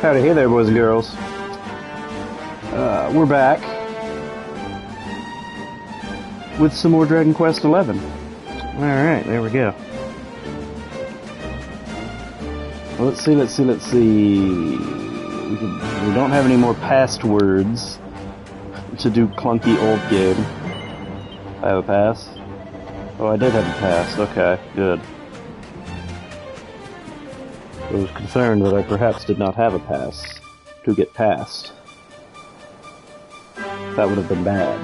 Howdy, hey there, boys and girls. We're back with some more Dragon Quest XI. Alright, there we go. Well, let's see. We don't have any more passwords to do clunky old game. I have a pass? Oh, I did have a pass. Okay, good. I was concerned that I perhaps did not have a pass to get past. That would have been bad.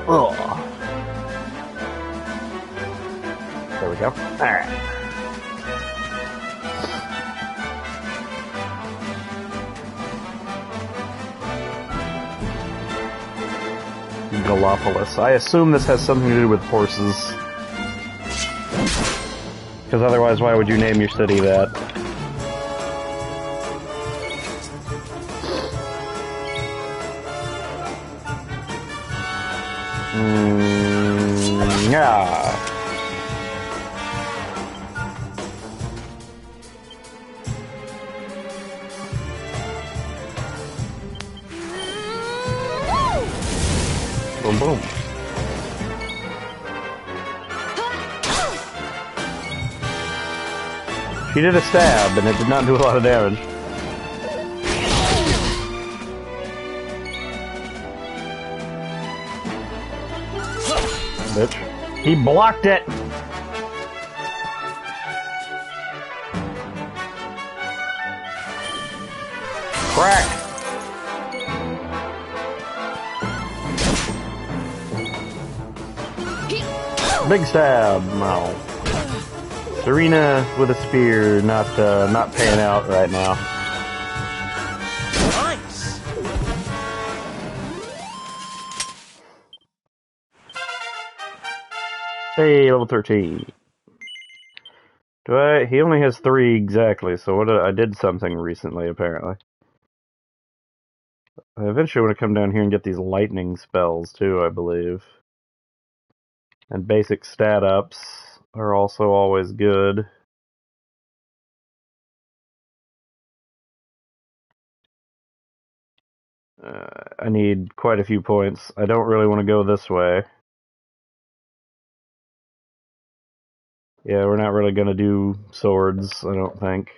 Oh. There we go. Alright. Gallopolis. I assume this has something to do with horses. Because otherwise, why would you name your city that? Yeah. Boom, boom. She did a stab, and it did not do a lot of damage. Bitch. He blocked it! Crack! Big stab! No. Serena with a spear, not paying out right now. Nice. Hey, level 13. He only has 3 exactly, so I did something recently, apparently. I eventually want to come down here and get these lightning spells, too, I believe. And basic stat ups are also always good. I need quite a few points. I don't really want to go this way. Yeah, we're not really going to do swords, I don't think.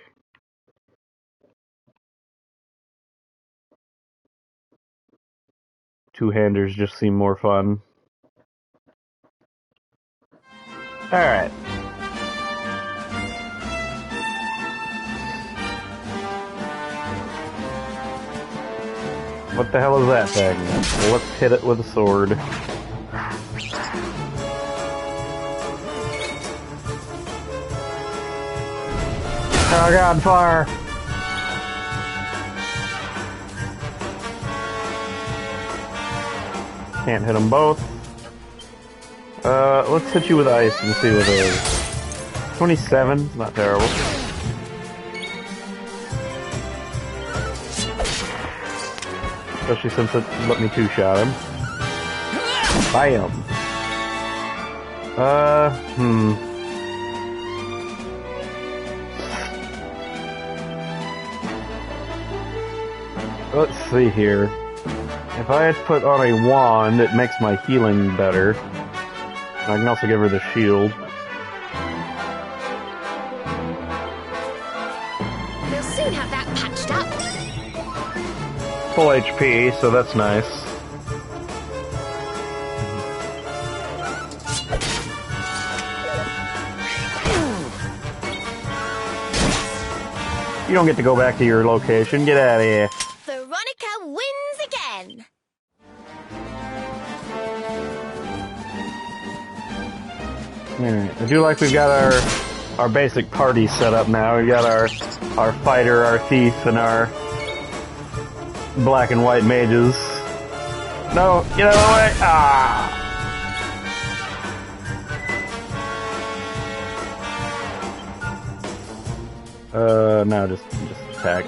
Two-handers just seem more fun. Alright. What the hell is that thing? Well, let's hit it with a sword. Oh god, fire! Can't hit them both. Let's hit you with ice and see what it is. 27, not terrible. Especially since it let me two-shot him. Bam! Let's see here. If I had put on a wand, it makes my healing better. I can also give her the shield. We'll soon have that patched up. Full HP, so that's nice. You don't get to go back to your location. Get out of here. Veronica wins again. Alright, I do like we've got our basic party set up now. We've got our fighter, our thief, and our black and white mages. No, get out of the way! Ah! No, just attack.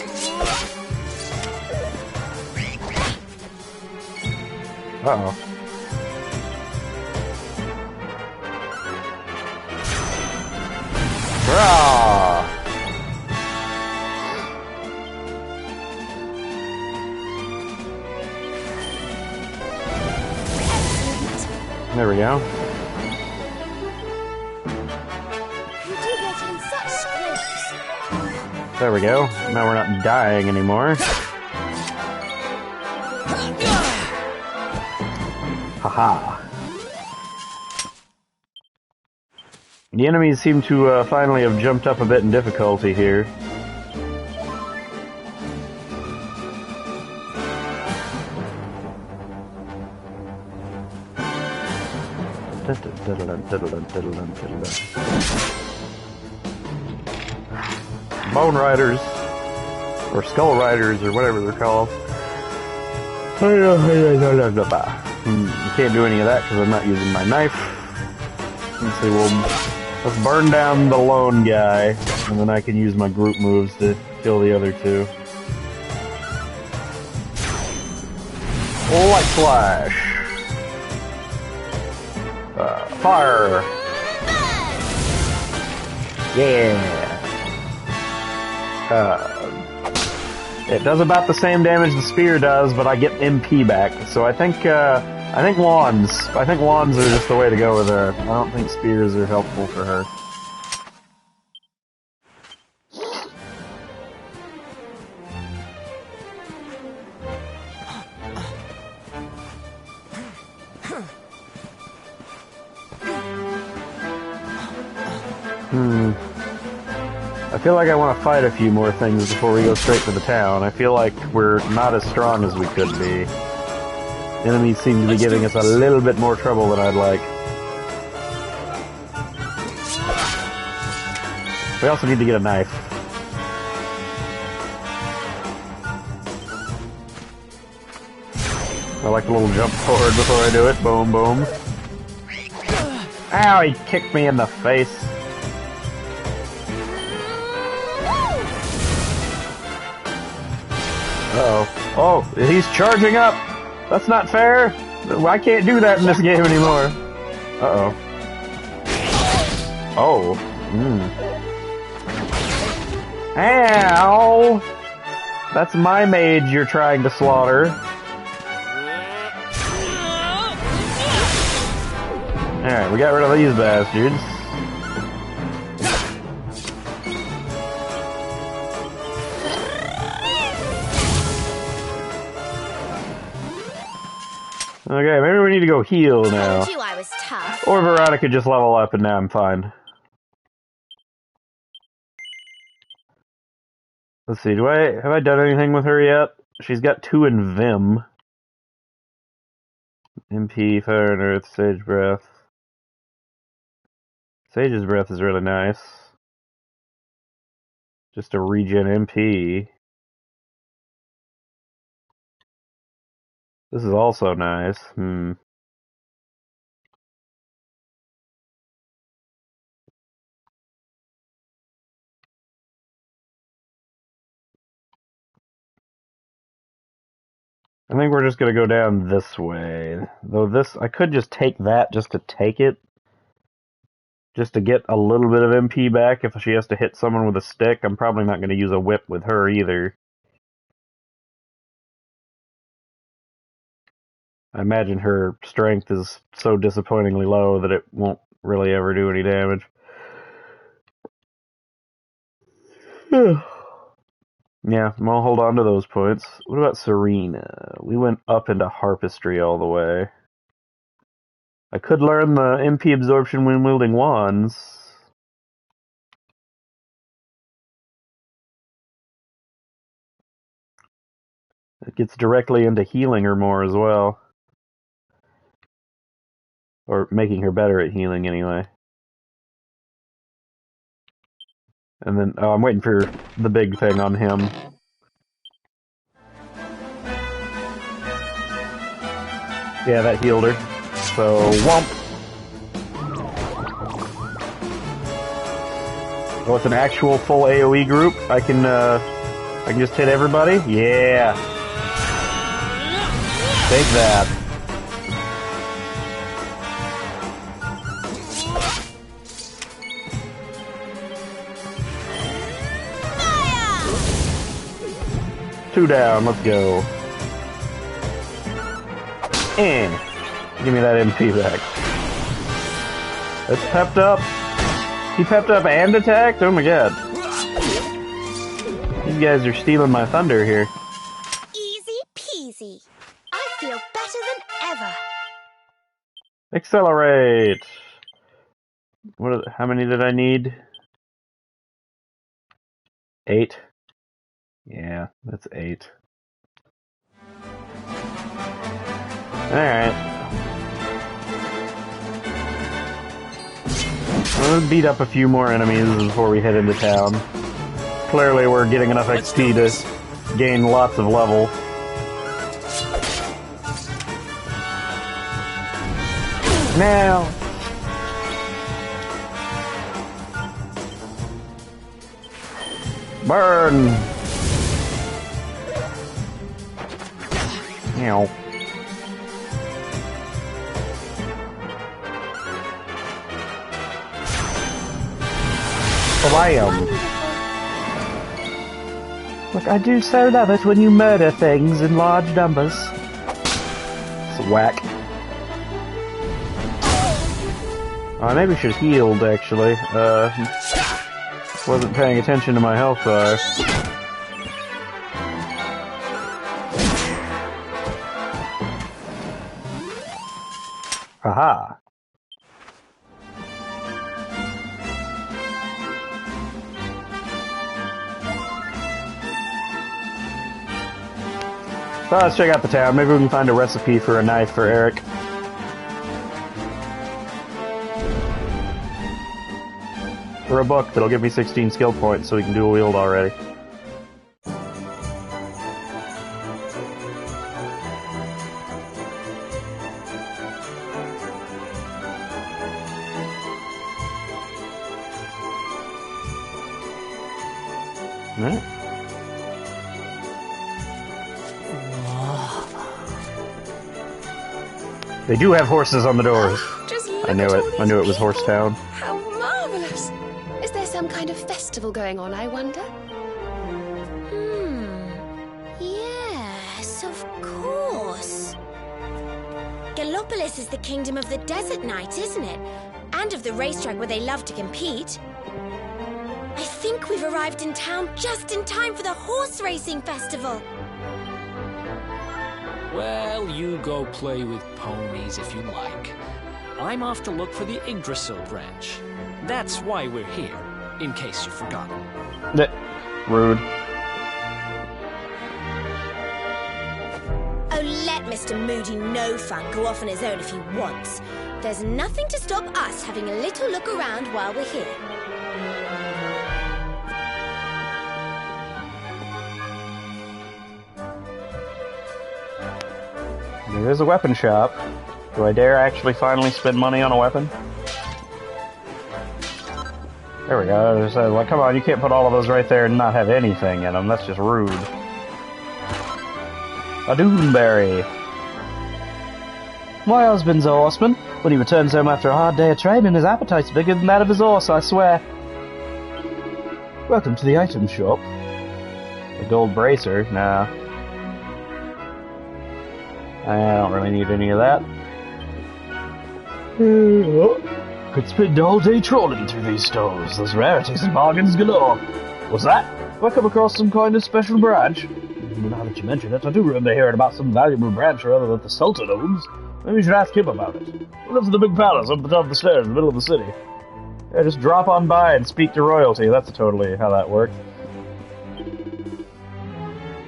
Uh-oh. Hurrah! There we go. You do get in such scrapes. There we go. Now we're not dying anymore. Haha. The enemies seem to finally have jumped up a bit in difficulty here. Bone Riders, or Skull Riders, or whatever they're called. You can't do any of that because I'm not using my knife. Let's see, let's burn down the lone guy, and then I can use my group moves to kill the other two. Light Flash. Fire! Yeah! It does about the same damage the spear does, but I get MP back. So I think wands. I think wands are just the way to go with her. I don't think spears are helpful for her. I feel like I want to fight a few more things before we go straight to the town. I feel like we're not as strong as we could be. Enemies seem to be giving us a little bit more trouble than I'd like. We also need to get a knife. I like a little jump forward before I do it. Boom, boom. Ow, he kicked me in the face. Uh-oh. Oh, he's charging up! That's not fair! I can't do that in this game anymore. Uh-oh. Oh. Ow! That's my mage you're trying to slaughter. Alright, we got rid of these bastards. Okay, maybe we need to go heal now. Told you I was tough. Or Veronica just level up and now I'm fine. Let's see, have I done anything with her yet? She's got 2 in Vim. MP, Fire and Earth, Sage Breath. Sage's Breath is really nice. Just a regen MP. This is also nice. I think we're just gonna go down this way. Though I could just take that just to take it. Just to get a little bit of MP back if she has to hit someone with a stick. I'm probably not gonna use a whip with her either. I imagine her strength is so disappointingly low that it won't really ever do any damage. Yeah, I'll hold on to those points. What about Serena? We went up into Harpistry all the way. I could learn the MP absorption when wielding wands. It gets directly into healing her more as well. Or making her better at healing, anyway. And then, I'm waiting for the big thing on him. Yeah, that healed her. So, whomp! Oh, it's an actual full AoE group? I can just hit everybody? Yeah! Take that. Two down, let's go. And Give me that MP back. It's pepped up. He pepped up and attacked? Oh my god. These guys are stealing my thunder here. Easy peasy. I feel better than ever. Accelerate. How many did I need? 8. Yeah, that's 8. Alright. Let's beat up a few more enemies before we head into town. Clearly we're getting enough XP to gain lots of level. Now! Burn! Ow. Blam! Look, I do so love it when you murder things in large numbers. It's whack. I maybe should have healed, actually. Wasn't paying attention to my health bar. Aha! So let's check out the town. Maybe we can find a recipe for a knife for Eric. For a book that'll give me 16 skill points so we can dual wield already. Alright. They do have horses on the doors. I knew it. I knew it was Horsetown. How marvelous! Is there some kind of festival going on, I wonder? Yes, of course. Gallopolis is the kingdom of the desert knight, isn't it? And of the racetrack where they love to compete. I think we've arrived in town just in time for the horse racing festival. Well, you go play with ponies if you like. I'm off to look for the Yggdrasil branch. That's why we're here, in case you've forgotten. Rude. Oh, let Mr. Moody No Fun go off on his own if he wants. There's nothing to stop us having a little look around while we're here. There is a weapon shop. Do I dare actually finally spend money on a weapon? There we go. Like, come on, you can't put all of those right there and not have anything in them. That's just rude. A Doonberry. My husband's a horseman. When he returns home after a hard day of training, his appetite's bigger than that of his horse, I swear. Welcome to the item shop. A gold bracer? Nah. I don't really need any of that. Could spend all day trawling through these stores. There's rarities and bargains galore. What's that? Have I come across some kind of special branch? Now that you mention it, I do remember hearing about some valuable branch or other that the Sultan owns. Maybe you should ask him about it. He lives in the big palace up the top of the stairs in the middle of the city. Yeah, just drop on by and speak to royalty. That's totally how that works.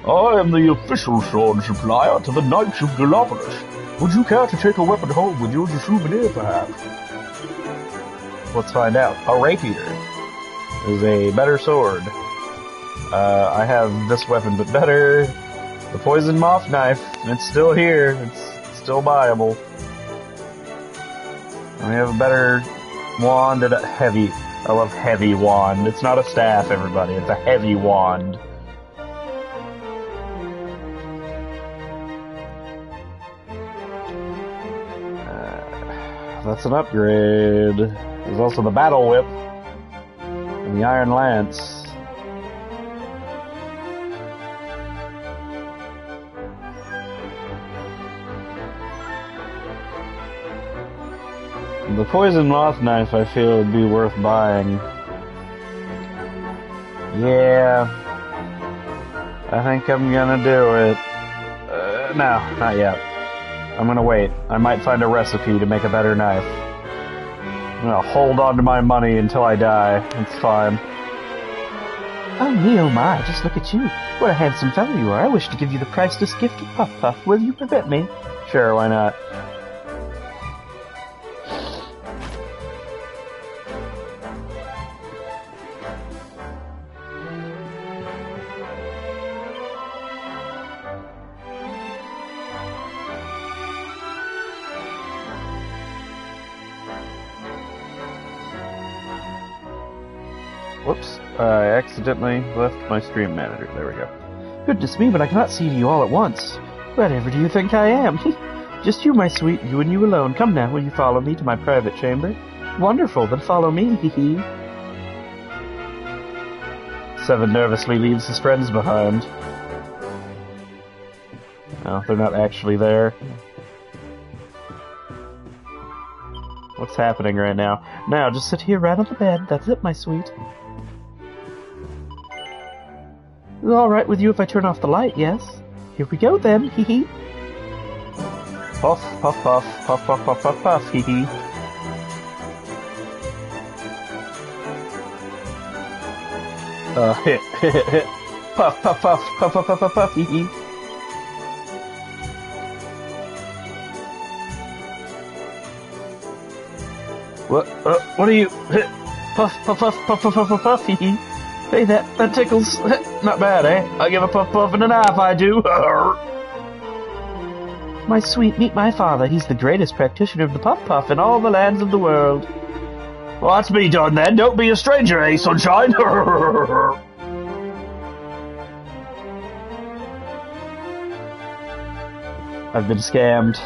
I am the official sword supplier to the Knights of Gallopolis. Would you care to take a weapon home with you as a souvenir, perhaps? Let's find out. A rapier is a better sword. I have this weapon, but better. The poison moth knife. It's still here. It's still buyable. And we have a better wand and a heavy. I love heavy wand. It's not a staff, everybody. It's a heavy wand. That's an upgrade. There's also the Battle Whip and the Iron Lance. The poison moth knife I feel would be worth buying. Yeah. I think I'm gonna do it. No, not yet. I'm gonna wait. I might find a recipe to make a better knife. I'm gonna hold on to my money until I die. It's fine. Oh me, oh my, just look at you. What a handsome fellow you are. I wish to give you the priceless gift of Puff Puff. Will you permit me? Sure, why not? Whoops, I accidentally left my stream manager. There we go. Goodness me, but I cannot see you all at once. Whatever do you think I am? Just you, my sweet, you and you alone. Come now, will you follow me to my private chamber? Wonderful, then follow me, hee. Seven nervously leaves his friends behind. No, they're not actually there. What's happening right now? Now, just sit here right on the bed. That's it, my sweet. Is it all right with you if I turn off the light, yes? Here we go, then, hee. Puff, puff, puff, puff, puff, puff, puff, puff, hee. Hit, puff, puff, puff, puff, puff, puff, puff, puff, hee. What are you? Puff, puff, puff, puff, puff, puff, puff, puff, hee hee. Hey, that tickles. Not bad, eh? I give a puff, puff, and a knife, I do. My sweet, meet my father. He's the greatest practitioner of the Puff Puff in all the lands of the world. Well, that's me done then. Don't be a stranger, eh, sunshine? I've been scammed.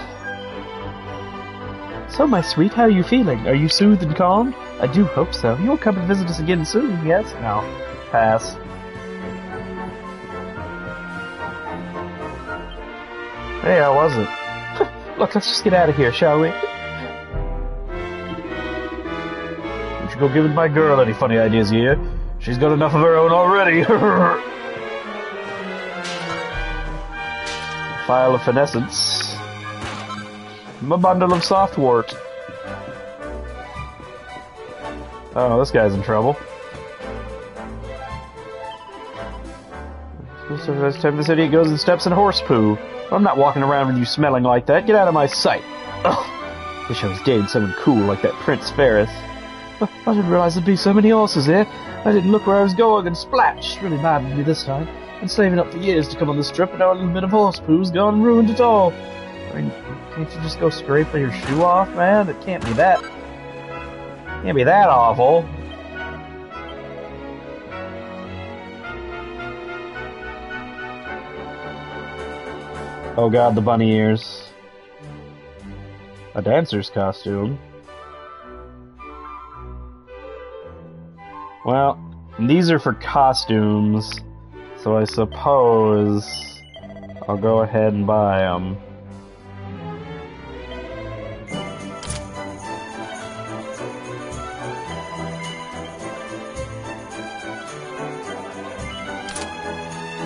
So, my sweet, how are you feeling? Are you soothed and calmed? I do hope so. You'll come and visit us again soon, yes? No. Pass. Hey, how was it? Look, let's just get out of here, shall we? You should go give my girl any funny ideas here. She's got enough of her own already. File of finessence. A bundle of softwort. Oh, this guy's in trouble. So first time this idiot goes and steps in horse poo. I'm not walking around with you smelling like that. Get out of my sight. Ugh. Wish I was dating someone cool like that Prince Ferris. I didn't realize there'd be so many horses here. I didn't look where I was going and splash. Really maddened me this time. Been saving up for years to come on this trip, and now a little bit of horse poo's gone and ruined it all. I mean, can't you just go scrape your shoe off, man? It can't be that. Can't be that awful. Oh god, the bunny ears. A dancer's costume. Well, these are for costumes, so I suppose I'll go ahead and buy them.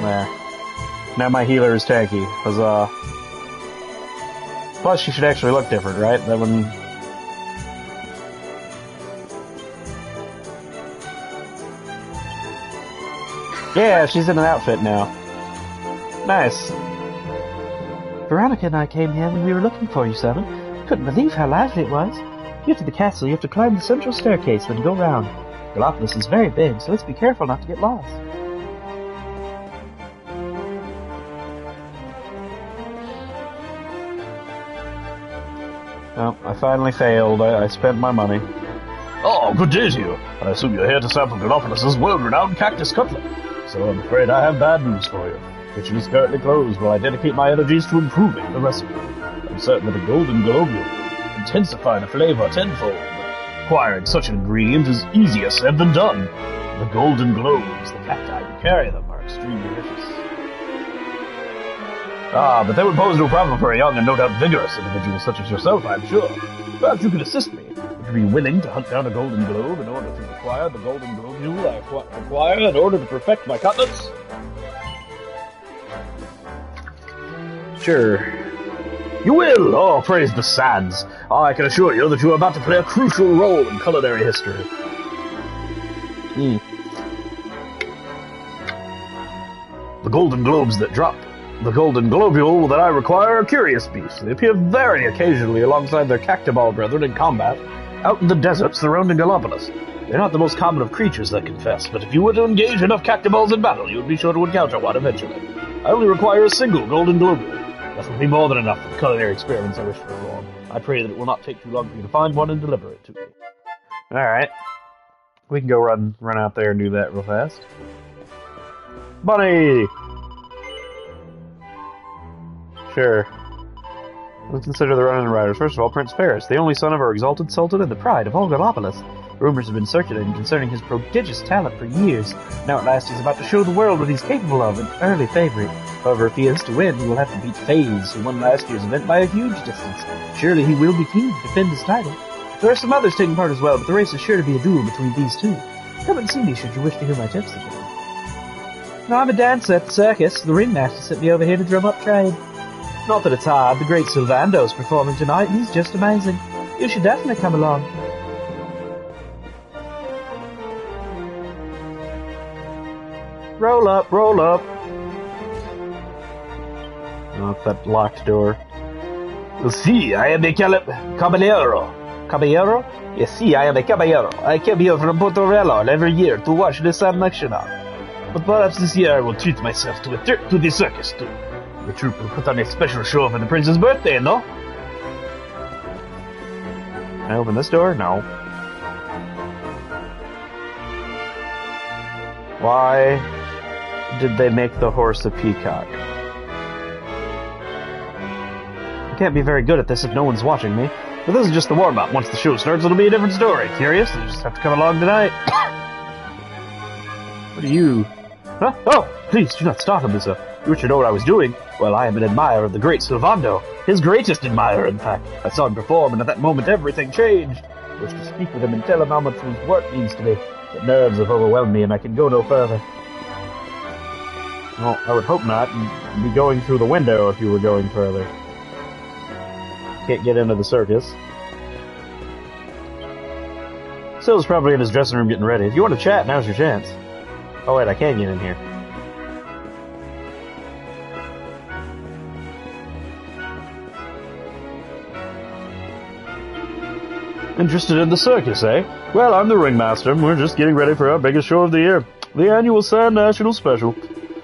There. Now my healer is tanky. Huzzah. Plus, she should actually look different, right? That one. Yeah, she's in an outfit now. Nice. Veronica and I came here when we were looking for you, Seven. Couldn't believe how lively it was. To get to the castle, you have to climb the central staircase, then go round. Gallopolis is very big, so let's be careful not to get lost. Well, I finally failed. I spent my money. Oh, good day to you. I assume you're here to sample Gallopolis' world-renowned cactus cutlet. So I'm afraid I have bad news for you. The kitchen is currently closed while I dedicate my energies to improving the recipe. I'm certain that a golden globule will intensify the flavor tenfold. Acquiring such an ingredient is easier said than done. The golden globes, the cacti who carry them, are extremely vicious. Ah, but that would pose no problem for a young and no doubt vigorous individual such as yourself, I'm sure. Perhaps you could assist me. The Would you be willing to hunt down a golden globe in order to acquire the golden globule I require in order to perfect my cutlets? Sure. You will! Oh, praise the sands! I can assure you that you are about to play a crucial role in culinary history. The golden globes that drop. The golden globule that I require are curious beasts. They appear very occasionally alongside their cactoball brethren in combat, out in the desert surrounding Gallopolis. They're not the most common of creatures, I confess, but if you were to engage enough cactoballs in battle, you would be sure to encounter one eventually. I only require a single golden globule. That will be more than enough for the culinary experiments I wish to perform. I pray that it will not take too long for you to find one and deliver it to me. Alright. We can go run out there and do that real fast. Bunny! Sure. Let's consider the running riders. First of all, Prince Ferris, the only son of our exalted sultan and the pride of all Gallopolis. Rumors have been circulating concerning his prodigious talent for years. Now at last he's about to show the world what he's capable of, an early favorite. However, if he is to win, he will have to beat FaZe, who won last year's event by a huge distance. Surely he will be keen to defend his title. There are some others taking part as well, but the race is sure to be a duel between these two. Come and see me should you wish to hear my tips again. No, I'm a dancer at the circus. The ringmaster sent me over here to drum up trade. Not that it's hard. The great Sylvando's performing tonight, and he's just amazing. You should definitely come along. Roll up, roll up. Oh, it's that locked door. See, I am a caballero. Caballero? Yes, see, I am a caballero. I came here from Portorello every year to watch the San National. But perhaps this year I will treat myself to a trip to the circus too. The troupe will put on a special show for the prince's birthday, no? Can I open this door? No. Why did they make the horse a peacock? I can't be very good at this if no one's watching me. But this is just the warm-up. Once the show starts, it'll be a different story. Curious? You just have to come along tonight. What are you? Huh? Oh, please, do not startle me, sir. You wish to know what I was doing? Well, I am an admirer of the great Sylvando. His greatest admirer, in fact. I saw him perform, and at that moment everything changed. I wish to speak with him and tell him how much his work means to me. But nerves have overwhelmed me, and I can go no further. Well, I would hope not. You'd be going through the window if you were going further. Can't get into the circus. Syl's probably in his dressing room getting ready. If you want to chat, now's your chance. Oh wait, I can get in here. Interested in the circus, eh? Well, I'm the ringmaster, and we're just getting ready for our biggest show of the year, the annual Sand National Special.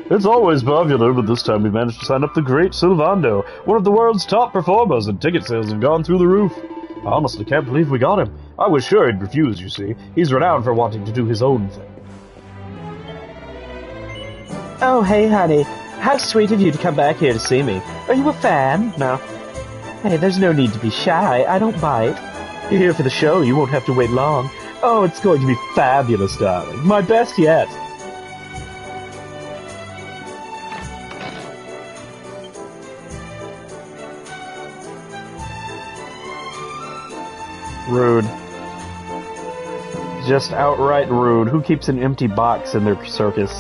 It's always popular, but this time we managed to sign up the great Sylvando, one of the world's top performers, and ticket sales have gone through the roof. I honestly can't believe we got him. I was sure he'd refuse, you see. He's renowned for wanting to do his own thing. Oh, hey, honey. How sweet of you to come back here to see me. Are you a fan? No. Hey, there's no need to be shy. I don't bite. You're here for the show. You won't have to wait long. Oh, it's going to be fabulous, darling. My best yet. Rude. Just outright rude. Who keeps an empty box in their circus?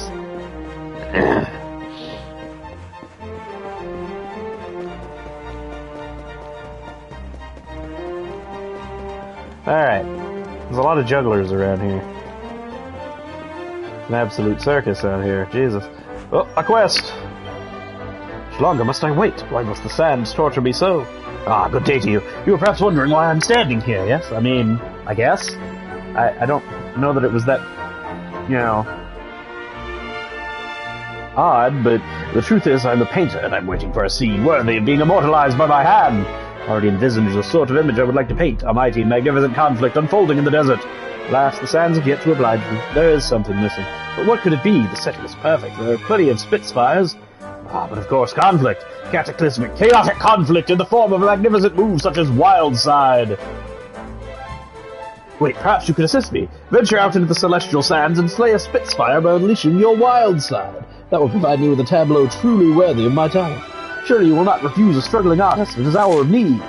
Alright. There's a lot of jugglers around here. An absolute circus out here. Jesus. Oh, a quest! Much longer must I wait? Why must the sands torture me so? Ah, good day to you. You were perhaps wondering why I'm standing here, yes? I mean, I guess? I don't know that it was that, you know, odd, but the truth is I'm a painter, and I'm waiting for a scene worthy of being immortalized by my hand. Already envisaged the sort of image I would like to paint, a mighty, magnificent conflict unfolding in the desert. Alas, the sands have yet to oblige me. There is something missing. But what could it be? The setting is perfect. There are plenty of Spitfires. Ah, but of course, conflict. Cataclysmic, chaotic conflict in the form of a magnificent move such as Wildside. Wait, perhaps you could assist me. Venture out into the celestial sands and slay a Spitfire by unleashing your Wildside. That will provide me with a tableau truly worthy of my talent. Surely you will not refuse a struggling artist at his hour of need.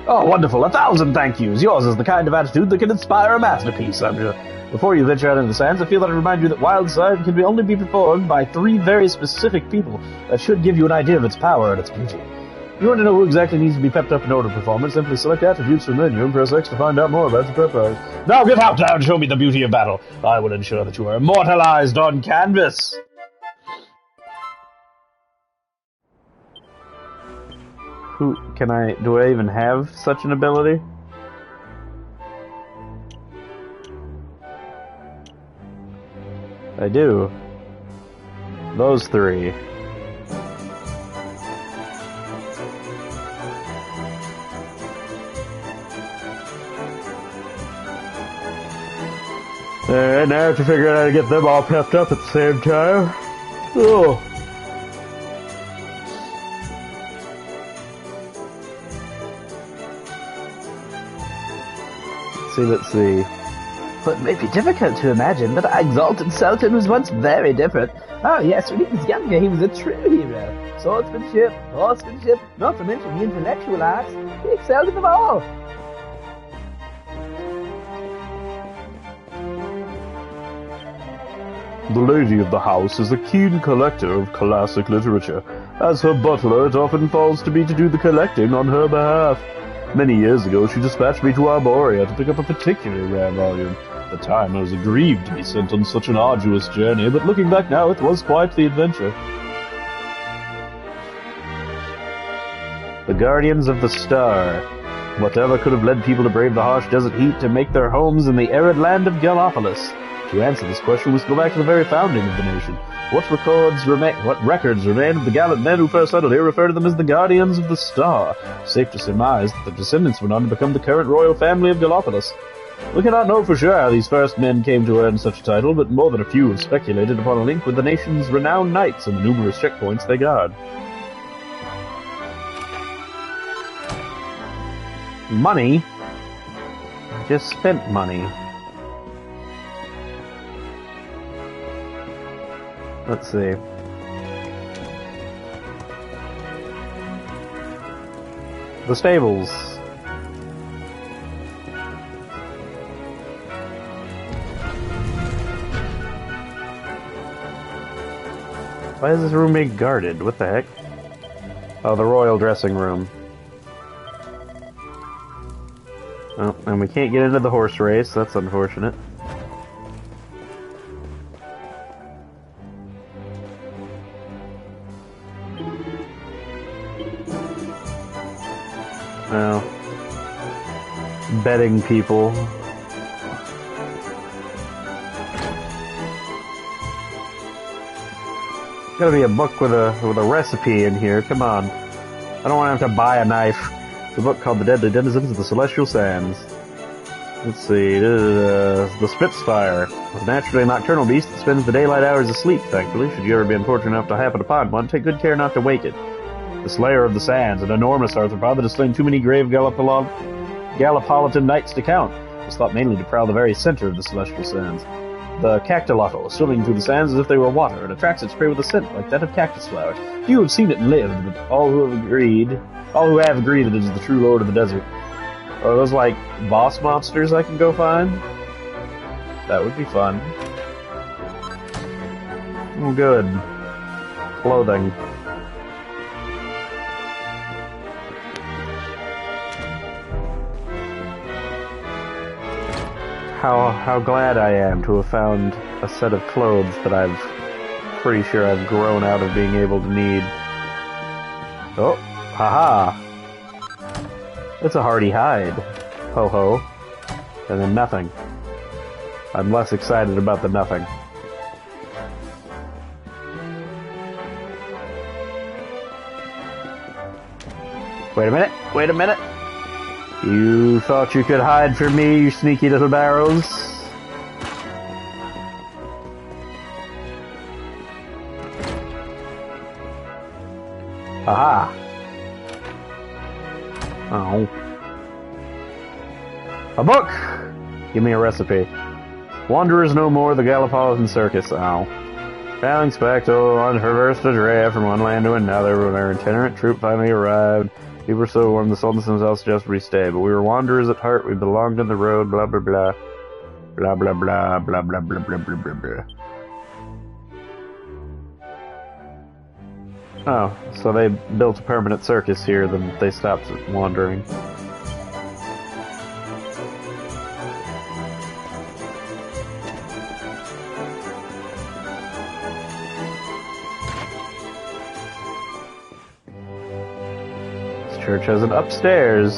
Oh, wonderful. 1,000 thank yous. Yours is the kind of attitude that can inspire a masterpiece, I'm sure. Before you venture out into the sands, I feel that I remind you that wild side can only be performed by 3 very specific people. That should give you an idea of its power and its beauty. If you want to know who exactly needs to be pepped up in order to perform it, simply select attributes from the menu and press X to find out more about your pep powers. Now get out now and show me the beauty of battle. I will ensure that you are immortalized on canvas. Do I even have such an ability? I do. Those 3. Alright, now I have to figure out how to get them all pepped up at the same time. Oh. Let's see. Well, it may be difficult to imagine, but our exalted Sultan was once very different. Oh yes, when he was younger, he was a true hero. Swordsmanship, horsemanship, not to mention the intellectual arts. He excelled in them all. The lady of the house is a keen collector of classic literature. As her butler, it often falls to me to do the collecting on her behalf. Many years ago, she dispatched me to Arborea to pick up a particularly rare volume. At the time, I was aggrieved to be sent on such an arduous journey, but looking back now, it was quite the adventure. The Guardians of the Star. Whatever could have led people to brave the harsh desert heat to make their homes in the arid land of Gallipolis? To answer this question, we must go back to the very founding of the nation. What records remain of the gallant men who first settled here refer to them as the Guardians of the Star. Safe to surmise that their descendants went on to become the current royal family of Gallipolis. We cannot know for sure how these first men came to earn such a title, but more than a few have speculated upon a link with the nation's renowned knights and the numerous checkpoints they guard. Money? I just spent money. Let's see. The stables. Why is this room being guarded? What the heck? Oh, the royal dressing room. Oh, and we can't get into the horse race. That's unfortunate. Well, betting people. Gotta be a book with a recipe in here. Come on, I don't want to have to buy a knife. It's a book called The Deadly Denizens of the Celestial Sands. Let's see. The Spitfire is a naturally nocturnal beast that spends the daylight hours asleep. Thankfully, should you ever be unfortunate enough to happen upon one, take good care not to wake it. The Slayer of the Sands, an enormous arthropod that has slain too many grave Gallipolitan knights to count, was thought mainly to prowl the very center of the celestial sands. The cactolotl, swimming through the sands as if they were water, and attracts its prey with a scent like that of cactus flowers. Few have seen it lived, but all who have agreed that it is the true lord of the desert. Are those like boss monsters I can go find? That would be fun. Oh, good. Clothing. How glad I am to have found a set of clothes that I'm pretty sure I've grown out of being able to need. Oh, haha! It's a hardy hide. Ho ho. And then nothing. I'm less excited about the nothing. Wait a minute! You thought you could hide from me, you sneaky little barrels? Aha! Oh. A book! Give me a recipe. Wanderers no more, the Gallipolitan Circus. Oh. Traveling spectacle on traverse the draft from one land to another when our itinerant troop finally arrived. We were so warm, the Sultan himself suggested we stay, but we were wanderers at heart, we belonged on the road, blah blah blah. Blah blah blah blah blah blah blah blah blah blah. Oh, so they built a permanent circus here, then they stopped wandering. This church has an upstairs.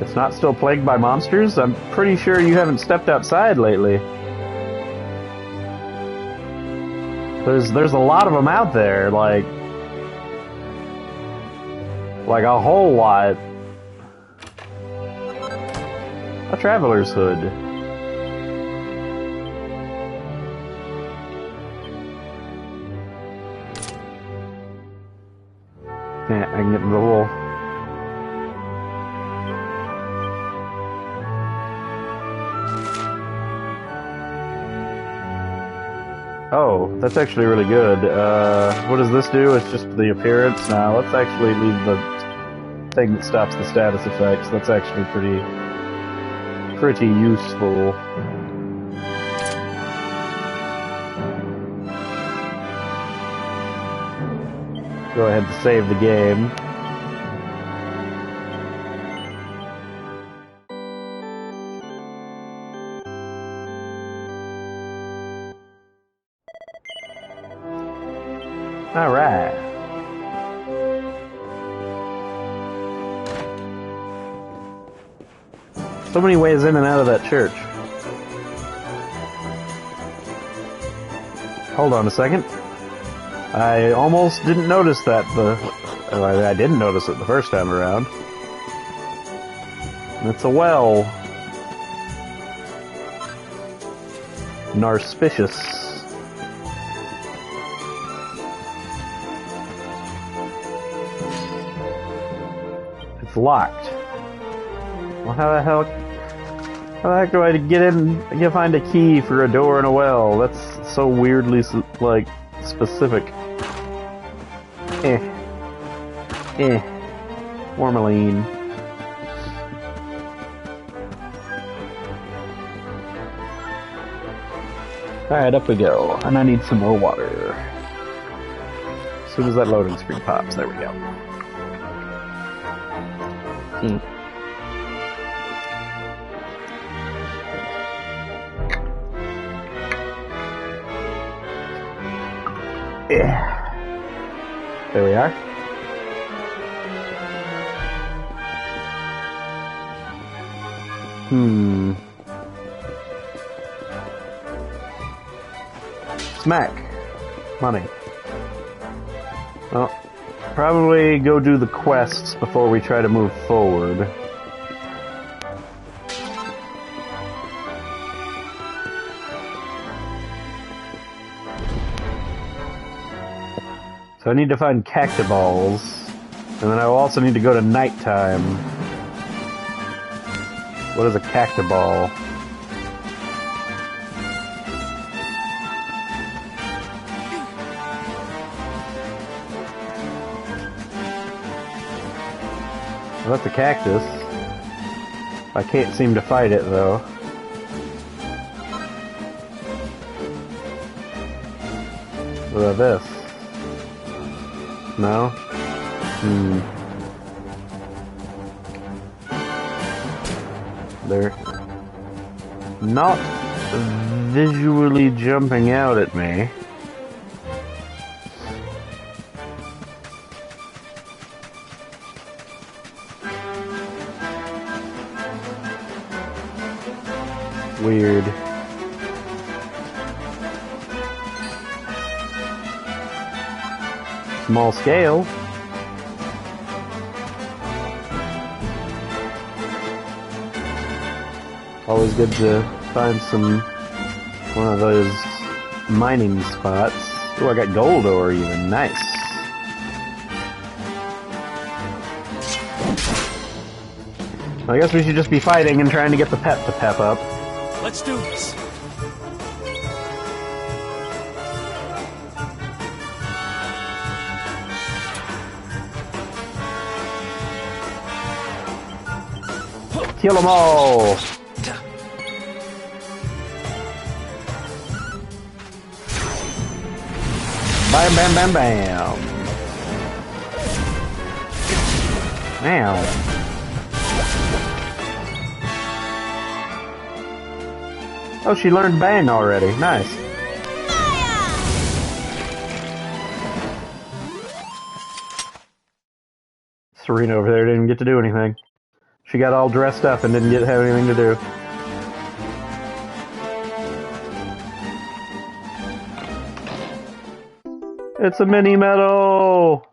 It's not still plagued by monsters? I'm pretty sure you haven't stepped outside lately. There's a lot of them out there, like a whole lot. A traveler's hood. Yeah, I can get in the hole. Oh, that's actually really good. What does this do? It's just the appearance? Now, let's actually leave the thing that stops the status effects. That's actually pretty useful. Go ahead and save the game. Alright. So many ways in and out of that church. Hold on a second. I almost didn't notice that I didn't notice it the first time around. It's a well. Narspicious. It's locked. Well, how the heck do I get in? I can find a key for a door in a well. That's so weirdly, like, specific. Formalin. Alright, up we go. And I need some more water. As soon as that loading screen pops, there we go. Yeah. There we are. Smack. Money. Well, probably go do the quests before we try to move forward. So I need to find cactiballs, and then I will also need to go to nighttime. What is a cactiball? Well, that's a cactus. I can't seem to fight it, though. What about this? No? They're not visually jumping out at me. Weird. Small scale. Always good to find one of those mining spots. Oh, I got gold ore even. Nice. I guess we should just be fighting and trying to get the pet to pep up. Let's do this. Kill them all! Bam, bam, bam, bam! Ow. Oh, she learned Bang already. Nice. Serena over there didn't get to do anything. She got all dressed up and didn't have anything to do. It's a mini medal!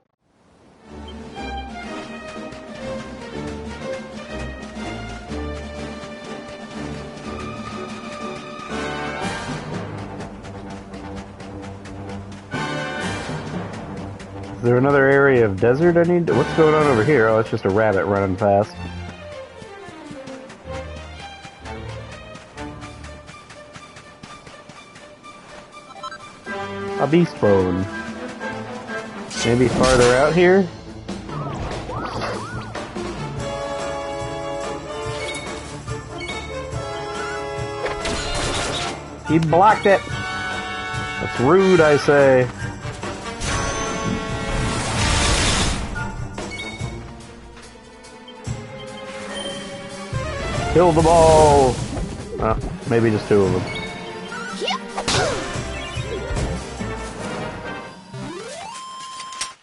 Is there another area of desert I need to... What's going on over here? Oh, it's just a rabbit running fast. A beast bone. Maybe farther out here? He blocked it! That's rude, I say. Kill them all! Oh, maybe just two of them.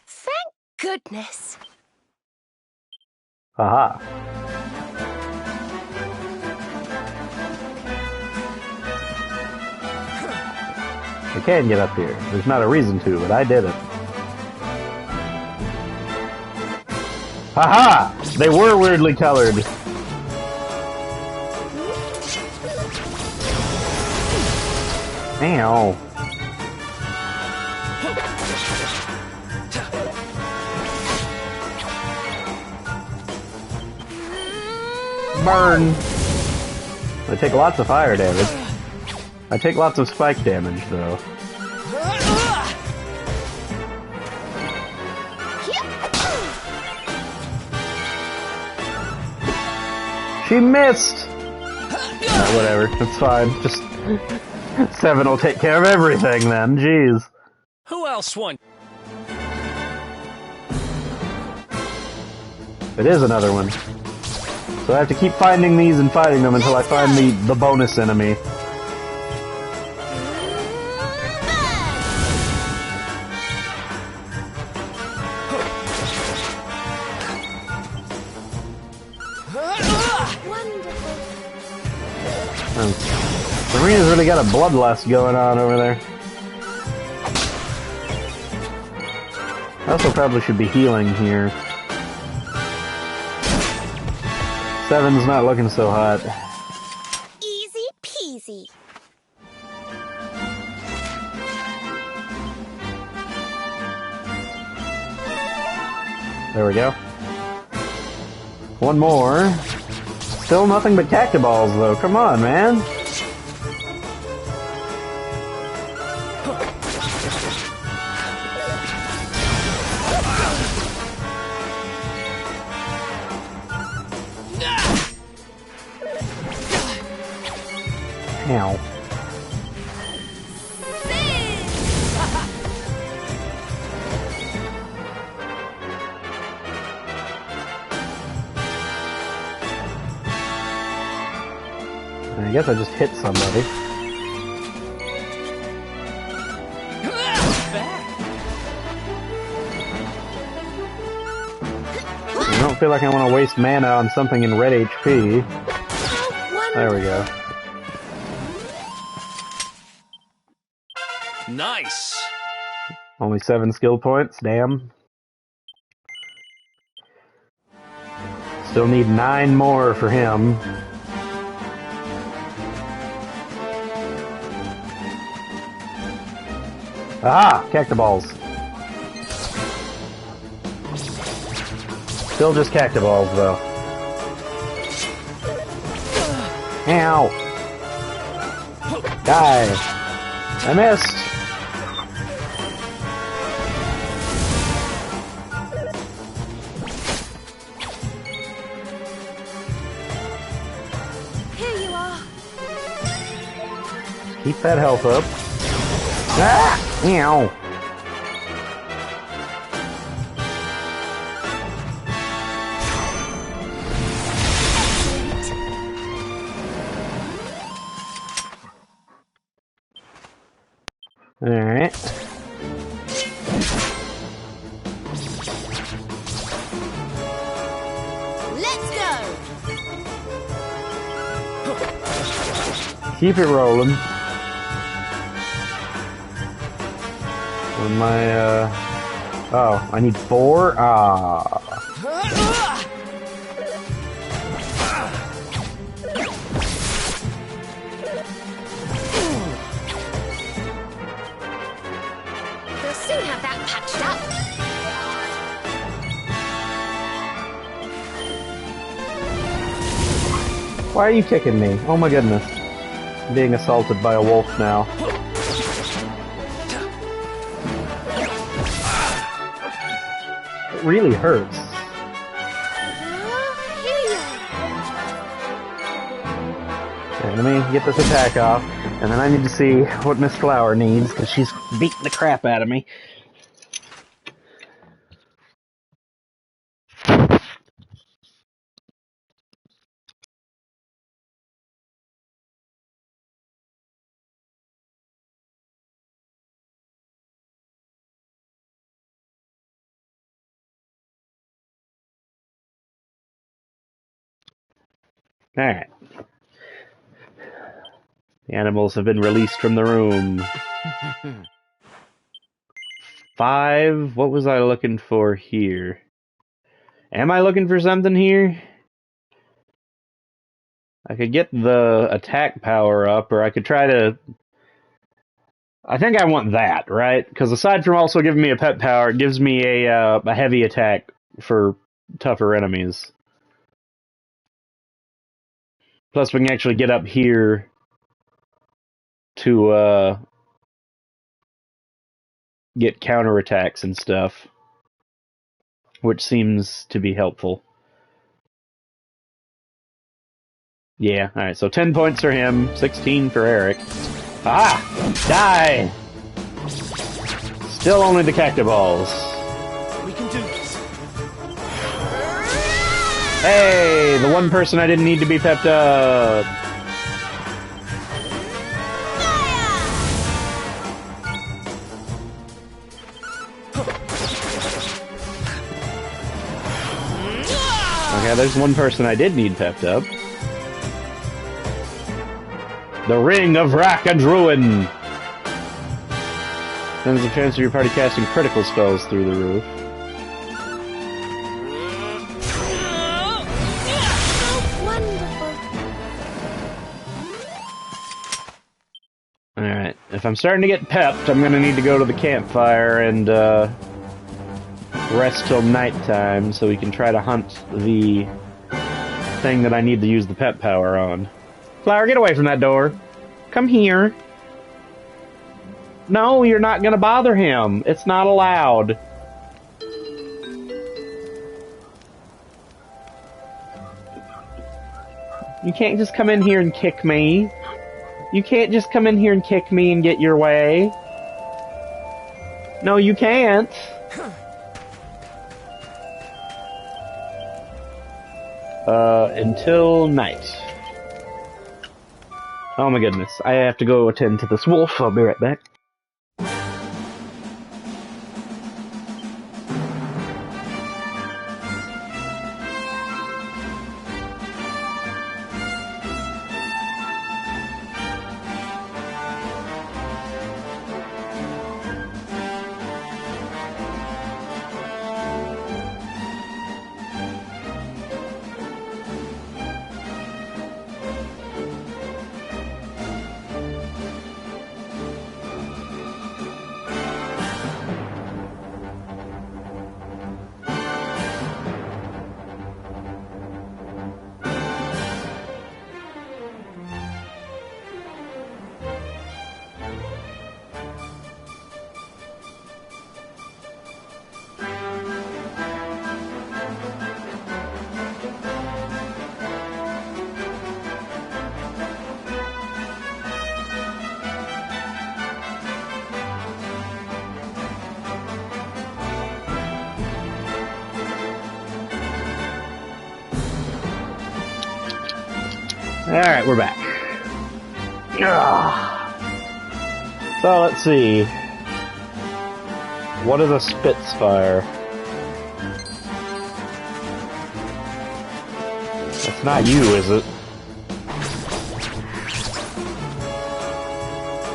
Thank goodness. Aha. I can get up here. There's not a reason to, but I did it. Haha! They were weirdly colored. Ow. Burn! I take lots of fire damage. I take lots of spike damage, though. She missed! Oh, whatever, it's fine. Just... 7 will take care of everything then, jeez. Who else won? It is another one. So I have to keep finding these and fighting them until I find the bonus enemy. Serena's really got a bloodlust going on over there. I also probably should be healing here. 7's not looking so hot. Easy peasy. There we go. One more. Still nothing but cactiballs, though. Come on, man. Ow. I guess I just hit somebody. I don't feel like I want to waste mana on something in red HP. There we go. Nice! Only 7 skill points, damn. Still need 9 more for him. Aha! Cactiballs. Still just cactiballs, though. Ow! Die! I missed! Keep that health up. Ah! Meow. Alright. Let's go! Keep it rolling. When my, oh, I need 4? Ah. We'll soon have that patched up. Why are you kicking me? Oh my goodness. I'm being assaulted by a wolf now. It really hurts. Okay, let me get this attack off, and then I need to see what Miss Flower needs, because she's beating the crap out of me. Alright. The animals have been released from the room. 5. What was I looking for here? Am I looking for something here? I could get the attack power up, or I could try to... I think I want that, right? Because aside from also giving me a pet power, it gives me a heavy attack for tougher enemies. Plus we can actually get up here to get counterattacks and stuff, which seems to be helpful. Yeah, alright, so 10 points for him, 16 for Eric. Ah! Die! Still only the cacti balls. We can do this. Hey! The one person I didn't need to be pepped up! Okay, there's one person I did need pepped up. The Ring of Rack and Ruin! Then there's a chance of your party casting critical spells through the roof. Alright, if I'm starting to get pepped, I'm gonna need to go to the campfire and, rest till nighttime so we can try to hunt the thing that I need to use the pet power on. Flower, get away from that door. Come here. No, you're not gonna bother him. It's not allowed. You can't just come in here and kick me. You can't just come in here and kick me and get your way. No, you can't. Until night. Oh my goodness, I have to go attend to this wolf. I'll be right back. Alright, we're back. So, let's see. What is a Spitfire? That's not you, is it?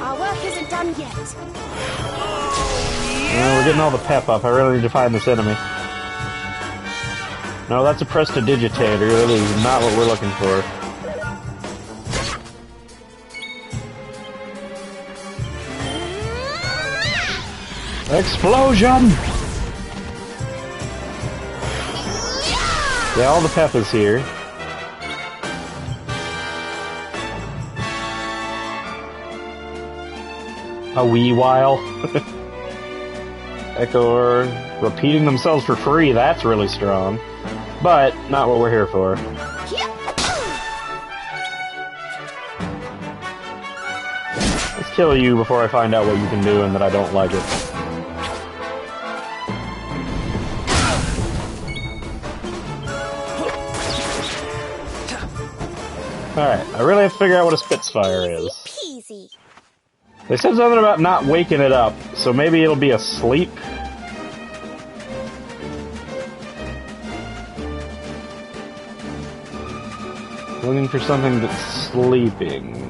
Our work isn't done yet. We're getting all the pep up. I really need to find this enemy. No, that's a prestidigitator. That is not what we're looking for. Explosion! Yeah, all the pep is here. A wee while. Echo repeating themselves for free, that's really strong. But, not what we're here for. Let's kill you before I find out what you can do and that I don't like it. Alright, I really have to figure out what a Spitfire is. Easy peasy. They said something about not waking it up, so maybe it'll be asleep? Looking for something that's sleeping.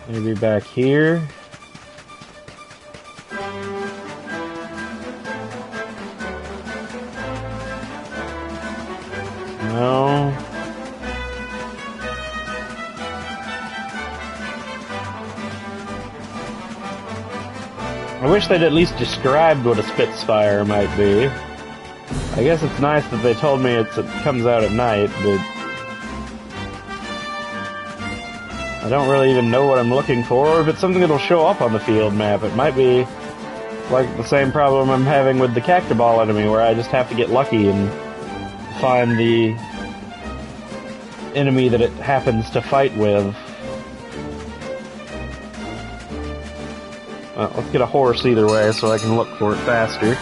Maybe back here. No. I wish they'd at least described what a Spitfire might be. I guess it's nice that they told me it comes out at night, but I don't really even know what I'm looking for, or if it's something that'll show up on the field map. It might be like the same problem I'm having with the Cactoball enemy, where I just have to get lucky and find the enemy that it happens to fight with. Well, let's get a horse either way so I can look for it faster.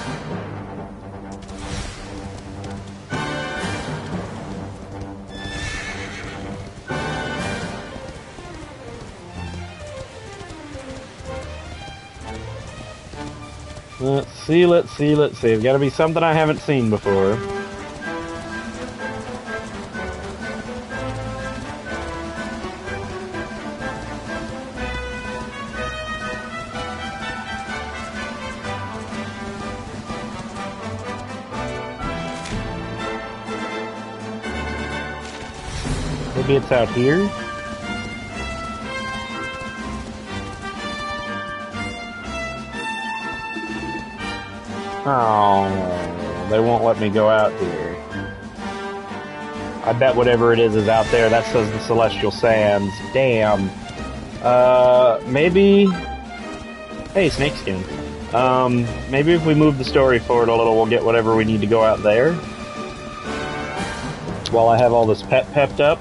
Let's see. It's gotta be something I haven't seen before. Maybe it's out here? Oh, they won't let me go out here. I bet whatever it is out there. That says the Celestial Sands. Damn. Maybe... Hey, snakeskin. Maybe if we move the story forward a little, we'll get whatever we need to go out there. While I have all this pepped up.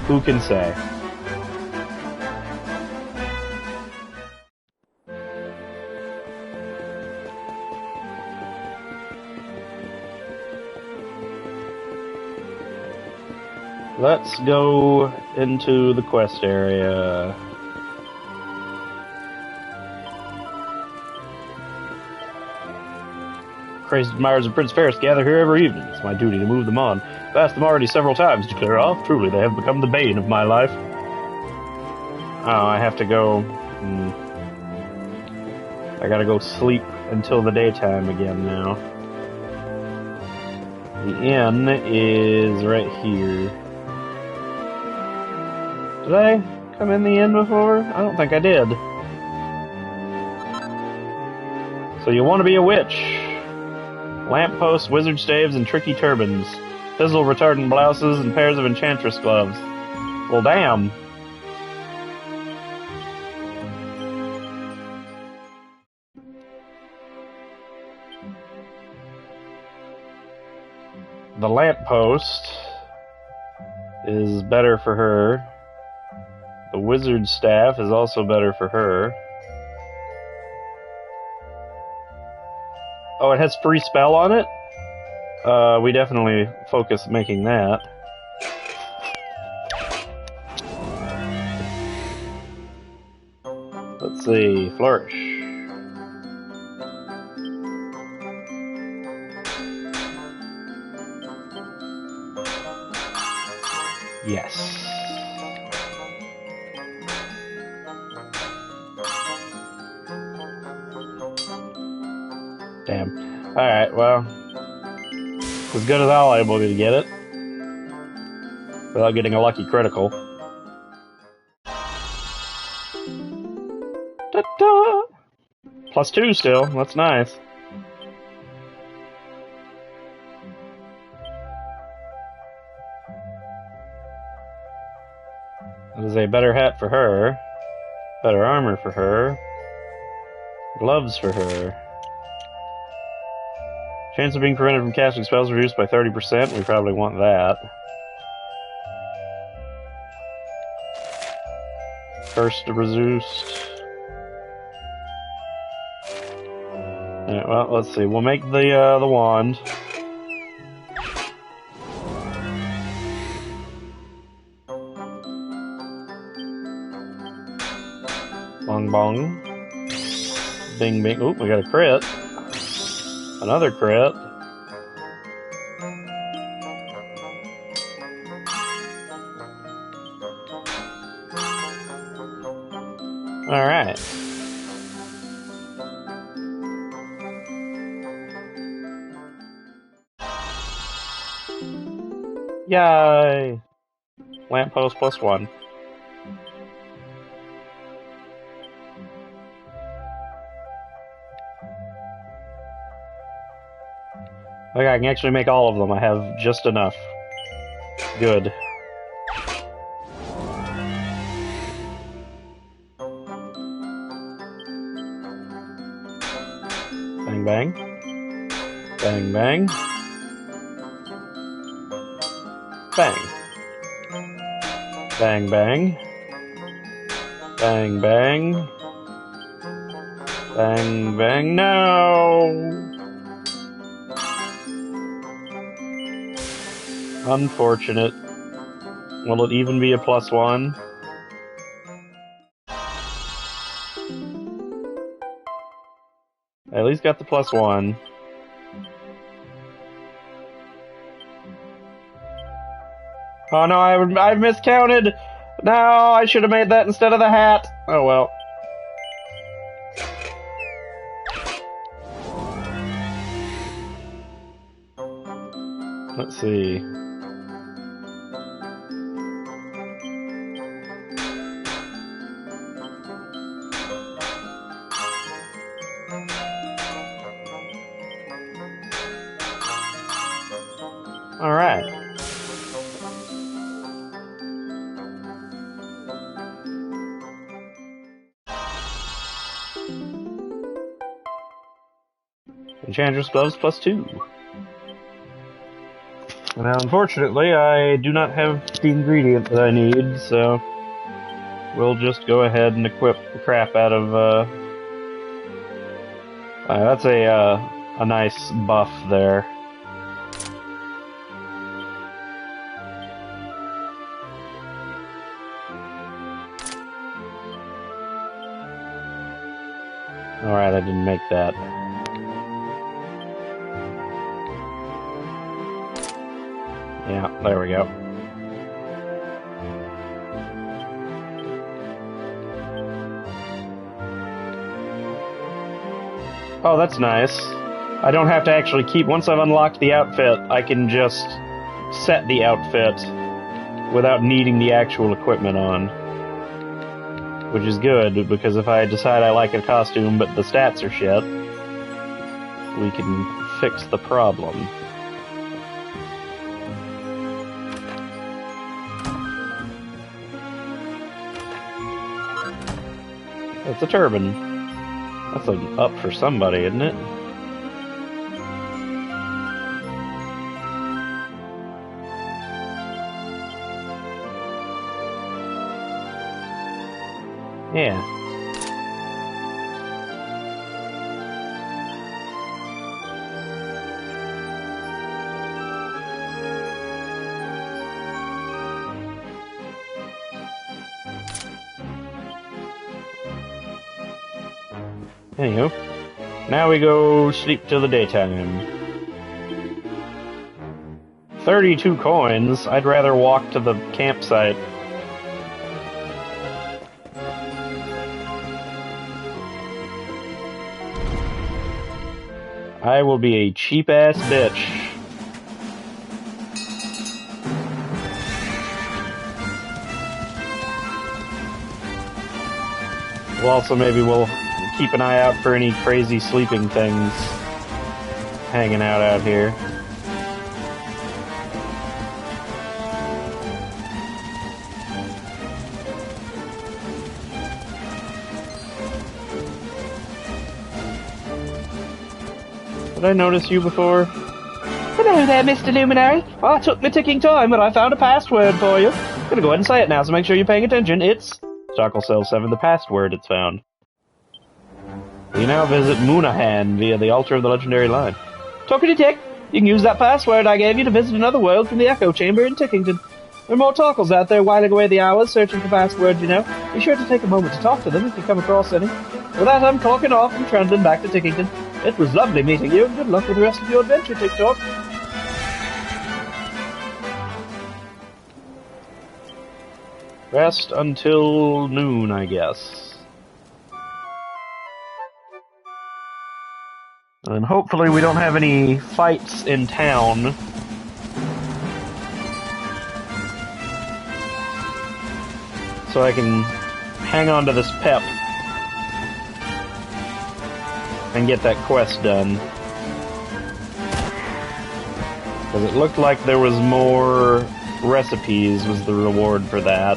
Who can say? Let's go into the quest area. Crazed admirers of Prince Ferris gather here every evening. It's my duty to move them on. I've asked them already several times to clear off. Truly, they have become the bane of my life. Oh, I have to go... I gotta go sleep until the daytime again now. The inn is right here. Did I come in the inn before? I don't think I did. So you want to be a witch. Lampposts, wizard staves, and tricky turbans. Fizzle retardant blouses and pairs of enchantress gloves. Well, damn. The lamppost is better for her. The wizard staff is also better for her. Oh, it has free spell on it? We definitely focus making that. Let's see, flourish. Yes. Damn. Alright, well. As good as I'll able to get it. Without getting a lucky critical. Ta-da! +2 still, that's nice. That is a better hat for her. Better armor for her. Gloves for her. Chance of being prevented from casting spells reduced by 30%. We probably want that. Curse reduced. Alright, well, let's see. We'll make the wand. Bong bong. Bing bing. Oop, we got a crit. Another crit. Alright. Yay! Lamppost +1. Okay, I can actually make all of them. I have just enough. Good. Bang bang. Bang bang. Bang. Bang bang. Bang bang. Bang bang. No! Unfortunate. Will it even be a +1? I at least got the +1. Oh no, I've miscounted! No, I should have made that instead of the hat! Oh well. Let's see. Alright. Enchantress gloves +2. Now, unfortunately, I do not have the ingredient that I need, so we'll just go ahead and equip the crap out of, that's a nice buff there. Alright, I didn't make that. Yeah, there we go. Oh, that's nice. I don't have to actually keep... Once I've unlocked the outfit, I can just set the outfit without needing the actual equipment on. Which is good, because if I decide I like a costume but the stats are shit, we can fix the problem. That's a turban. That's an up for somebody, isn't it? Yeah. Anywho, now we go sleep till the daytime. 32 coins. I'd rather walk to the campsite. I will be a cheap-ass bitch. Well, also maybe we'll keep an eye out for any crazy sleeping things hanging out here. Did I notice you before? Hello there, Mr. Luminary. I took my ticking time, but I found a password for you. I'm gonna go ahead and say it now, so make sure you're paying attention. It's Stockle Cell 7, the password it's found. You now visit Moonahan via the altar of the legendary line. Talkity Tick. You can use that password I gave you to visit another world from the Echo Chamber in Tickington. There are more talkers out there whiling away the hours searching for passwords, you know. Be sure to take a moment to talk to them if you come across any. With that, I'm clocking off and trundling back to Tickington. It was lovely meeting you, and good luck with the rest of your adventure, TikTok. Rest until noon, I guess. And hopefully we don't have any fights in town. So I can hang on to this pep and get that quest done. Because it looked like there was more recipes was the reward for that.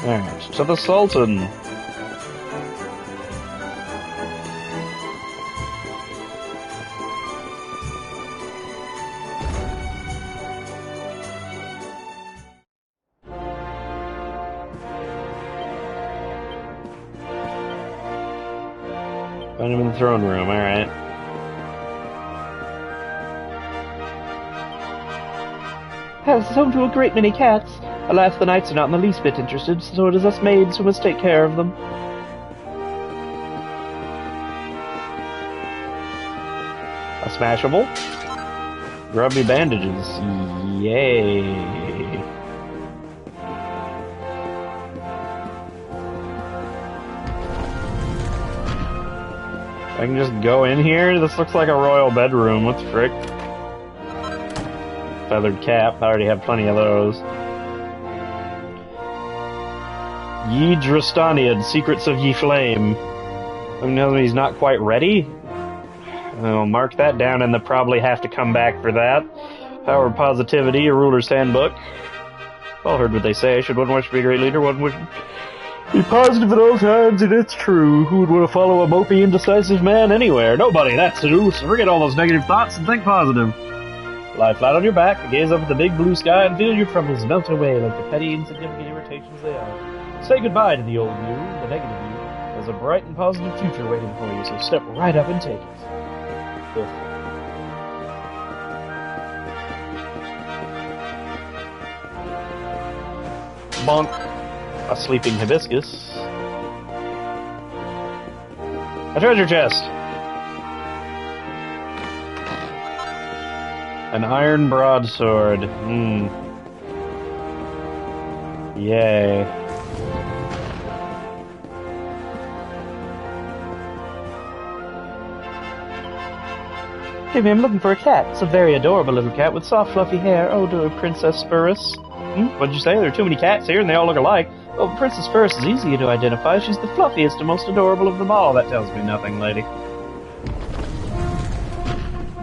Alright, to the Sultan. Find him in the throne room, alright. House is home to a great many cats. Alas, the knights are not in the least bit interested, so it is us maids who must take care of them. A smashable? Grubby bandages. Yay. I can just go in here? This looks like a royal bedroom. What the frick? Feathered cap. I already have plenty of those. Ye Drastaniad, Secrets of Ye Flame. He's not quite ready? I'll mark that down and they'll probably have to come back for that. Power of Positivity, a ruler's handbook. All heard what they say. Should one wish to be a great leader, one wish be positive at all times, and it's true. Who would want to follow a mopey, indecisive man anywhere? Nobody, that's who. So forget all those negative thoughts and think positive. Lie flat on your back, gaze up at the big blue sky, and feel your troubles melt away like the petty, insignificant irritations they are. Say goodbye to the old you, the negative you. There's a bright and positive future waiting for you, so step right up and take it. Bonk. A sleeping hibiscus. A treasure chest. An iron broadsword. Yay. Hey, I'm looking for a cat. It's a very adorable little cat with soft, fluffy hair. Oh, dear Princess Spurus. What'd you say? There are too many cats here and they all look alike. Well, Princess Spurus is easy to identify. She's the fluffiest and most adorable of them all. That tells me nothing, lady.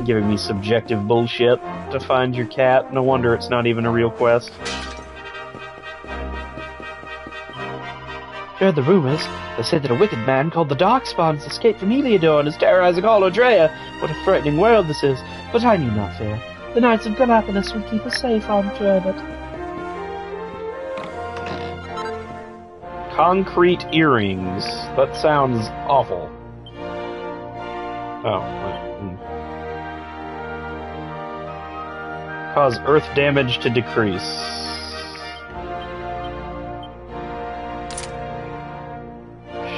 giving me subjective bullshit to find your cat. No wonder it's not even a real quest. Heard the rumors. They say that a wicked man called the Darkspawn has escaped from Heliodor and is terrorizing all Odrea. What a frightening world this is. But I need not fear. The Knights of Gallipolis will keep us safe, I'm sure of it. Concrete earrings. That sounds awful. Oh. Cause earth damage to decrease.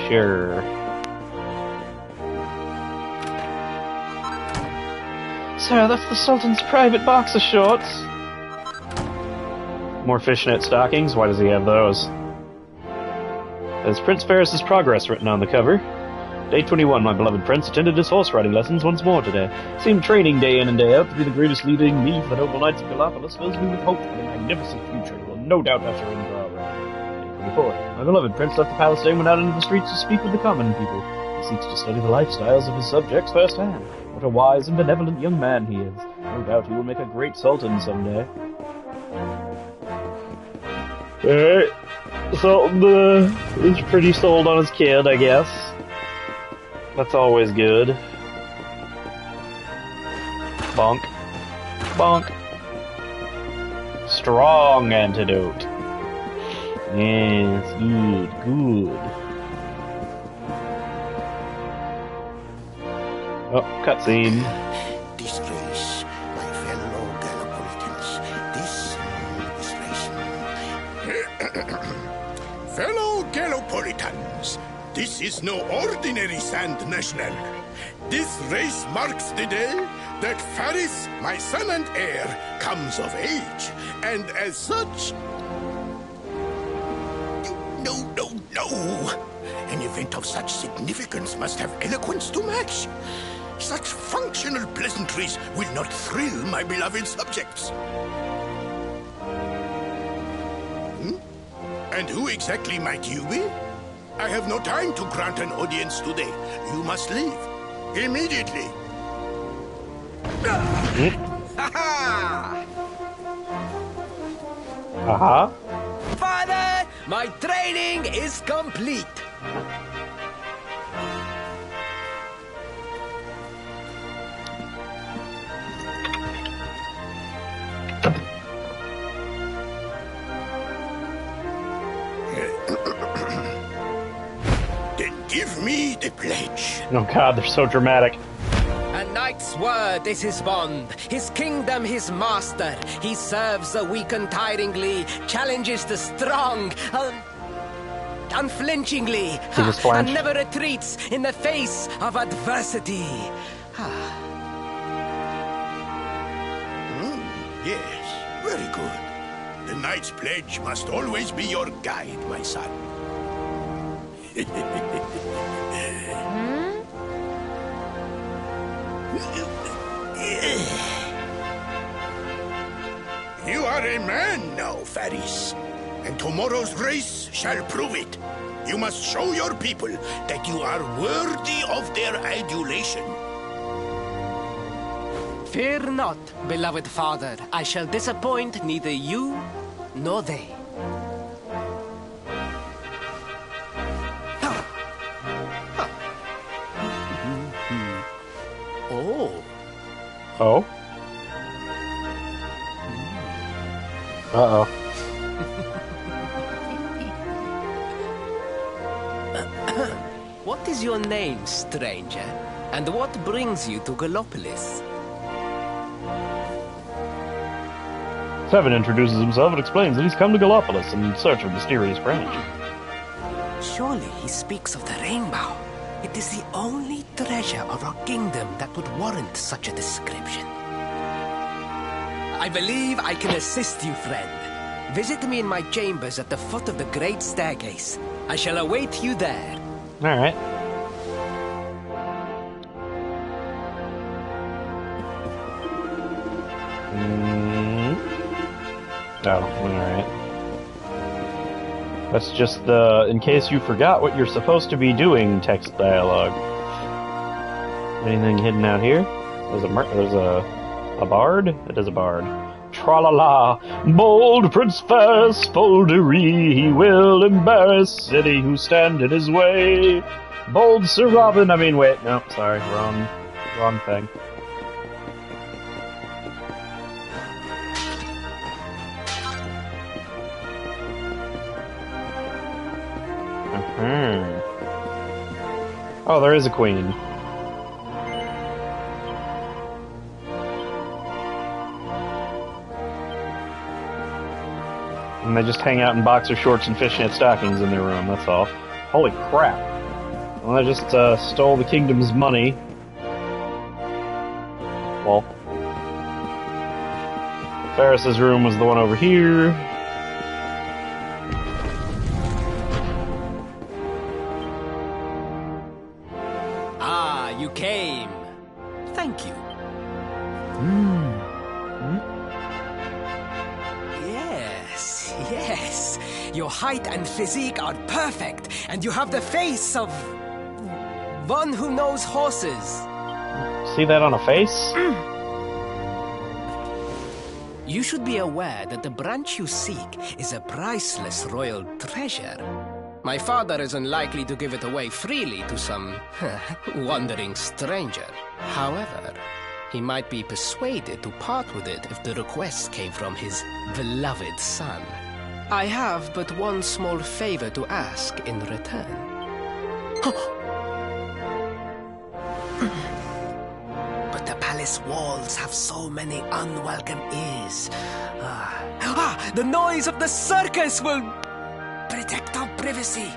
Sure. Sir, that's the Sultan's private boxer shorts. More fishnet stockings? Why does he have those? There's Prince Ferris's progress written on the cover. Day 21, my beloved prince attended his horse riding lessons once more today. Seemed training day in and day out to be the greatest leading me for the noble knights of Gallipolis fills me with hope for the magnificent future he will no doubt usher in for our realm. Day 24, my beloved prince left the palace day and went out into the streets to speak with the common people. He seeks to study the lifestyles of his subjects firsthand. What a wise and benevolent young man he is. No doubt he will make a great sultan someday. Alright. Sultan is pretty sold on his kid, I guess. That's always good. Bonk. Bonk. Strong antidote. Yes, good, good. Oh, cutscene. Disgrace, my fellow Gallipolitans. Fellow Gallipolitans, this is no ordinary Sand National. This race marks the day that Faris, my son and heir, comes of age. And as such... No. An event of such significance must have eloquence to match. Such functional pleasantries will not thrill my beloved subjects. And who exactly might you be? I have no time to grant an audience today. You must leave. Immediately. Uh-huh. Father, my training is complete. Then give me the pledge. Oh god, they're so dramatic. A knight's word is his bond, his kingdom his master. He serves the weak untiringly, challenges the strong, unflinchingly, He just flinched. and never retreats in the face of adversity. Yes, very good. The knight's pledge must always be your guide, my son. You are a man now, Faris. And tomorrow's race shall prove it. You must show your people that you are worthy of their adulation. Fear not, beloved father. I shall disappoint neither you nor they. Oh. Oh? Uh-oh. What is your name, stranger? And what brings you to Gallipolis? Seven introduces himself and explains that he's come to Gallipolis in search of mysterious branch. Surely he speaks of the rainbow. It is the only treasure of our kingdom that would warrant such a description. I believe I can assist you, friend. Visit me in my chambers at the foot of the great staircase. I shall await you there. Alright. Oh, alright. That's just the, in case you forgot what you're supposed to be doing, text dialogue. Anything hidden out here? There's a bard? It is a bard. Tra-la-la, bold Prince Ferris Foldery, he will embarrass any who stand in his way. Bold Sir Robin, wait, no, sorry, wrong thing. Oh, there is a queen. And they just hang out in boxer shorts and fishnet stockings in their room, that's all. Holy crap. Well, I just stole the kingdom's money. Well, Ferris's room was the one over here. Ah, you came. Thank you. Yes. Your height and physique are perfect, and you have the face of one who knows horses. See that on a face? You should be aware that the branch you seek is a priceless royal treasure. My father is unlikely to give it away freely to some wandering stranger. However, he might be persuaded to part with it if the request came from his beloved son. I have but one small favor to ask in return. But the palace walls have so many unwelcome ears. The noise of the circus will protect our privacy.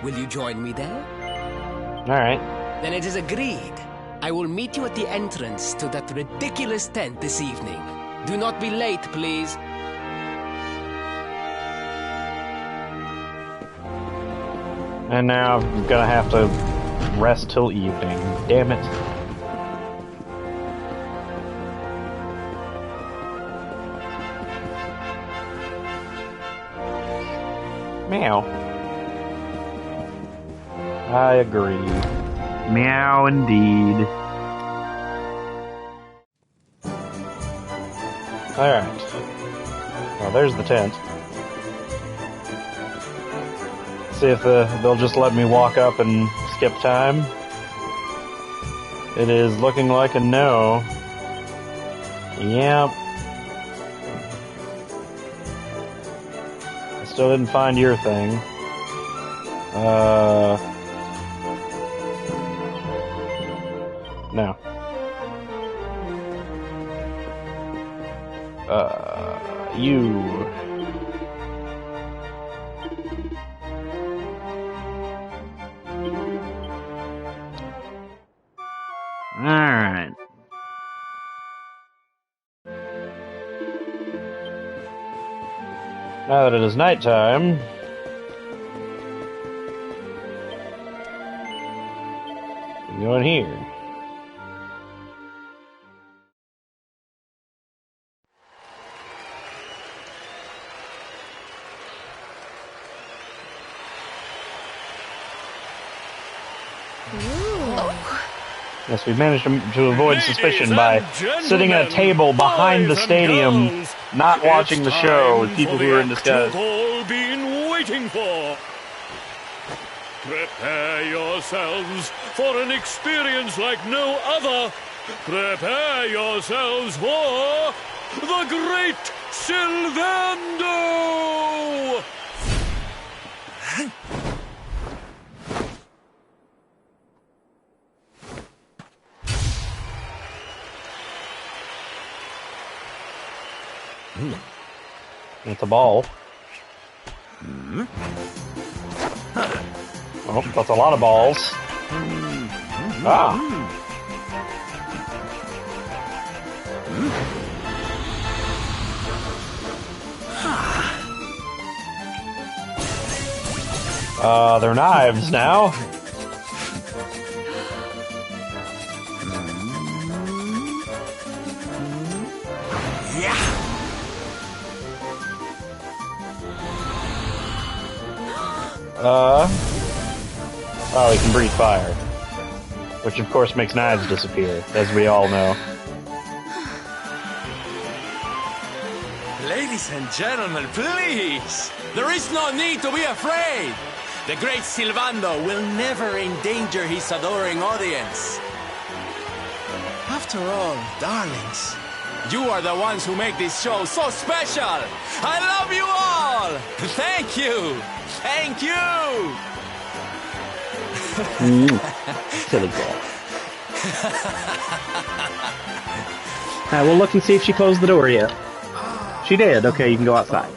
Will you join me there? Alright. Then it is agreed. I will meet you at the entrance to that ridiculous tent this evening. Do not be late, please. And now I'm gonna have to rest till evening. Damn it. Meow. I agree. Meow indeed. Alright. Well, there's the tent. See if they'll just let me walk up and skip time. It is looking like a no. Yep. I still didn't find your thing. No. You. Alright. Now that it is nighttime, we go in here. Yes, we managed to avoid suspicion by sitting at a table behind the stadium, not watching the show with people who are in disguise. All been waiting for. Prepare yourselves for an experience like no other. Prepare yourselves for the Great Sylvando! It's a ball. Oh, that's a lot of balls. Ah. They're knives now. Oh, he can breathe fire. Which, of course, makes knives disappear, as we all know. Ladies and gentlemen, please! There is no need to be afraid! The great Silvando will never endanger his adoring audience. After all, darlings, you are the ones who make this show so special! I love you all! Thank you! Thank you! Silly girl. We'll look and see if she closed the door yet. She did. Okay, you can go outside.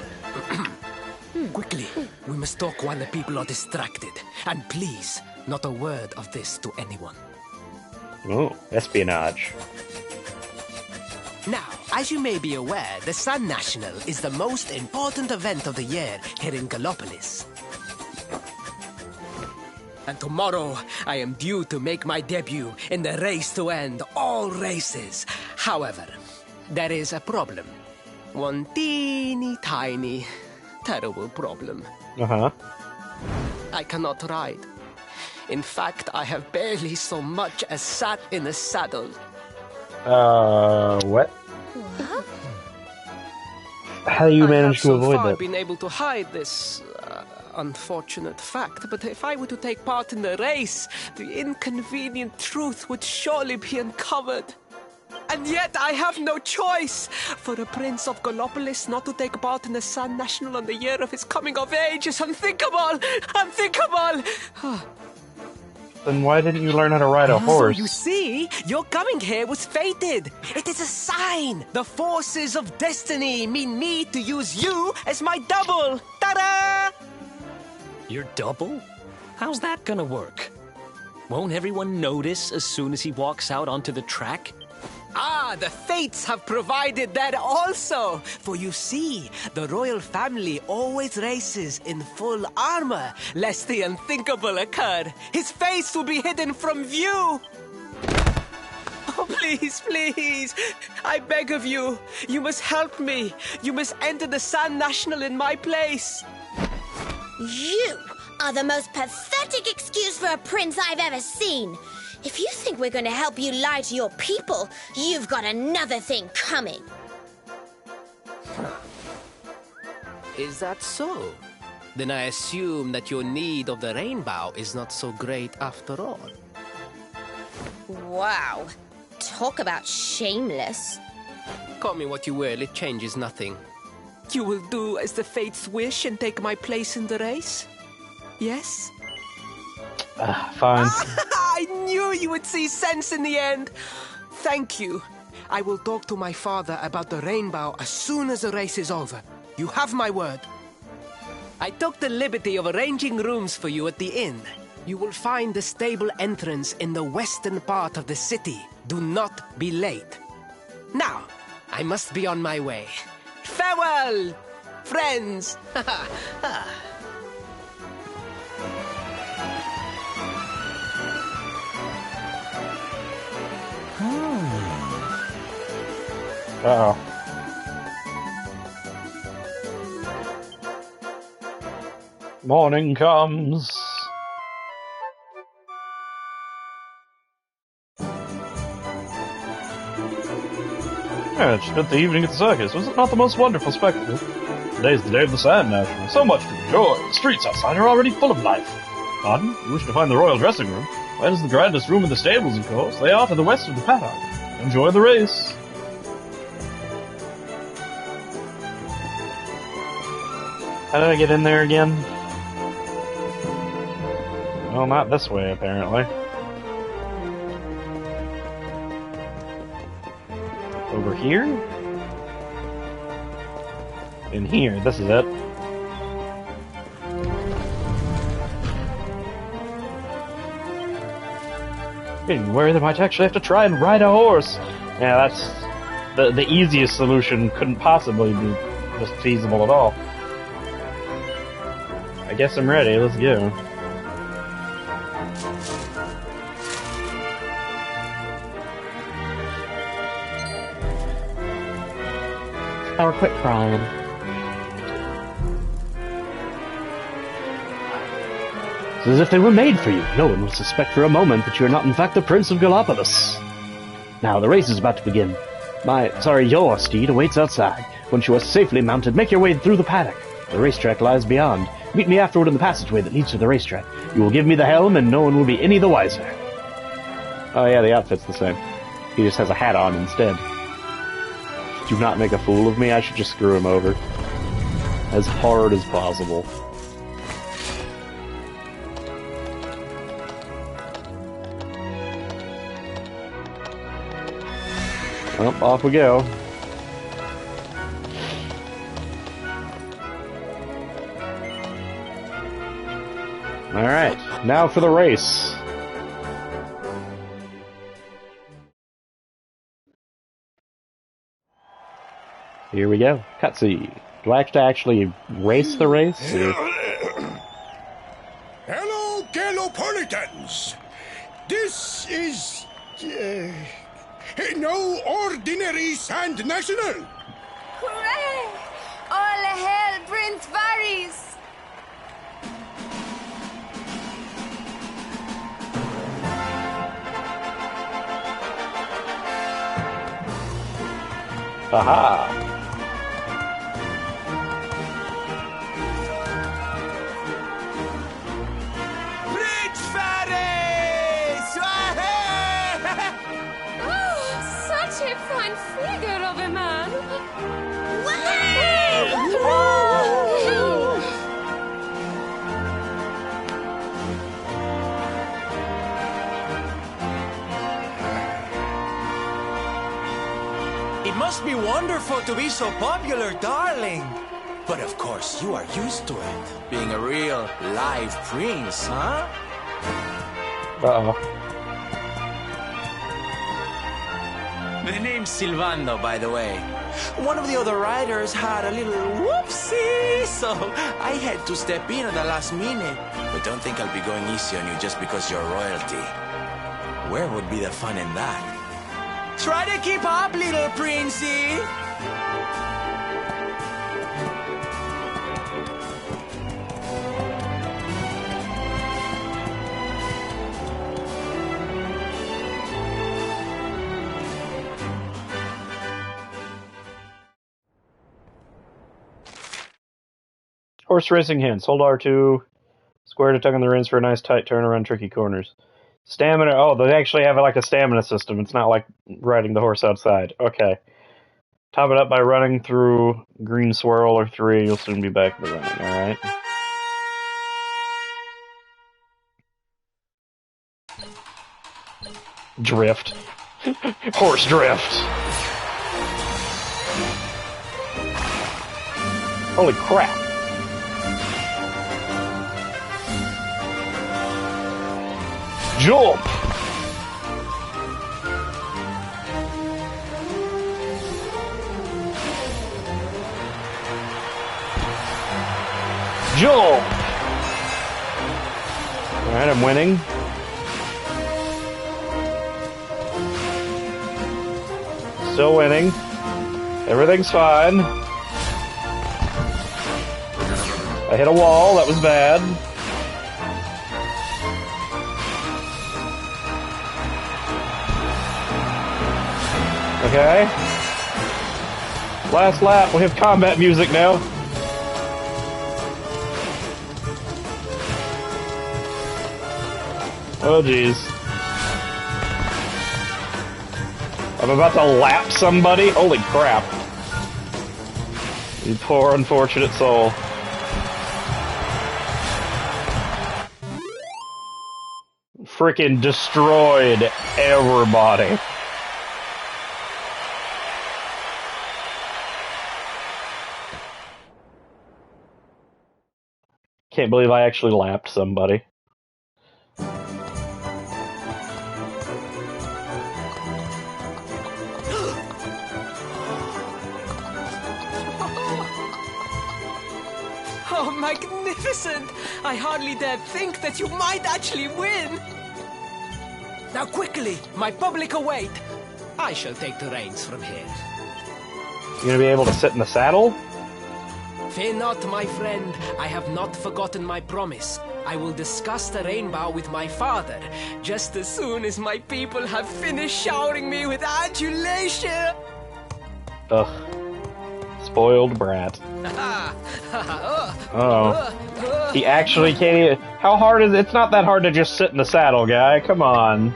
Quickly, we must talk while the people are distracted. And please, not a word of this to anyone. Oh, espionage. Now, as you may be aware, the Sun National is the most important event of the year here in Gallopolis. And tomorrow, I am due to make my debut in the race to end all races. However, there is a problem. One teeny tiny, terrible problem. Uh-huh. I cannot ride. In fact, I have barely so much as sat in a saddle. What? How do you manage to avoid I have so far that? been able to hide this unfortunate fact, but if I were to take part in the race, the inconvenient truth would surely be uncovered. And yet I have no choice. For a prince of Gallopolis not to take part in the Sun National on the year of his coming of age is unthinkable! Unthinkable! Then why didn't you learn how to ride a horse? So you see, your coming here was fated. It is a sign. The forces of destiny mean me to use you as my double. Ta-da! Your double? How's that gonna work? Won't everyone notice as soon as he walks out onto the track? Ah, the fates have provided that also. For you see, the royal family always races in full armor, lest the unthinkable occur. His face will be hidden from view. Oh, please, please, I beg of you. You must help me. You must enter the Sun National in my place. You are the most pathetic excuse for a prince I've ever seen. If you think we're going to help you lie to your people, you've got another thing coming. Is that so? Then I assume that your need of the rainbow is not so great after all. Wow. Talk about shameless. Call me what you will, it changes nothing. You will do as the fates wish and take my place in the race? Yes? Fine. I knew you would see sense in the end. Thank you. I will talk to my father about the rainbow as soon as the race is over. You have my word. I took the liberty of arranging rooms for you at the inn. You will find the stable entrance in the western part of the city. Do not be late. Now, I must be on my way. Farewell, friends! Uh-oh. Morning comes. Yeah, it's spent the evening at the circus. Was it not the most wonderful spectacle? Today's the day of the Sand National. So much to enjoy. The streets outside are already full of life. Pardon? You wish to find the royal dressing room? That is the grandest room in the stables, of course. They are to the west of the paddock. Enjoy the race. How did I get in there again? Well, not this way, apparently. Over here? In here, this is it. Getting worried I might actually have to try and ride a horse. Yeah, that's... The easiest solution couldn't possibly be just feasible at all. I guess I'm ready, let's go. Or quit crying. It's as if they were made for you. No one will suspect for a moment that you are not in fact the Prince of Gallipolis. Now, the race is about to begin. Your steed awaits outside. Once you are safely mounted, make your way through the paddock. The racetrack lies beyond. Meet me afterward in the passageway that leads to the racetrack. You will give me the helm, and no one will be any the wiser. Oh yeah, the outfit's the same. He just has a hat on instead. Do not make a fool of me. I should just screw him over. As hard as possible. Well, off we go. Alright, now for the race. Here we go. Cutscene. Do I have to actually race the race? Or? Hello, Gallopolitans! This is... no ordinary Sand National! Hooray! All hail Prince Varys! Aha! Prince Varys! Oh, such a fine figure of a man! It must be wonderful to be so popular, darling. But of course, you are used to it. Being a real, live prince, huh? Uh-oh. The name's Silvando, by the way. One of the other riders had a little whoopsie, so I had to step in at the last minute. But don't think I'll be going easy on you just because you're royalty. Where would be the fun in that? Try to keep up, little princey! Horse racing hints. Hold R2. Square to tug on the reins for a nice tight turn around tricky corners. Stamina. Oh, they actually have like a stamina system. It's not like riding the horse outside. Okay. Top it up by running through green swirl or 3. You'll soon be back in the running. Alright. Drift. Horse drift. Holy crap. Jump! Jump! Alright, I'm winning. Still winning. Everything's fine. I hit a wall, that was bad. Okay. Last lap, we have combat music now. Oh jeez. I'm about to lap somebody? Holy crap. You poor unfortunate soul. Frickin' destroyed everybody. Can't believe I actually lapped somebody. Oh, magnificent! I hardly dared think that you might actually win! Now quickly, my public await. I shall take the reins from here. You gonna be able to sit in the saddle? Fear not, my friend. I have not forgotten my promise. I will discuss the rainbow with my father just as soon as my people have finished showering me with adulation. Ugh. Spoiled brat. Oh. He actually can't even... How hard is it? It's not that hard to just sit in the saddle, guy. Come on.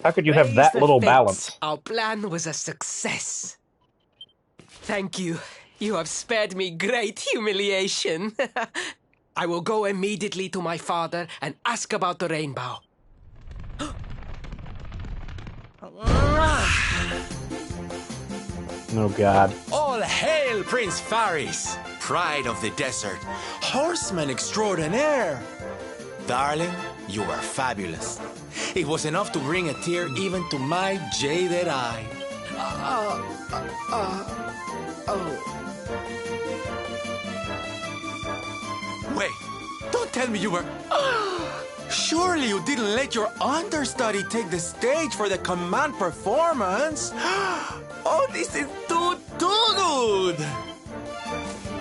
How could you have that little balance? Our plan was a success. Thank you. You have spared me great humiliation. I will go immediately to my father and ask about the rainbow. Oh, God. All hail Prince Faris, pride of the desert, horseman extraordinaire. Darling, you are fabulous. It was enough to bring a tear even to my jaded eye. Wait, don't tell me you were... Surely you didn't let your understudy take the stage for the command performance? Oh, this is too good!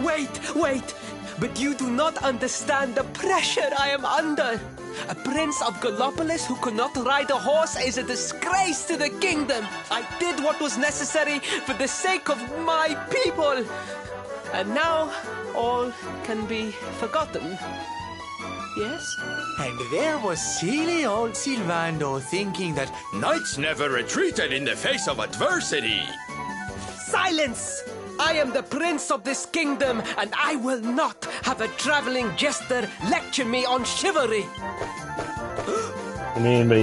Wait! But you do not understand the pressure I am under. A prince of Gallopolis who could not ride a horse is a disgrace to the kingdom. I did what was necessary for the sake of my people. And now all can be forgotten. Yes? And there was silly old Silvando thinking that knights never retreated in the face of adversity. Silence! I am the prince of this kingdom, and I will not have a traveling jester lecture me on chivalry. I mean, but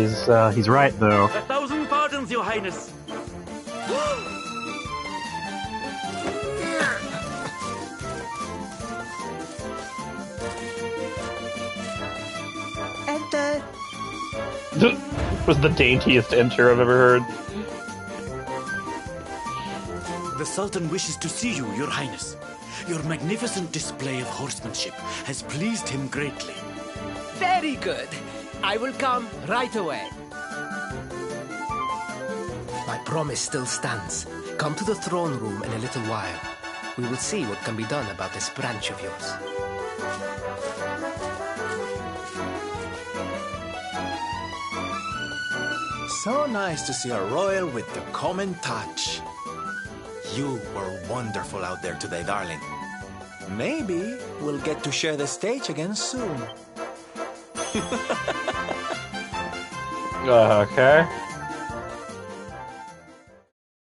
he's right, though. 1,000 pardons, your highness. Enter. Was the daintiest enter I've ever heard. The Sultan wishes to see you, your highness. Your magnificent display of horsemanship has pleased him greatly. Very good. I will come right away. My promise still stands. Come to the throne room in a little while. We will see what can be done about this branch of yours. So nice to see a royal with the common touch. You were wonderful out there today, darling. Maybe we'll get to share the stage again soon. Okay.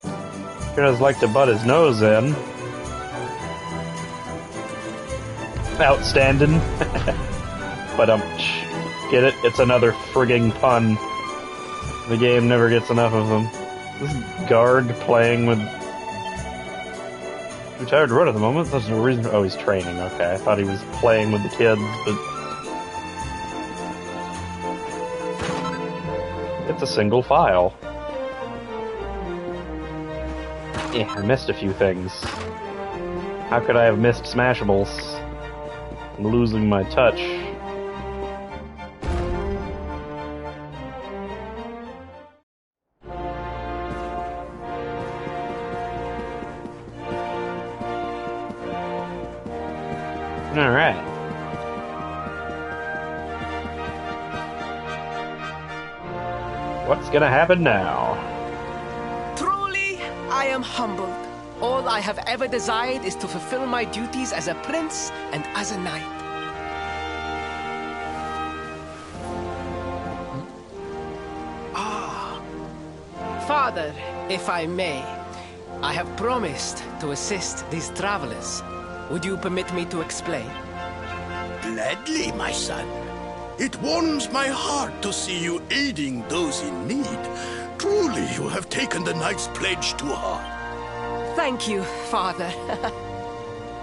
Sure does like to butt his nose in. Outstanding. But get it? It's another frigging pun. The game never gets enough of them. This is Guard playing with... Retired road at the moment. There's no reason. Oh, he's training. Okay, I thought he was playing with the kids, but it's a single file. Yeah, I missed a few things. How could I have missed Smashables? I'm losing my touch. Alright. What's gonna happen now? Truly, I am humbled. All I have ever desired is to fulfill my duties as a prince and as a knight. Father, if I may, I have promised to assist these travelers. Would you permit me to explain? Gladly, my son. It warms my heart to see you aiding those in need. Truly, you have taken the knight's pledge to heart. Thank you, Father.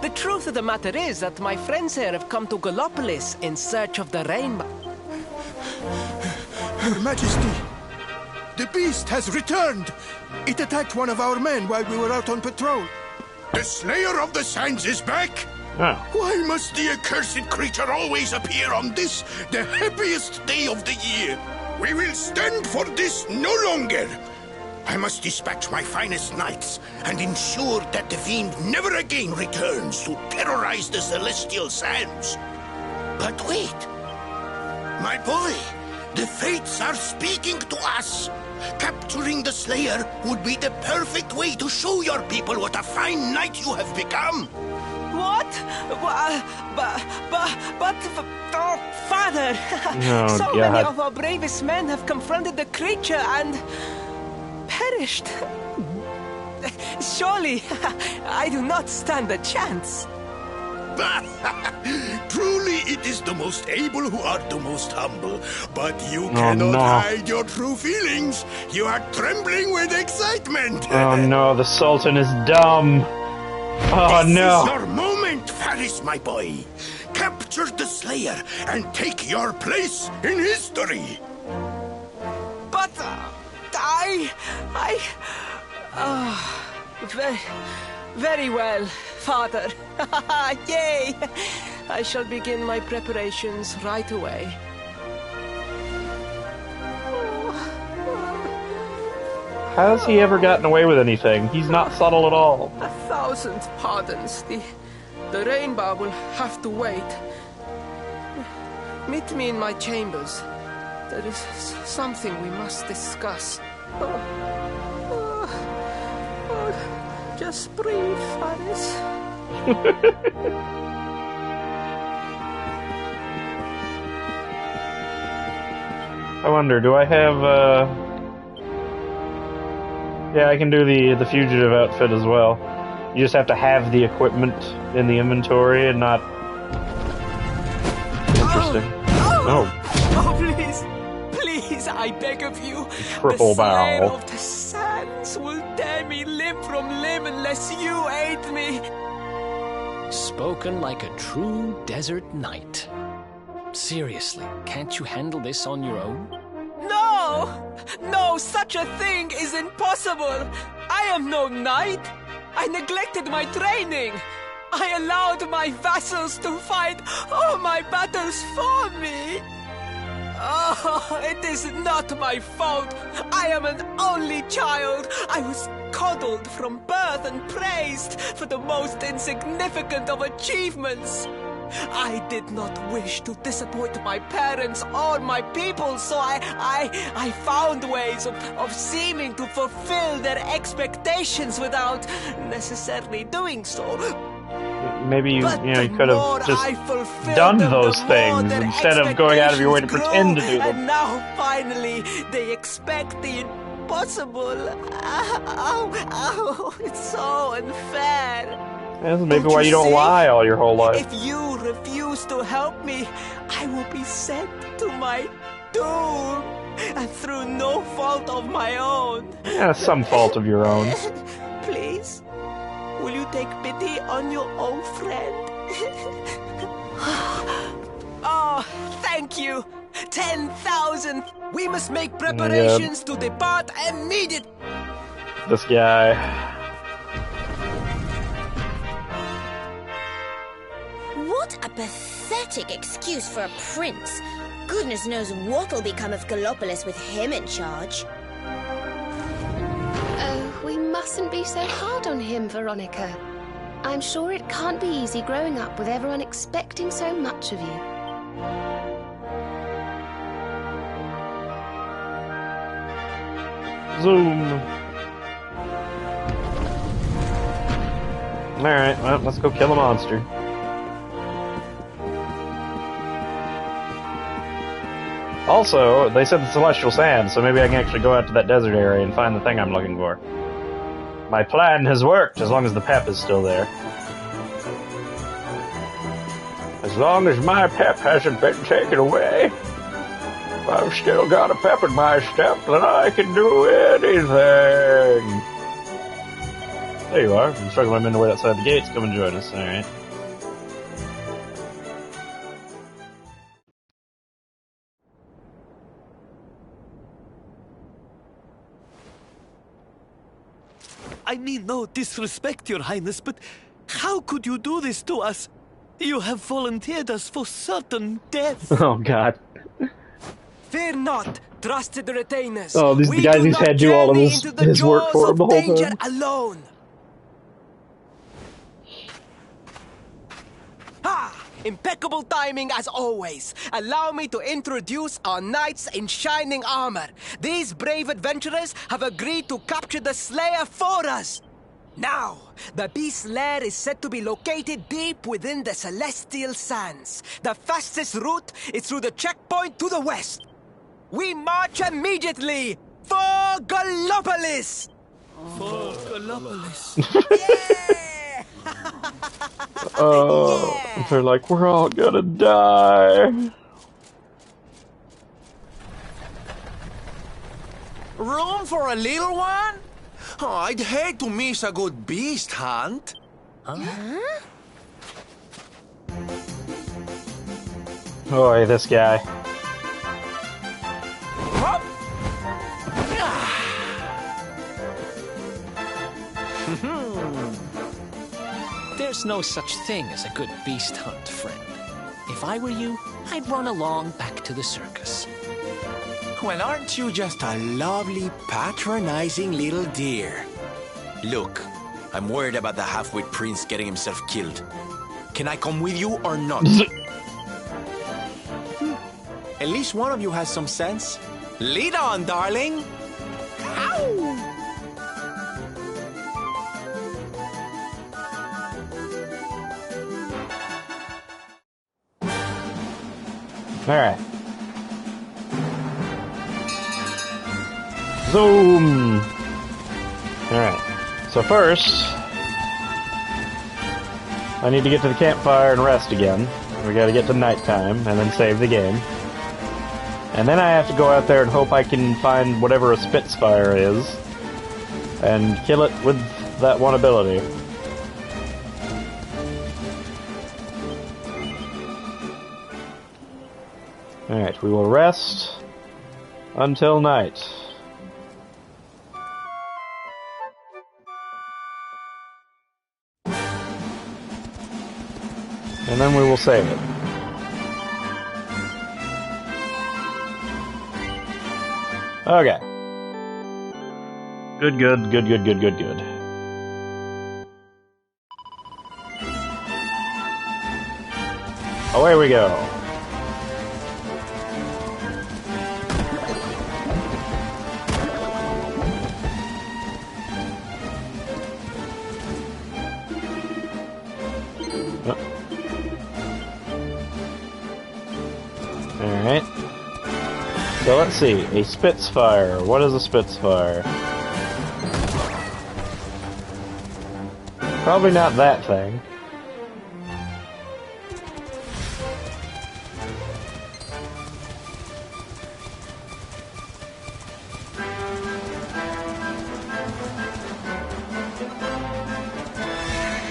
The truth of the matter is that my friends here have come to Gallopolis in search of the rainbow. Your Majesty, the beast has returned. It attacked one of our men while we were out on patrol. The Slayer of the Sands is back? Oh. Why must the accursed creature always appear on this, the happiest day of the year? We will stand for this no longer. I must dispatch my finest knights and ensure that the fiend never again returns to terrorize the celestial sands. But wait! My boy, the fates are speaking to us. Capturing the Slayer would be the perfect way to show your people what a fine knight you have become. What? Oh, Father! Oh, so God. many of our bravest men have confronted the creature and perished. Surely, I do not stand a chance. Truly, it is the most able who are the most humble. But you cannot hide your true feelings. You are trembling with excitement. Oh no, the Sultan is dumb. Oh This no. is your moment, Faris, my boy. Capture the Slayer and take your place in history. But very well, Father. Yay! I shall begin my preparations right away. How has he ever gotten away with anything? He's not subtle at all. 1,000 pardons. The rainbow will have to wait. Meet me in my chambers. There is something we must discuss. Just breathe, Faris. I wonder, do I have, Yeah, I can do the fugitive outfit as well. You just have to have the equipment in the inventory and not... Interesting. Oh, please, I beg of you. Triple the Slayer bow. of the Sands will tear me limb from limb unless you aid me. Spoken like a true desert knight. Seriously, can't you handle this on your own? No, such a thing is impossible. I am no knight. I neglected my training. I allowed my vassals to fight all my battles for me. Oh, it is not my fault. I am an only child. I was coddled from birth and praised for the most insignificant of achievements. I did not wish to disappoint my parents or my people, so I found ways of seeming to fulfill their expectations without necessarily doing so. Maybe you could have just done those things instead of going out of your way to pretend to do them. And now, finally, they expect the impossible. It's so unfair. That's maybe why you don't lie all your whole life. If you refuse to help me, I will be sent to my doom, and through no fault of my own. Yeah, some fault of your own. Please, will you take pity on your old friend? Oh, thank you. 10,000. We must make preparations to depart immediately. This guy. What a pathetic excuse for a prince. Goodness knows what'll become of Gallopolis with him in charge. Oh, we mustn't be so hard on him, Veronica. I'm sure it can't be easy growing up with everyone expecting so much of you. Zoom. Alright, well, let's go kill a monster. Also, they said the Celestial Sand, so maybe I can actually go out to that desert area and find the thing I'm looking for. My plan has worked, as long as the pep is still there. As long as my pep hasn't been taken away, if I've still got a pep in my step, then I can do anything. There you are. I'm struggling my men to wait outside the gates. Come and join us. Alright. I mean no disrespect, Your Highness, but how could you do this to us? You have volunteered us for certain death. Oh, God. Fear not. Trusted retainers. Oh, these are the guys who's had to do all of his work for him the whole time. Alone. Impeccable timing as always. Allow me to introduce our knights in shining armor. These brave adventurers have agreed to capture the Slayer for us. Now, the beast's lair is said to be located deep within the Celestial Sands. The fastest route is through the checkpoint to the west. We march immediately for Gallopolis! For Gallopolis. Yeah! Oh, Yeah! they're like, we're all gonna die. Room for a little one? Oh, I'd hate to miss a good beast hunt. Boy, this guy. There's no such thing as a good beast hunt, friend. If I were you, I'd run along back to the circus. Well, aren't you just a lovely, patronizing little dear? Look, I'm worried about the half-wit prince getting himself killed. Can I come with you or not? At least one of you has some sense. Lead on, darling! Ow! Alright. Zoom! Alright. So first, I need to get to the campfire and rest again. We gotta get to nighttime and then save the game. And then I have to go out there and hope I can find whatever a Spitfire is and kill it with that one ability. Alright, we will rest until night. And then we will save it. Okay. Good. Away we go. Alright. So let's see. A Spitfire. What is a Spitfire? Probably not that thing.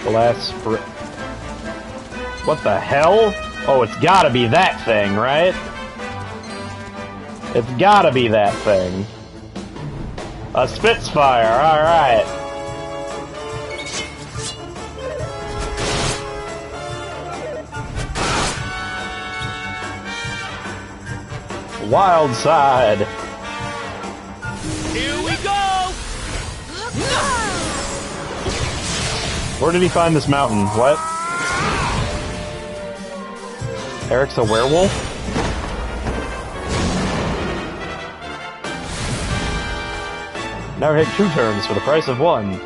Blast Sprit. What the hell? Oh, it's gotta be that thing, right? It's gotta be that thing. A Spitfire, alright. Wild side. Here we go! Where did he find this mountain? What? Eric's a werewolf? Now take 2 turns for the price of 1.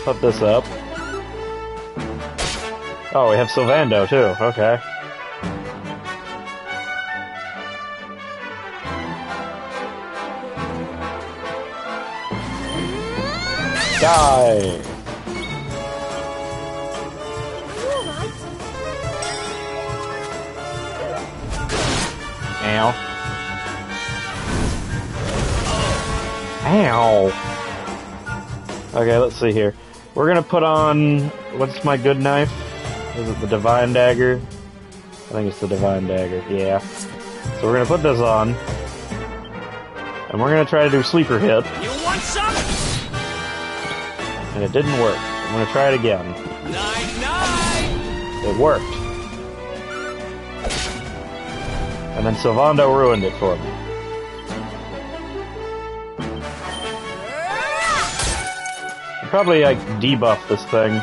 Put this up. Oh, we have Sylvando too, okay. Die! Ow. Ow! Okay, let's see here. We're gonna put on... What's my good knife? Is it the Divine Dagger? I think it's the Divine Dagger, yeah. So we're gonna put this on. And we're gonna try to do Sleeper Hit. You want some? And it didn't work. I'm gonna try it again. Night, night! It worked. And then Sylvando ruined it for me. I'll probably, like, debuff this thing.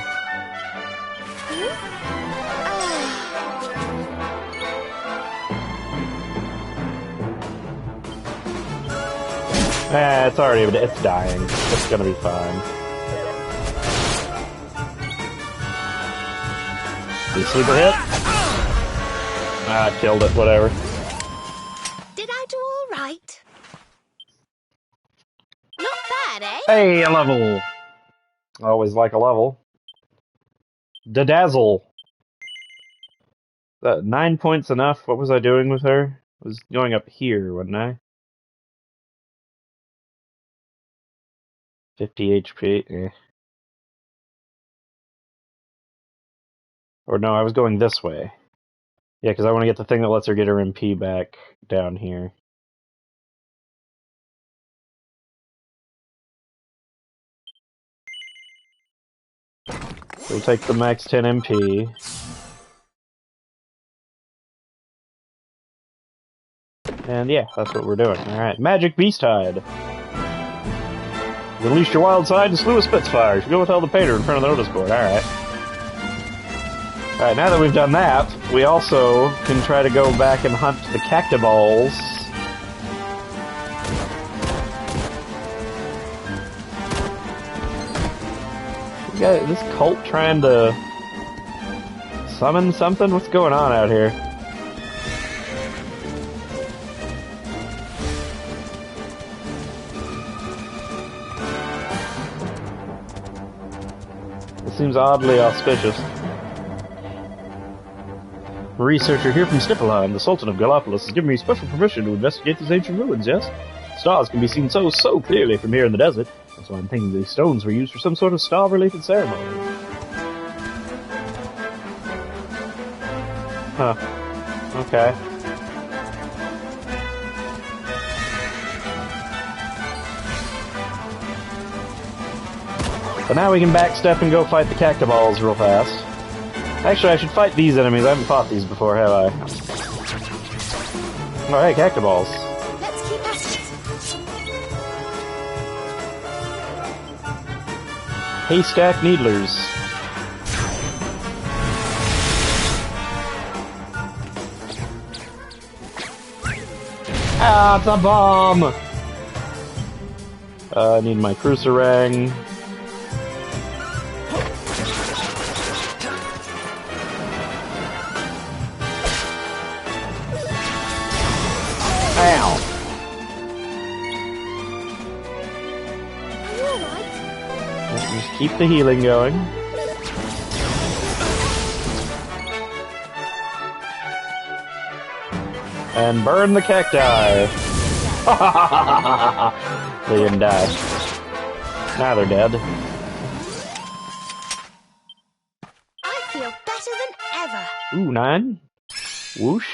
It's already, it's dying. It's gonna be fine. Sleeper hit? Ah, killed it, whatever. Did I do all right? Not bad, eh? Hey, a level! I always like a level. Dazzle. 9 points enough? What was I doing with her? I was going up here, wasn't I? 50 HP. Eh. Or no, I was going this way. Yeah, because I want to get the thing that lets her get her MP back down here. We'll take the max 10 MP. And yeah, that's what we're doing. Alright, Magic Beast Hide. You unleashed your wild side and slew a Spitfire. You should go with the painter in front of the notice board. Alright. Alright, now that we've done that, we also can try to go back and hunt the Cactiballs. We got this cult trying to summon something? What's going on out here? It seems oddly auspicious. A researcher here from Snipperline, the Sultan of Gallipolis, has given me special permission to investigate these ancient ruins, yes? Stars can be seen so clearly from here in the desert. That's why I'm thinking these stones were used for some sort of star-related ceremony. Huh. Okay. But now we can backstep and go fight the Cactiballs real fast. Actually, I should fight these enemies. I haven't fought these before, have I? Oh, hey, Cactiballs. Let's keep at it. Haystack Needlers. Ah, it's a bomb! I need my Cruiserang. Ow! Let's just keep the healing going. And burn the cacti! They didn't die. Now they're dead. I feel better than ever. Ooh, 9. Whoosh.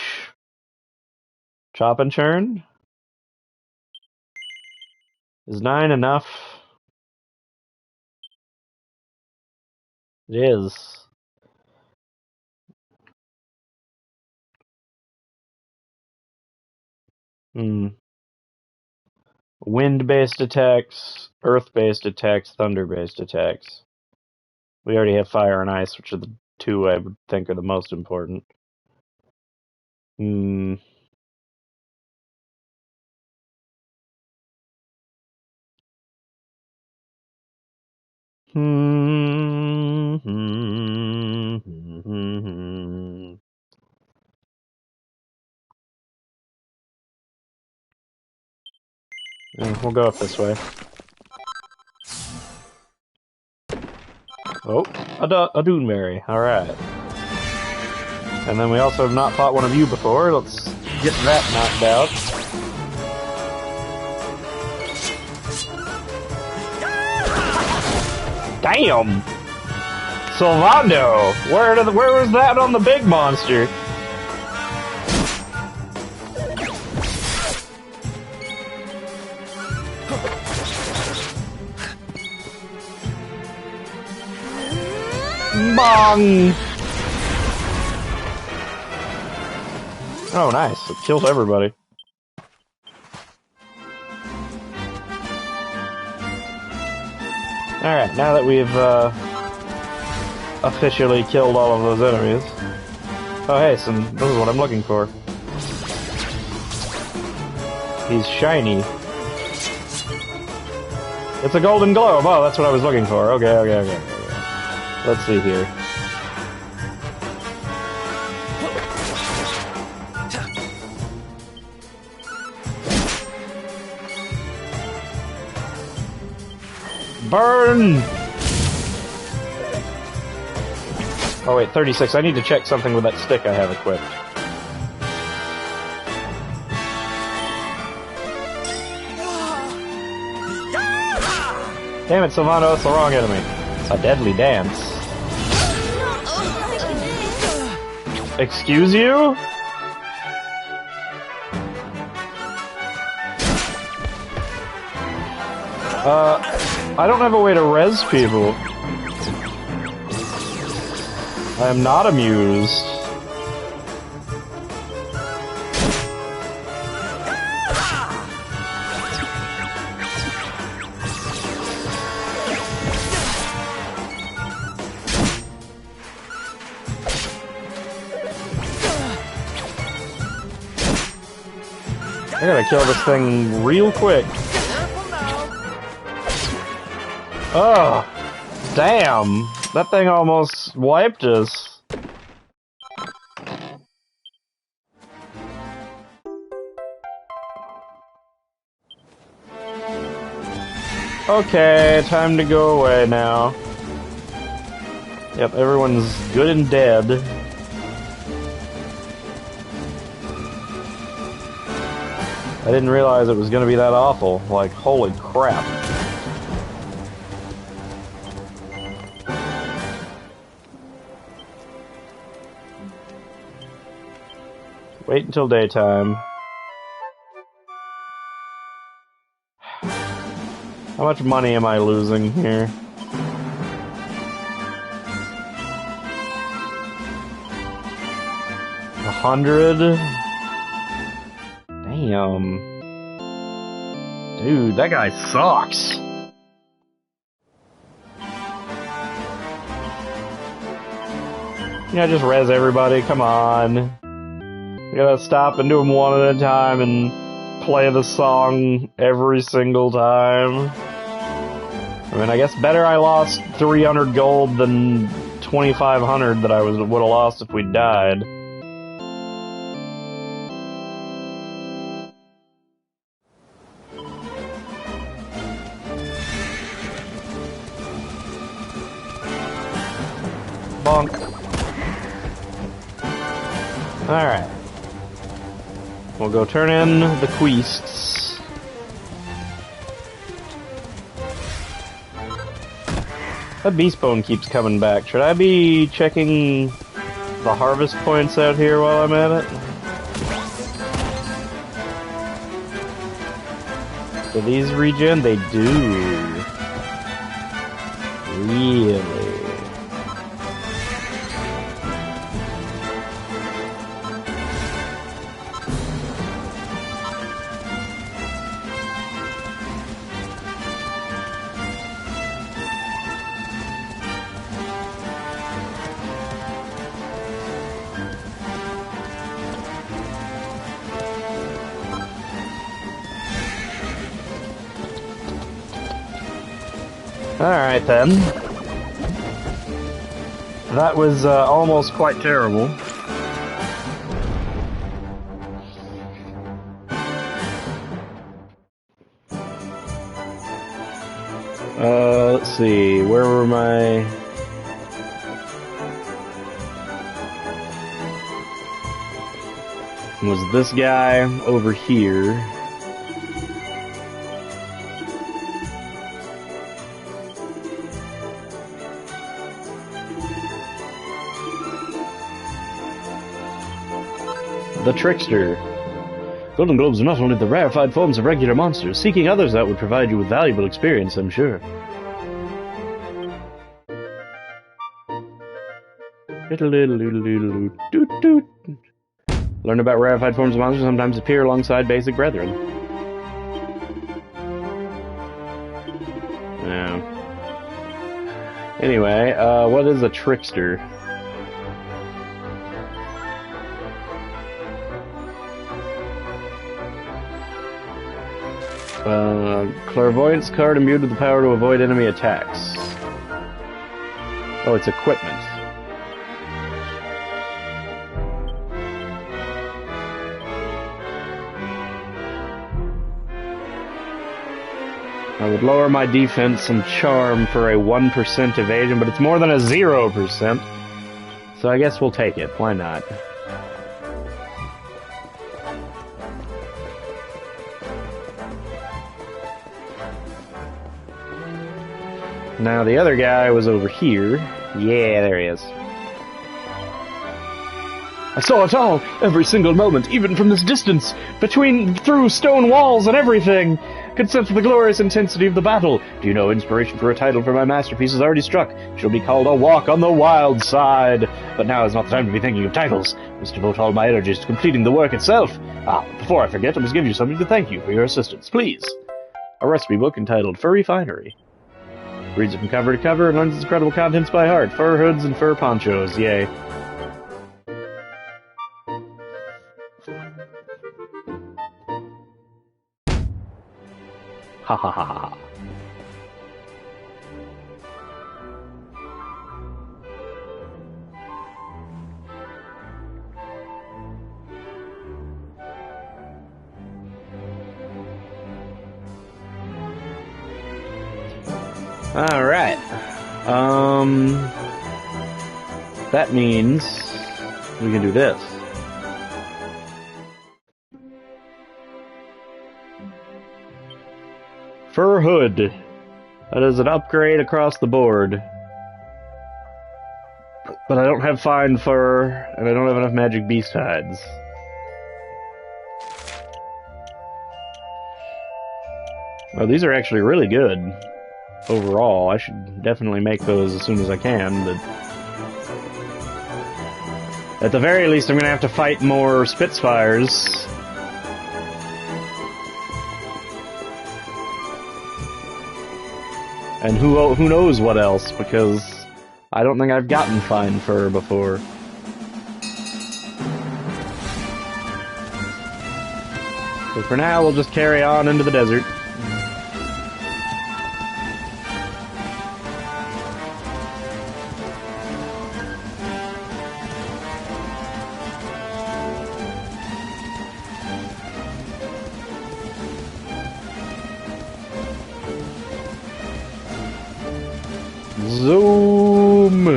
Chop and churn. Is 9 enough? It is. Wind-based attacks, earth-based attacks, thunder-based attacks. We already have fire and ice, which are the two I would think are the most important. We'll go up this way. Oh, a Doonberry. Alright. And then we also have not fought one of you before. Let's get that knocked out. Damn! Sylvando! Where was that on the big monster? Bong! Oh, nice. It kills everybody. Alright, now that we've, officially killed all of those enemies. Oh, hey, this is what I'm looking for. He's shiny. It's a golden globe. Oh, that's what I was looking for. Okay. Let's see here. Burn! Oh wait, 36. I need to check something with that stick I have equipped. Damn it, Silvano, it's the wrong enemy. It's a deadly dance. Excuse you? I don't have a way to res people. I am not amused. I gotta kill this thing real quick. Oh, damn. That thing almost wiped us. Okay, time to go away now. Yep, everyone's good and dead. I didn't realize it was gonna be that awful. Like, holy crap. Wait until daytime. How much money am I losing here? $100? Damn. Dude, that guy sucks. Yeah, just res everybody, come on. You gotta stop and do them one at a time and play the song every single time. I mean, I guess better I lost 300 gold than 2,500 that I would have lost if we died. Bonk. Alright. We'll go turn in the quests. That beast bone keeps coming back. Should I be checking the harvest points out here while I'm at it? Do these regen? They do. Really? Alright then. That was almost quite terrible. Let's see, where were my... Was this guy over here? The Trickster. Golden Globes are not only the rarefied forms of regular monsters. Seeking others out would provide you with valuable experience, I'm sure. Learn about rarefied forms of monsters sometimes appear alongside basic brethren. Yeah. Anyway, what is a trickster? Clairvoyance card imbued with the power to avoid enemy attacks. Oh, it's equipment. I would lower my defense and charm for a 1% evasion, but it's more than a 0%. So I guess we'll take it. Why not? Now the other guy was over here. Yeah, there he is. I saw it all, every single moment, even from this distance, through stone walls and everything. Could sense the glorious intensity of the battle. Do you know, inspiration for a title for my masterpiece has already struck. She'll be called A Walk on the Wild Side. But now is not the time to be thinking of titles. I must devote all my energies to completing the work itself. Before I forget, I must give you something to thank you for your assistance. Please. A recipe book entitled Furry Finery. Reads it from cover to cover and learns its incredible contents by heart. Fur hoods and fur ponchos. Yay. Ha ha ha ha. Alright. That means we can do this. Fur hood. That is an upgrade across the board. But I don't have fine fur, and I don't have enough magic beast hides. Well, these are actually really good. Overall, I should definitely make those as soon as I can, but... at the very least, I'm gonna have to fight more Spitfires. And who knows what else, because I don't think I've gotten fine fur before. So for now, we'll just carry on into the desert. Zoom!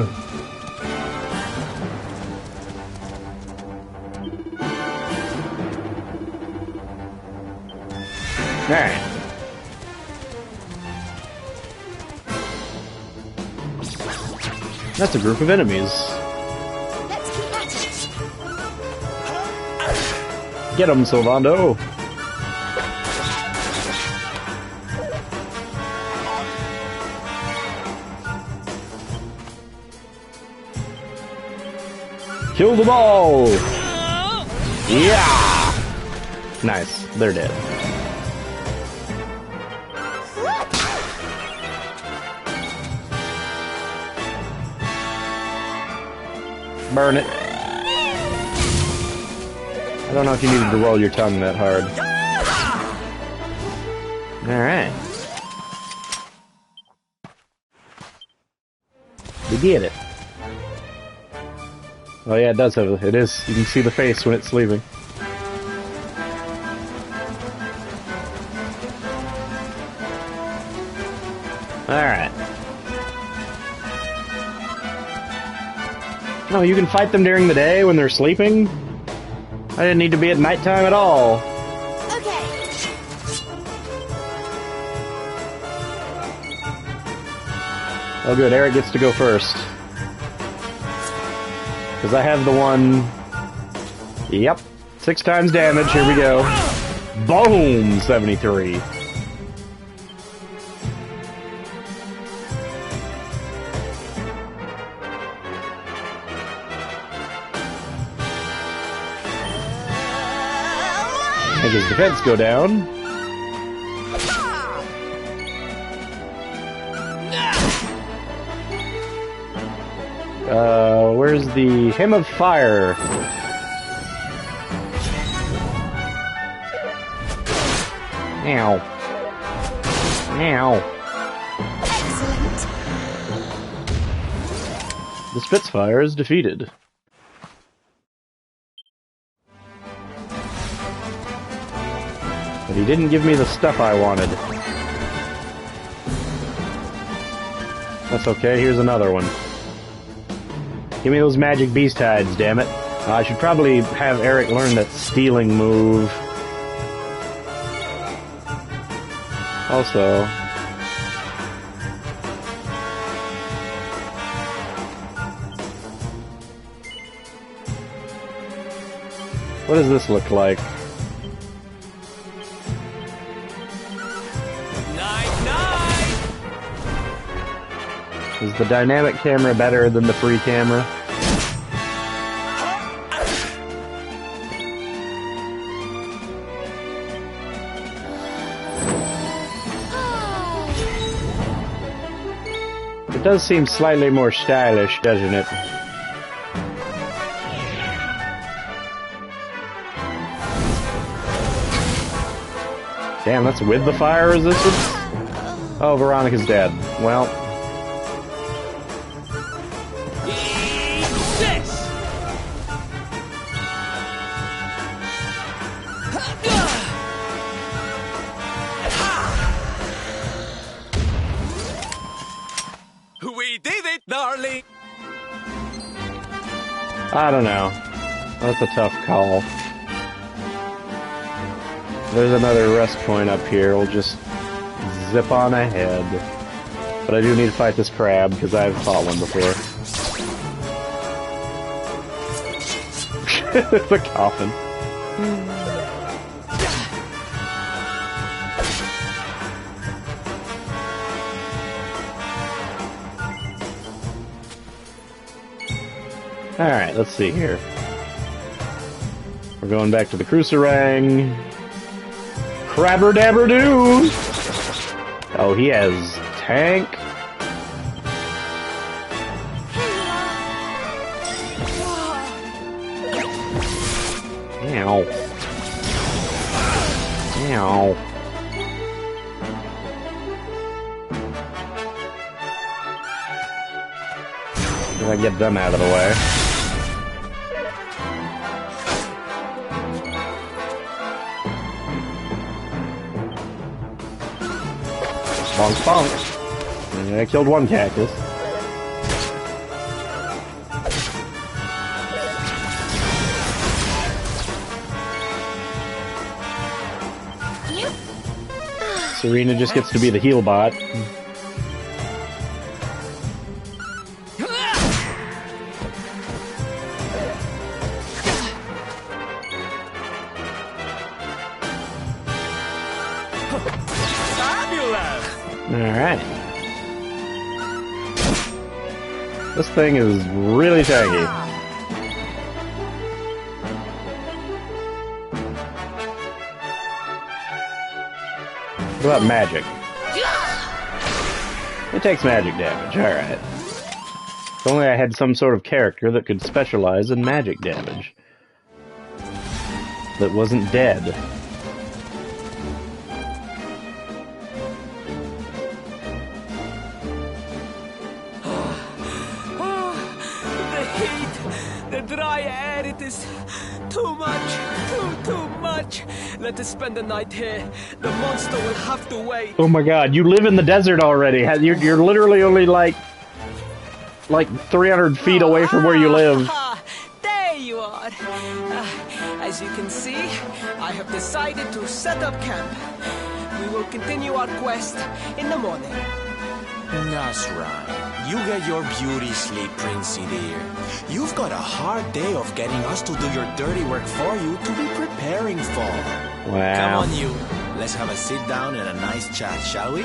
Alright. That's a group of enemies. Let's keep at it. Get 'em, Sylvando! Kill them all! Yeah! Nice. They're dead. Burn it. I don't know if you needed to roll your tongue that hard. Alright. We did it. Oh yeah, it does have it is. You can see the face when it's sleeping. Alright. No, you can fight them during the day when they're sleeping? I didn't need to be at nighttime at all. Okay. Oh good, Eric gets to go first. Because I have the one... Yep. 6 times damage, here we go. Boom! 73. Make his defense go down. Where's the Hymn of Fire? Ow. Ow. Excellent. The Spitfire is defeated. But he didn't give me the stuff I wanted. That's okay, here's another one. Give me those magic beast hides, damn it. I should probably have Eric learn that stealing move. Also... what does this look like? Is the dynamic camera better than the free camera? It does seem slightly more stylish, doesn't it? Damn, that's with the fire resistance? Oh, Veronica's dead. Well... We did it, darling! I don't know. That's a tough call. There's another rest point up here. We'll just zip on ahead. But I do need to fight this crab, because I've fought one before. The coffin. Alright, let's see here. We're going back to the Cruiserang. Crabber dabber doo! Oh, he has tank. Ow. Ow. Gotta get them out of the way. Bonk bonk. And I killed one cactus. Serena just gets to be the heal bot. Alright. This thing is really tanky. What about magic? It takes magic damage, alright. If only I had some sort of character that could specialize in magic damage. That wasn't dead. Dry air, it is too much, too much. Let us spend the night here. The monster will have to wait. Oh my god, you live in the desert already. You're literally only like 300 feet away from where you live. There you are. As you can see, I have decided to set up camp. We will continue our quest in the morning. That's right. You get your beauty sleep, Princey dear. You've got a hard day of getting us to do your dirty work for you to be preparing for. Wow. Come on, you. Let's have a sit down and a nice chat, shall we?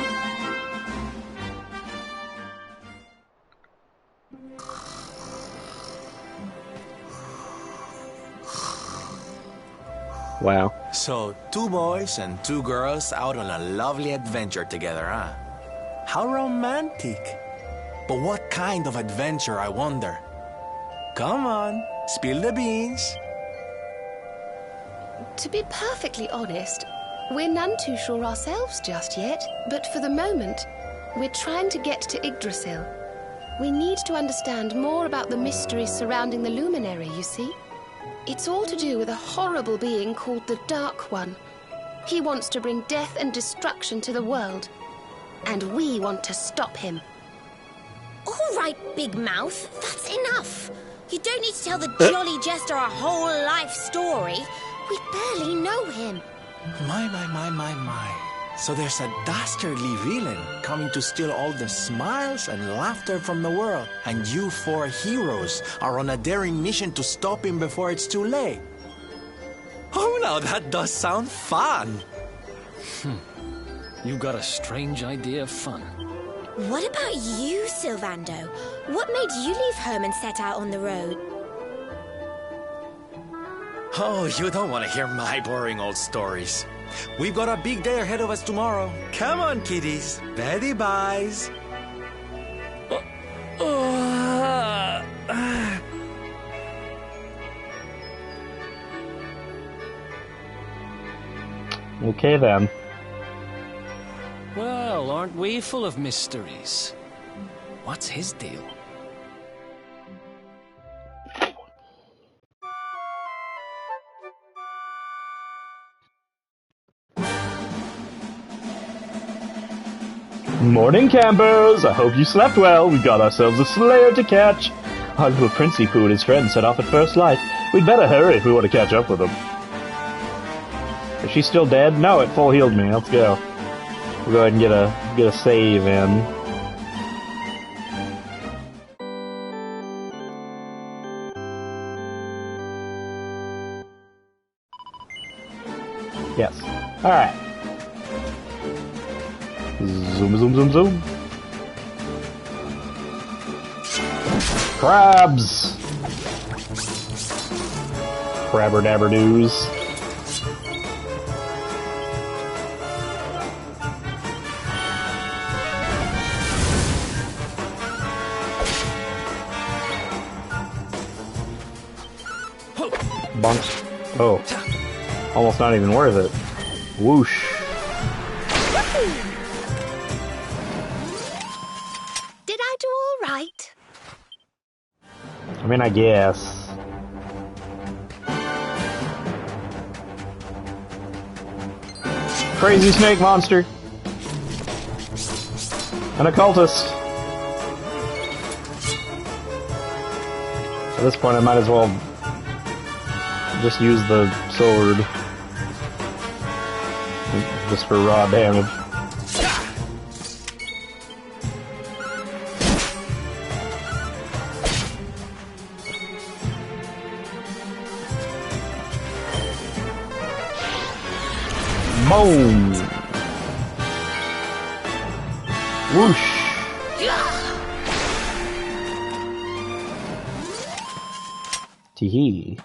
Wow. So, 2 boys and 2 girls out on a lovely adventure together, huh? How romantic. But what kind of adventure, I wonder? Come on, spill the beans. To be perfectly honest, we're none too sure ourselves just yet. But for the moment, we're trying to get to Yggdrasil. We need to understand more about the mysteries surrounding the luminary, you see. It's all to do with a horrible being called the Dark One. He wants to bring death and destruction to the world. And we want to stop him. All right, Big Mouth, that's enough. You don't need to tell the Jolly Jester our whole life story. We barely know him. My. So there's a dastardly villain coming to steal all the smiles and laughter from the world. And you 4 heroes are on a daring mission to stop him before it's too late. Oh, now that does sound fun. You got a strange idea of fun. What about you, Sylvando? What made you leave home and set out on the road? Oh, you don't want to hear my boring old stories. We've got a big day ahead of us tomorrow. Come on, kiddies. Betty buys. Okay then. Well, aren't we full of mysteries? What's his deal? Morning, campers! I hope you slept well. We got ourselves a slayer to catch. Our little Princey Pooh and his friends set off at first light. We'd better hurry if we want to catch up with them. Is she still dead? No, it full healed me. Let's go. We'll go ahead and get a save in. Yes. Alright. Zoom, zoom, zoom, zoom. Crabs! Crabber-dabber-doos. Bonk. Oh. Almost not even worth it. Whoosh. Did I do all right? I mean, I guess. Crazy snake monster. An occultist. At this point, I might as well just use the sword. Just for raw damage. Boom! Whoosh! Tee-hee.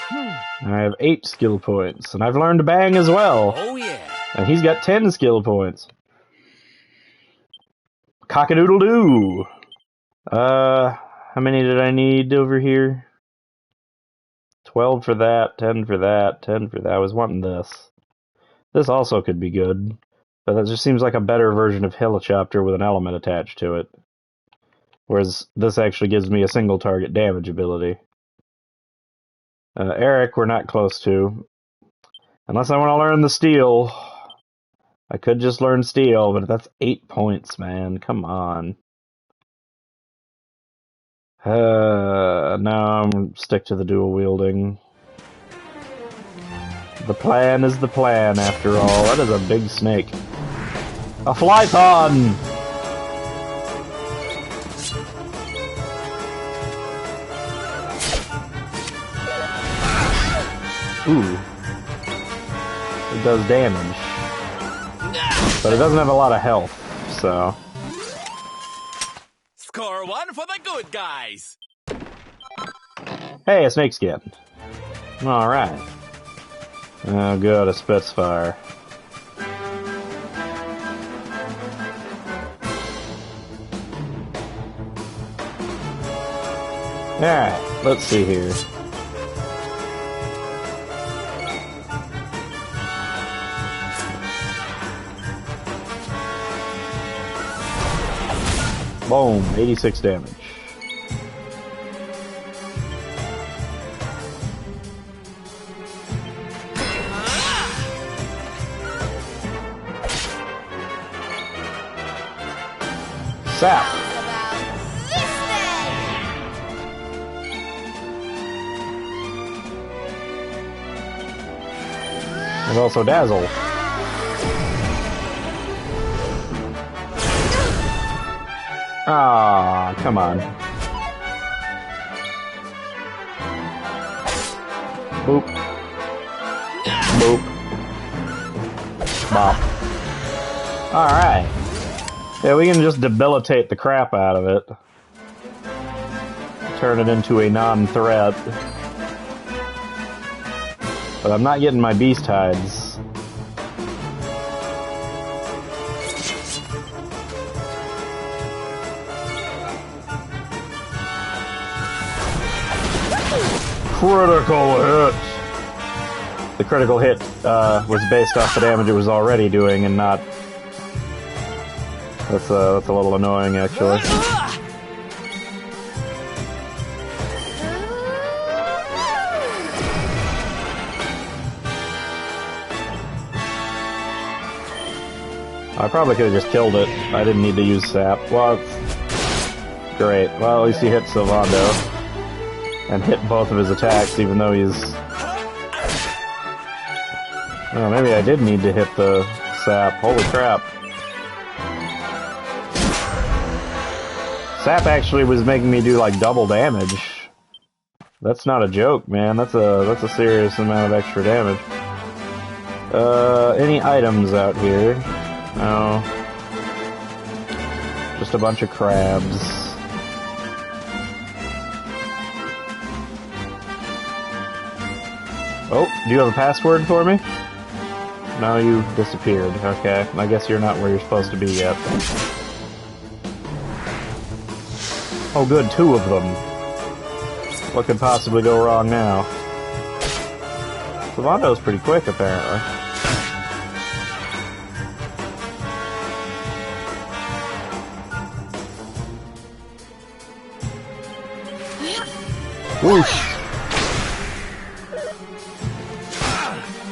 I have 8 skill points, and I've learned to bang as well. Oh yeah. And he's got 10 skill points. Cock-a-doodle-doo! How many did I need over here? 12 for that, 10 for that, 10 for that. I was wanting this. This also could be good, but that just seems like a better version of Helicopter with an element attached to it. Whereas this actually gives me a single target damage ability. Eric, we're not close to. Unless I want to learn the steel. I could just learn steel, but that's 8 points, man. Come on. No, I'm stick to the dual wielding. The plan is the plan, after all. That is a big snake. A Flython! Ooh. It does damage. But it doesn't have a lot of health, so... Score 1 for the good guys. Hey, a snake skin. Alright. Oh, good, a Spitfire. Alright, let's see here. Boom, 86 damage. Sap. And also Dazzle. Ah, come on. Boop. Boop. Bop. Alright. Yeah, we can just debilitate the crap out of it. Turn it into a non-threat. But I'm not getting my beast hides. Critical hit! The critical hit was based off the damage it was already doing and not... That's a little annoying, actually. I probably could have just killed it. I didn't need to use sap. Well, it's great. Well, at least he hit Sylvando. And hit both of his attacks, even though he's... Oh, maybe I did need to hit the sap. Holy crap. Sap actually was making me do like double damage. That's not a joke, man. That's a serious amount of extra damage. Any items out here? No. Just a bunch of crabs. Oh, do you have a password for me? No, you disappeared. Okay, I guess you're not where you're supposed to be yet. Oh good, 2 of them. What could possibly go wrong now? Sylvando's pretty quick, apparently. Whoosh!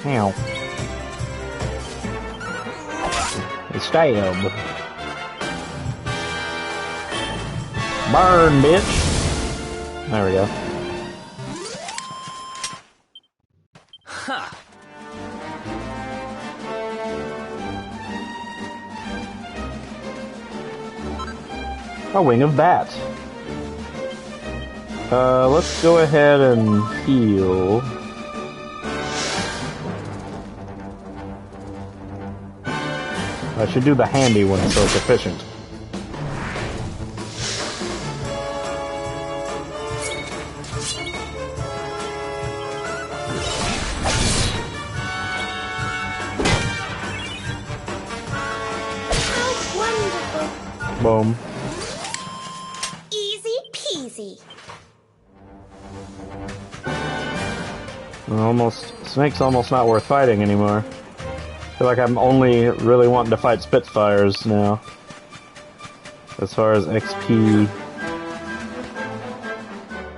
Ow. Stab. Burn, bitch. There we go. Huh. A wing of bat. Let's go ahead and heal. I should do the handy one so it's efficient. How wonderful. Boom. Easy peasy. Snake's almost not worth fighting anymore. I feel like I'm only really wanting to fight Spitfires now. As far as XP.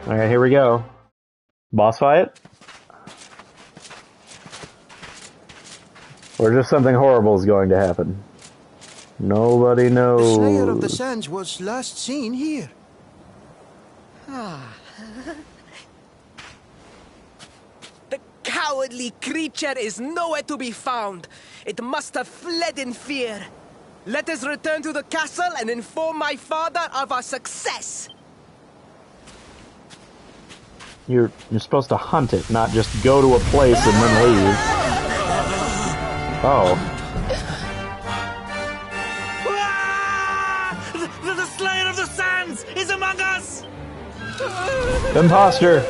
Alright, here we go. Boss fight? Or just something horrible is going to happen. Nobody knows. The Slayer of the Sands was last seen here. The cowardly creature is nowhere to be found. It must have fled in fear. Let us return to the castle and inform my father of our success. You're supposed to hunt it, not just go to a place and then leave. Oh. The Slayer of the Sands is among us! Imposter!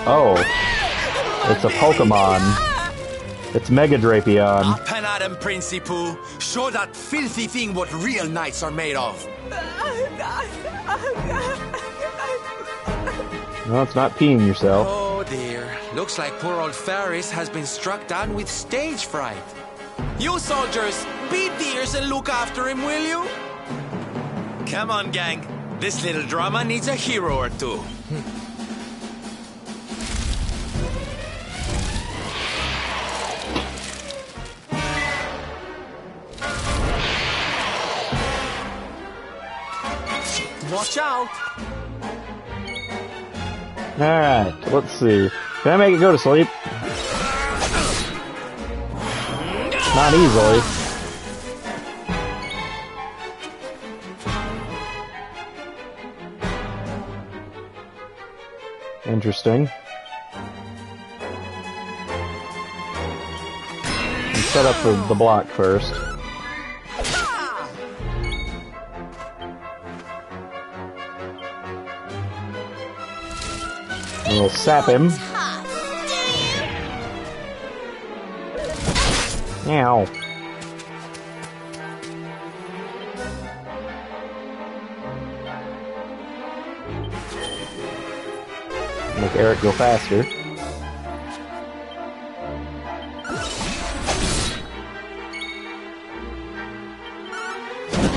Oh. It's a Pokemon. It's Mega Drapion. Up and at him, Principal. Show that filthy thing what real knights are made of. No, it's not peeing yourself. Oh dear. Looks like poor old Faris has been struck down with stage fright. You soldiers, beat the ears and look after him, will you? Come on, gang. This little drama needs a hero or two. Watch out! Alright, let's see. Can I make it go to sleep? Not easily. Interesting. Let's set up the block first. And we'll sap him. Ow. Make Eric go faster.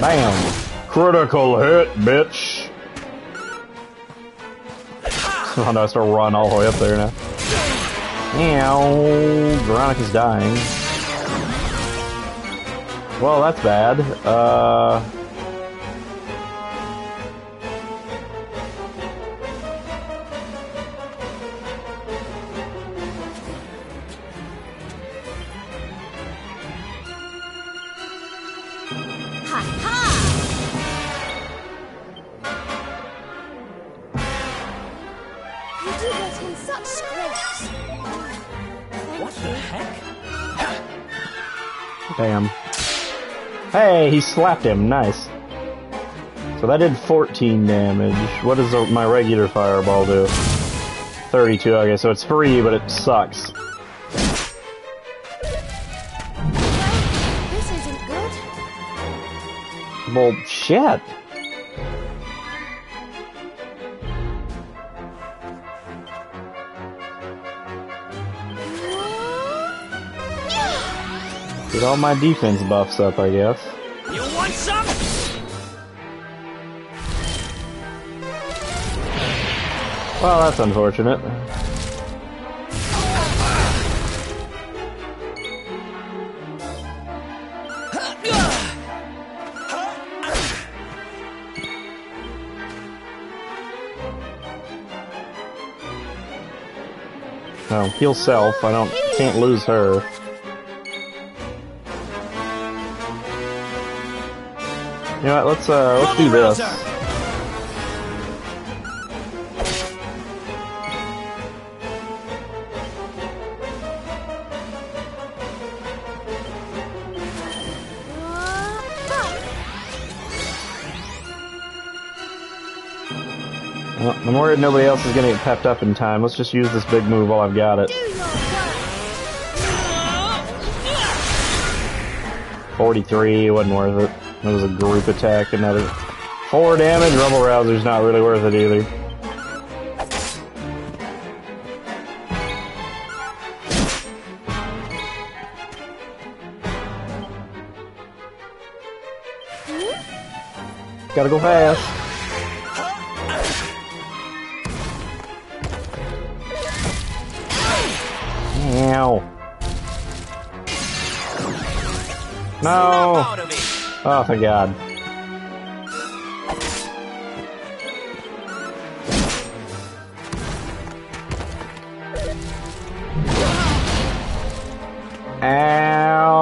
Bam! Critical hit, bitch. Oh no, I start run all the way up there now. Ow! Veronica's dying. Well, that's bad. Damn. Hey, he slapped him. Nice. So that did 14 damage. What does my regular fireball do? 32, okay, so it's free, but it sucks. This isn't good. Well, shit. Get all my defense buffs up, I guess. You want some? Well, that's unfortunate. No, heal self. Can't lose her. You know what, let's do this. Well, I'm worried nobody else is gonna get pepped up in time. Let's just use this big move while I've got it. 43, wasn't worth it. It was a group attack, another 4 damage. Rebel Rouser's not really worth it either. Gotta go fast. Ow. No! Oh, thank God. Ouch!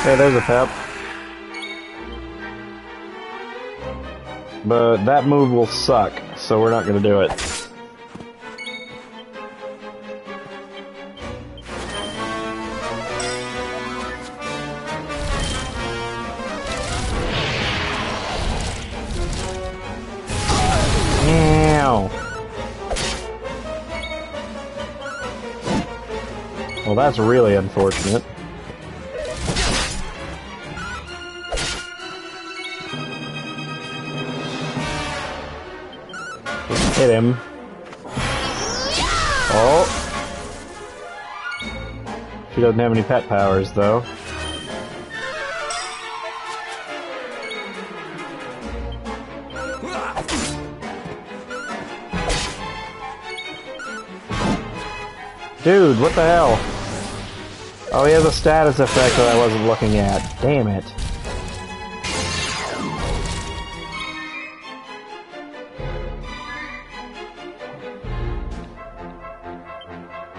Hey, there's a pep. But that move will suck, so we're not gonna do it. Well, that's really unfortunate. Hit him. Oh. She doesn't have any pet powers, though. Dude, what the hell? Oh, he has a status effect that I wasn't looking at. Damn it.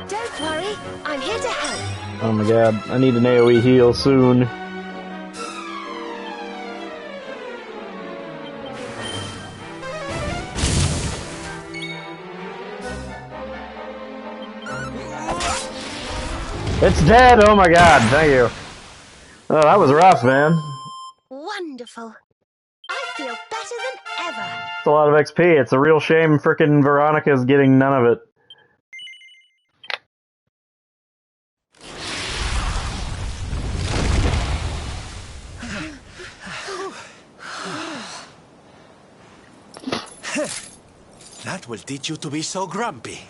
Don't worry, I'm here to help. Oh my god, I need an AoE heal soon. It's dead! Oh my god, thank you. Oh, that was rough, man. Wonderful. I feel better than ever. It's a lot of XP. It's a real shame frickin' Veronica's getting none of it. That will teach you to be so grumpy.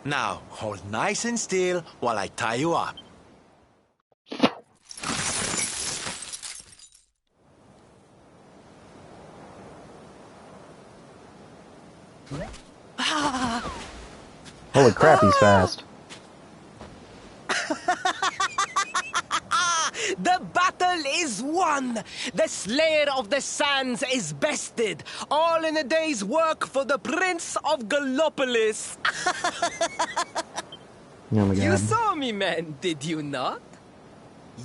Now, hold nice and still while I tie you up. Holy crap, he's fast. The battle is won! The Slayer of the Sands is bested! All in a day's work for the Prince of Gallopolis! Oh my god. You saw me, man, did you not?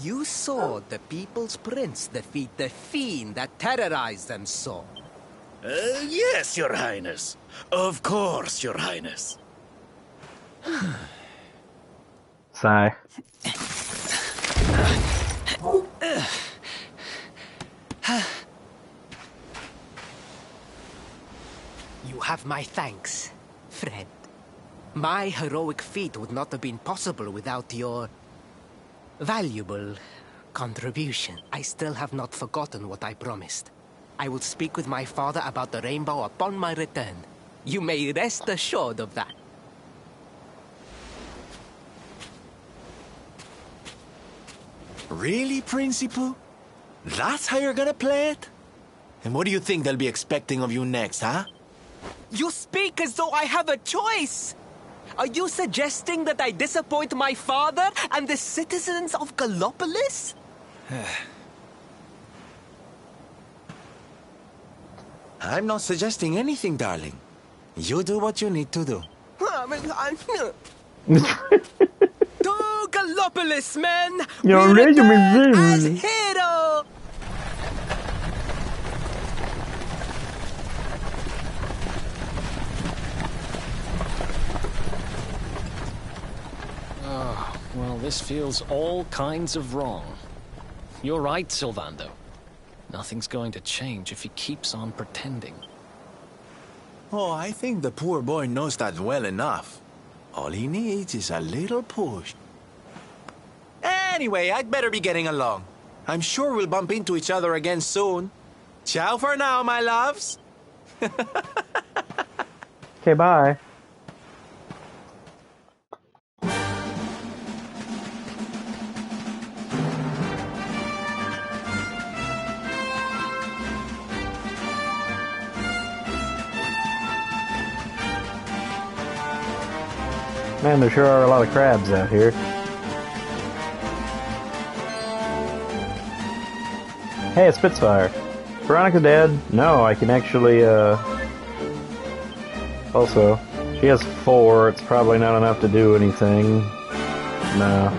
You saw the People's Prince defeat the fiend that terrorized them so. Yes, Your Highness. Of course, Your Highness. Sigh. You have my thanks, friend. My heroic feat would not have been possible without your valuable contribution. I still have not forgotten what I promised. I will speak with my father about the rainbow upon my return. You may rest assured of that. Really, Principal? That's how you're gonna play it? And what do you think they'll be expecting of you next, huh? You speak as though I have a choice! Are you suggesting that I disappoint my father and the citizens of Gallopolis? I'm not suggesting anything, darling. You do what you need to do. To Gallopolis, men! You're We ready, return my as baby. heroes! Oh, well, this feels all kinds of wrong. You're right, Sylvando. Nothing's going to change if he keeps on pretending. Oh, I think the poor boy knows that well enough. All he needs is a little push. Anyway, I'd better be getting along. I'm sure we'll bump into each other again soon. Ciao for now, my loves. Okay, bye. Man, there sure are a lot of crabs out here. Hey, it's Spitfire. Veronica dead? No, I can actually, Also, she has 4. It's probably not enough to do anything. No.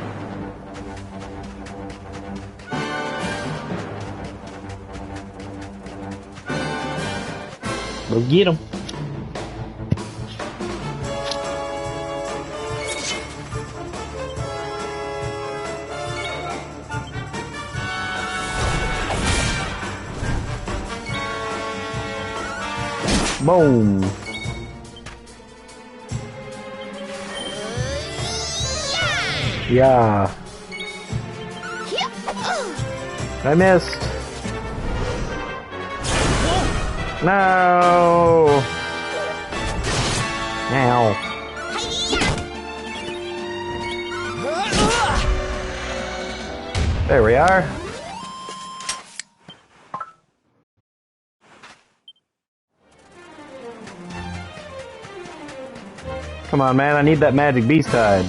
Go get him. Boom. Yeah. I missed. No. Now. There we are. Come on, man, I need that magic beast hide.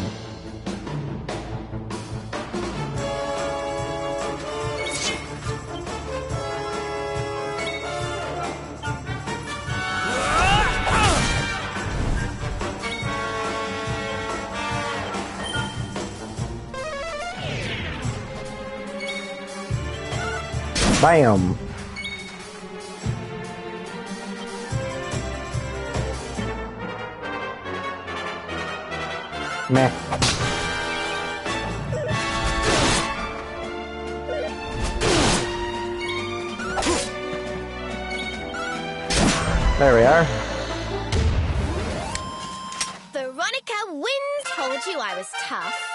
Bam! Meh. There we are. Veronica wins! Told you I was tough.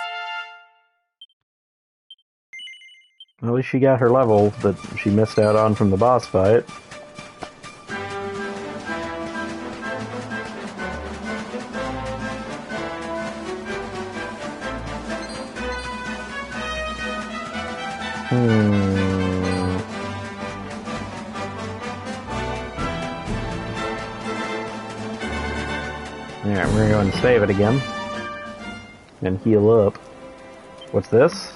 At least she got her level that she missed out on from the boss fight. Alright, we're gonna go and save it again. And heal up. What's this?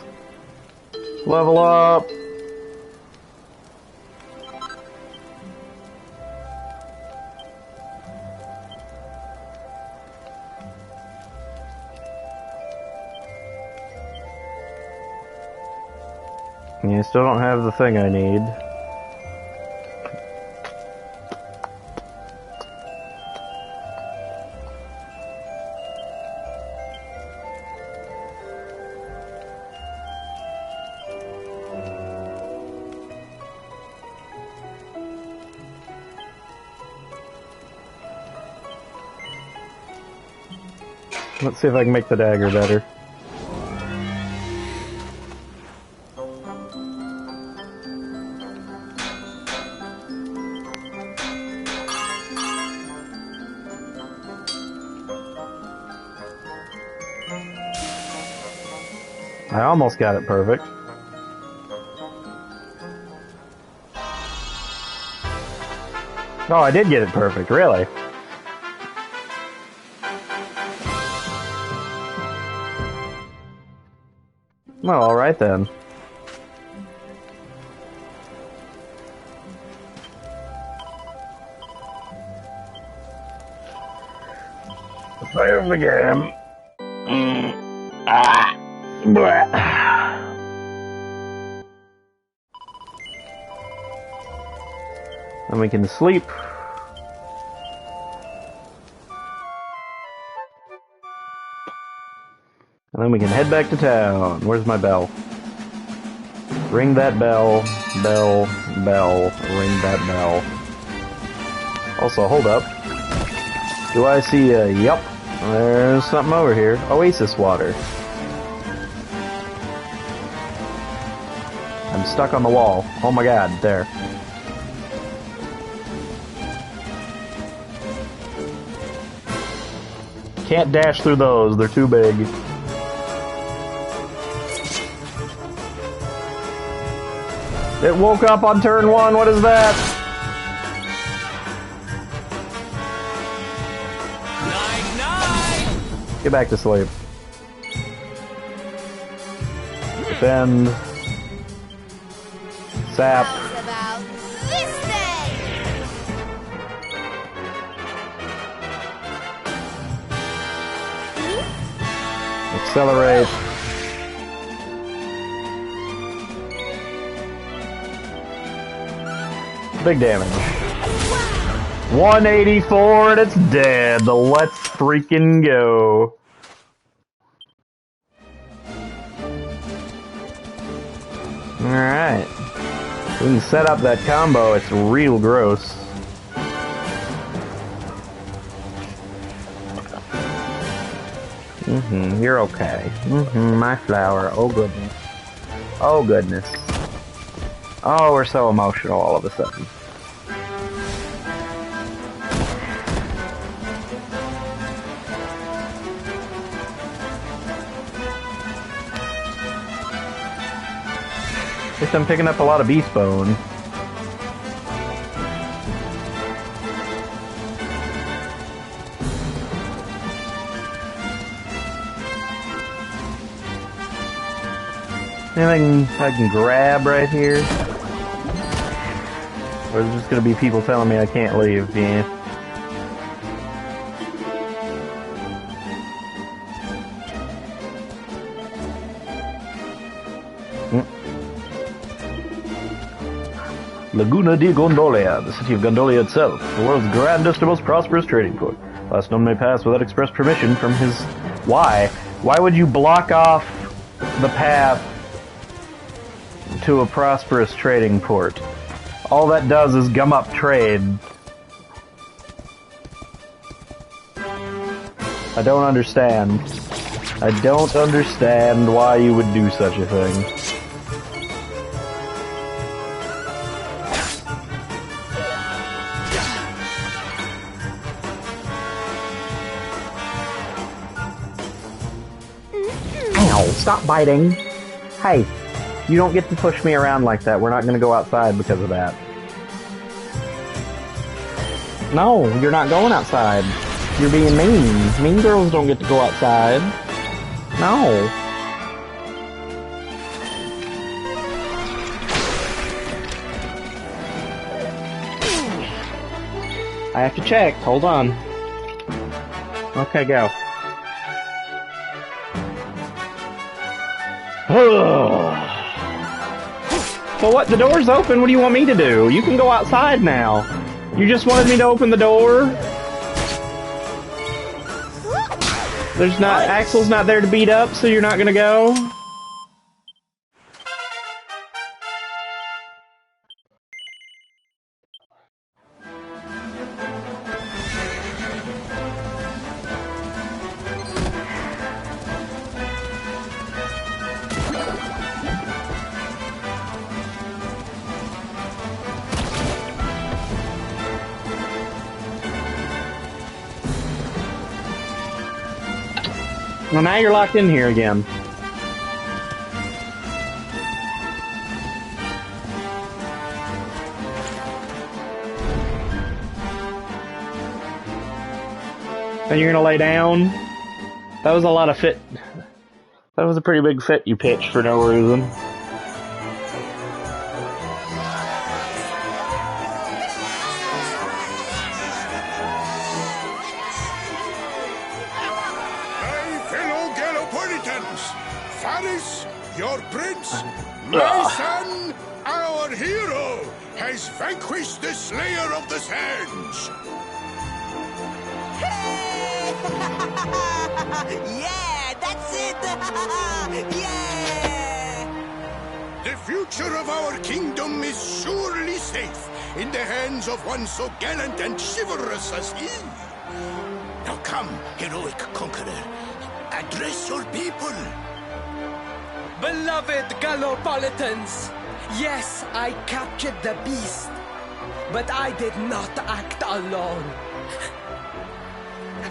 Level up! Yeah, I still don't have the thing I need. Let's see if I can make the dagger better. I almost got it perfect. Oh, I did get it perfect, really? Well, alright then. Save the game. And we can sleep. And then we can head back to town. Where's my bell? Ring that bell, bell, bell, ring that bell. Also, hold up. Do I see a... Yup. There's something over here. Oasis water. I'm stuck on the wall. Oh my god, there. Can't dash through those, they're too big. It woke up on turn 1, what is that? Night. Get back to sleep. Defend. Sap. How's about this day? Accelerate. Big damage. 184 and it's dead. Let's freaking go. Alright. We can set up that combo. It's real gross. You're okay. My flower. Oh goodness. Oh goodness. Oh, we're so emotional all of a sudden. At least I'm picking up a lot of beast bone. Anything I can grab right here? Or is it just gonna be people telling me I can't leave? Yeah. Laguna de Gondolia, the city of Gondolia itself, the world's grandest and most prosperous trading port. Last none may pass without express permission from his... Why? Why would you block off the path to a prosperous trading port? All that does is gum up trade. I don't understand. I don't understand why you would do such a thing. Ow, stop biting. Hey. You don't get to push me around like that. We're not going to go outside because of that. No, you're not going outside. You're being mean. Mean girls don't get to go outside. No. I have to check. Hold on. Okay, go. So what? The door's open. What do you want me to do? You can go outside now. You just wanted me to open the door? There's not... Axel's not there to beat up, so you're not gonna go? Well, now you're locked in here again. And you're gonna lay down? That was a lot of fit. That was a pretty big fit you pitched for no reason. Faris, your prince, my son, our hero, has vanquished the Slayer of the Sands. Yeah, that's it! Yeah! The future of our kingdom is surely safe in the hands of one so gallant and chivalrous as he. Now come, heroic conqueror, address your people. Beloved Gallopolitans, yes, I captured the beast, but I did not act alone.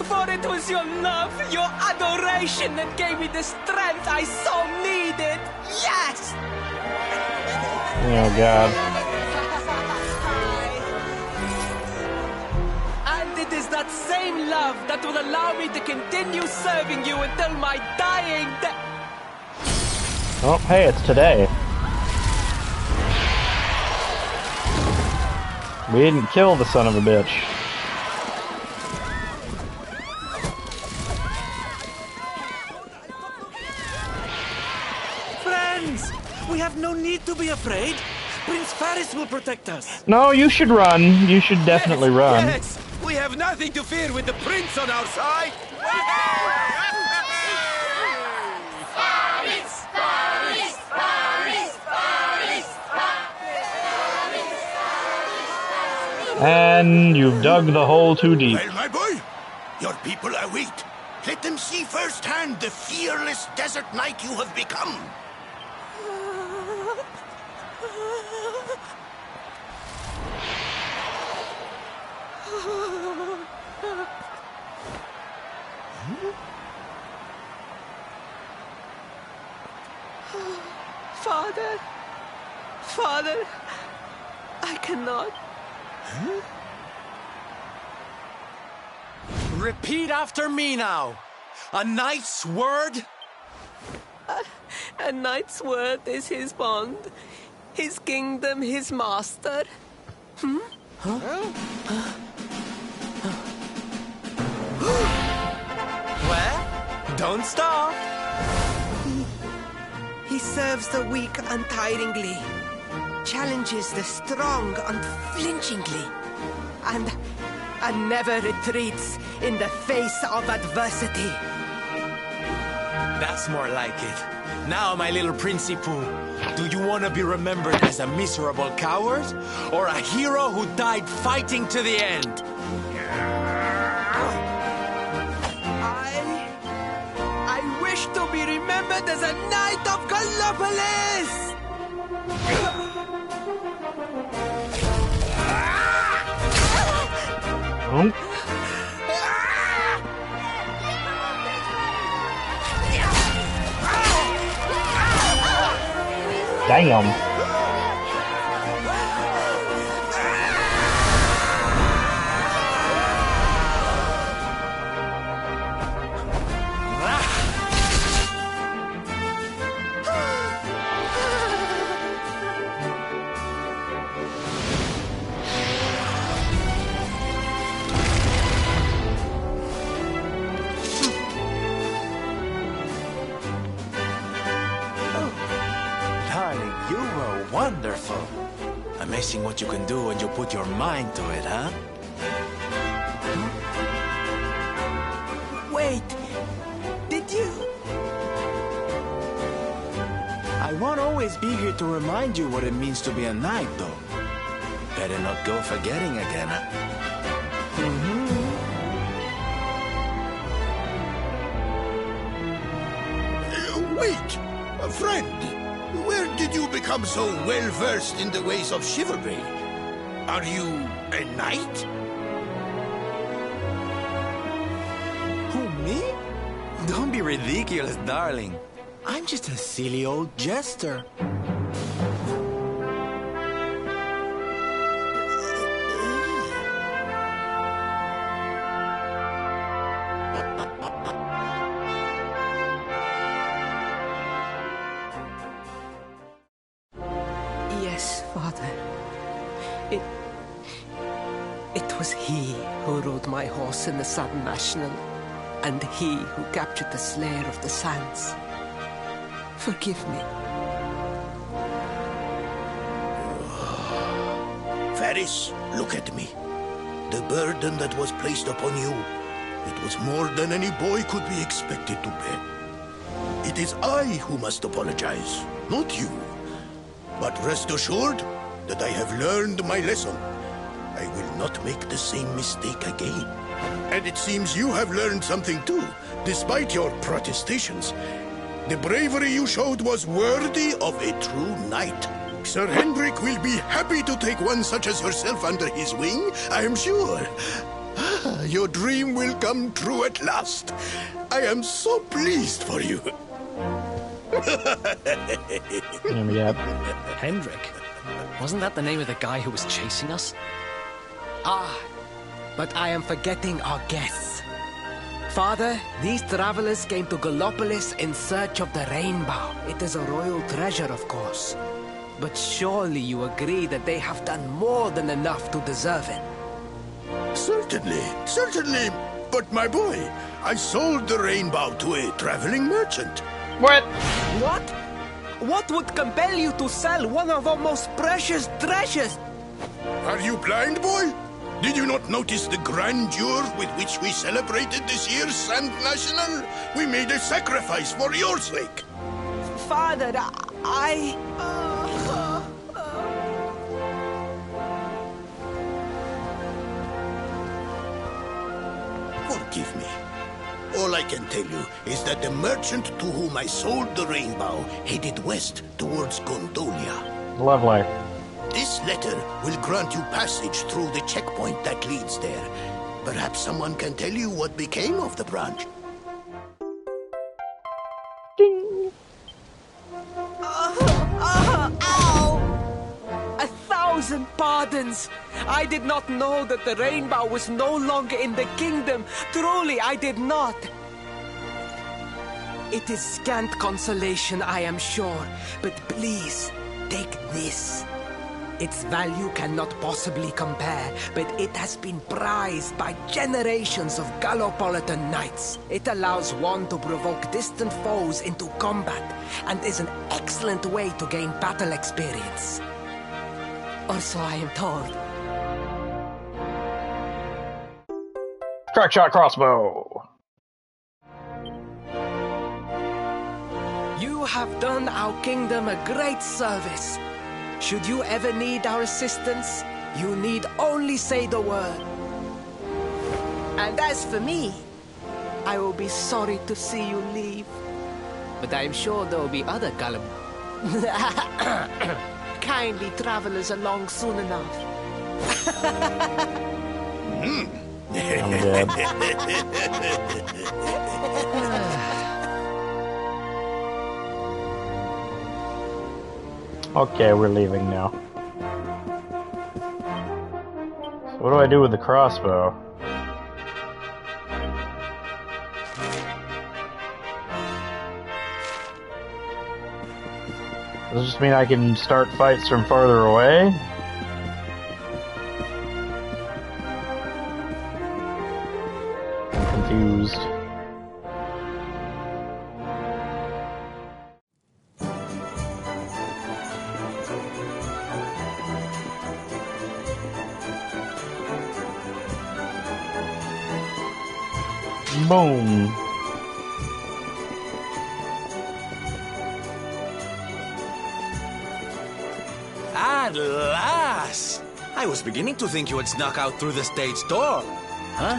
For it was your love, your adoration that gave me the strength I so needed. Yes! Oh, God. And it is that same love that will allow me to continue serving you until my dying day. Oh, hey, it's today. We didn't kill the son of a bitch. Friends, we have no need to be afraid. Prince Faris will protect us. No, you should run. You should definitely run. Yes, we have nothing to fear with the prince on our side. And you've dug the hole too deep. Well, my boy, your people await. Let them see firsthand the fearless desert knight you have become. Father, Father, I cannot. Repeat after me now. A knight's word? A knight's word is his bond, his kingdom, his master. Well, don't stop. He serves the weak untiringly, challenges the strong unflinchingly, and never retreats in the face of adversity. That's more like it. Now, my little Princey Pooh, do you want to be remembered as a miserable coward or a hero who died fighting to the end? I wish to be remembered as a knight of Gallopolis! Damn. Darling, you were wonderful. Amazing what you can do when you put your mind to it, huh? Wait, did you? I won't always be here to remind you what it means to be a knight, though. Better not go forgetting again, huh? Wait, friend. Where did you become so well-versed in the ways of chivalry? Are you a knight? Who, me? Don't be ridiculous, darling. I'm just a silly old jester. Yes, Father. It was he who rode my horse in the Southern National, and he who captured the Slayer of the Sands. Forgive me. Faris, look at me. The burden that was placed upon you, it was more than any boy could be expected to bear. It is I who must apologize, not you. But rest assured that I have learned my lesson. I will not make the same mistake again. And it seems you have learned something too, despite your protestations. The bravery you showed was worthy of a true knight. Sir Hendrik will be happy to take one such as yourself under his wing, I am sure. Your dream will come true at last. I am so pleased for you. Hendrik? Wasn't that the name of the guy who was chasing us? Ah, but I am forgetting our guests. Father, these travelers came to Gallopolis in search of the rainbow. It is a royal treasure, of course. But surely you agree that they have done more than enough to deserve it. Certainly, certainly. But my boy, I sold the rainbow to a traveling merchant. What? What? What would compel you to sell one of our most precious treasures? Are you blind, boy? Did you not notice the grandeur with which we celebrated this year's Sand National? We made a sacrifice for your sake. Father, I... Forgive me. All I can tell you is that the merchant to whom I sold the rainbow headed west towards Gondolia. Lovely. This letter will grant you passage through the checkpoint that leads there. Perhaps someone can tell you what became of the branch. Ding. Ow! 1,000 pardons! I did not know that the rainbow was no longer in the kingdom. Truly, I did not. It is scant consolation, I am sure. But please, take this. Its value cannot possibly compare, but it has been prized by generations of Gallopolitan knights. It allows one to provoke distant foes into combat, and is an excellent way to gain battle experience. Or so I am told. Crack shot crossbow. You have done our kingdom a great service. Should you ever need our assistance, you need only say the word. And as for me, I will be sorry to see you leave. But I am sure there will be other kindly travelers along soon enough. I'm dead. Okay, we're leaving now. What do I do with the crossbow? Does this just mean I can start fights from farther away? I'm confused. Boom. At last! I was beginning to think you had snuck out through the stage door. Huh?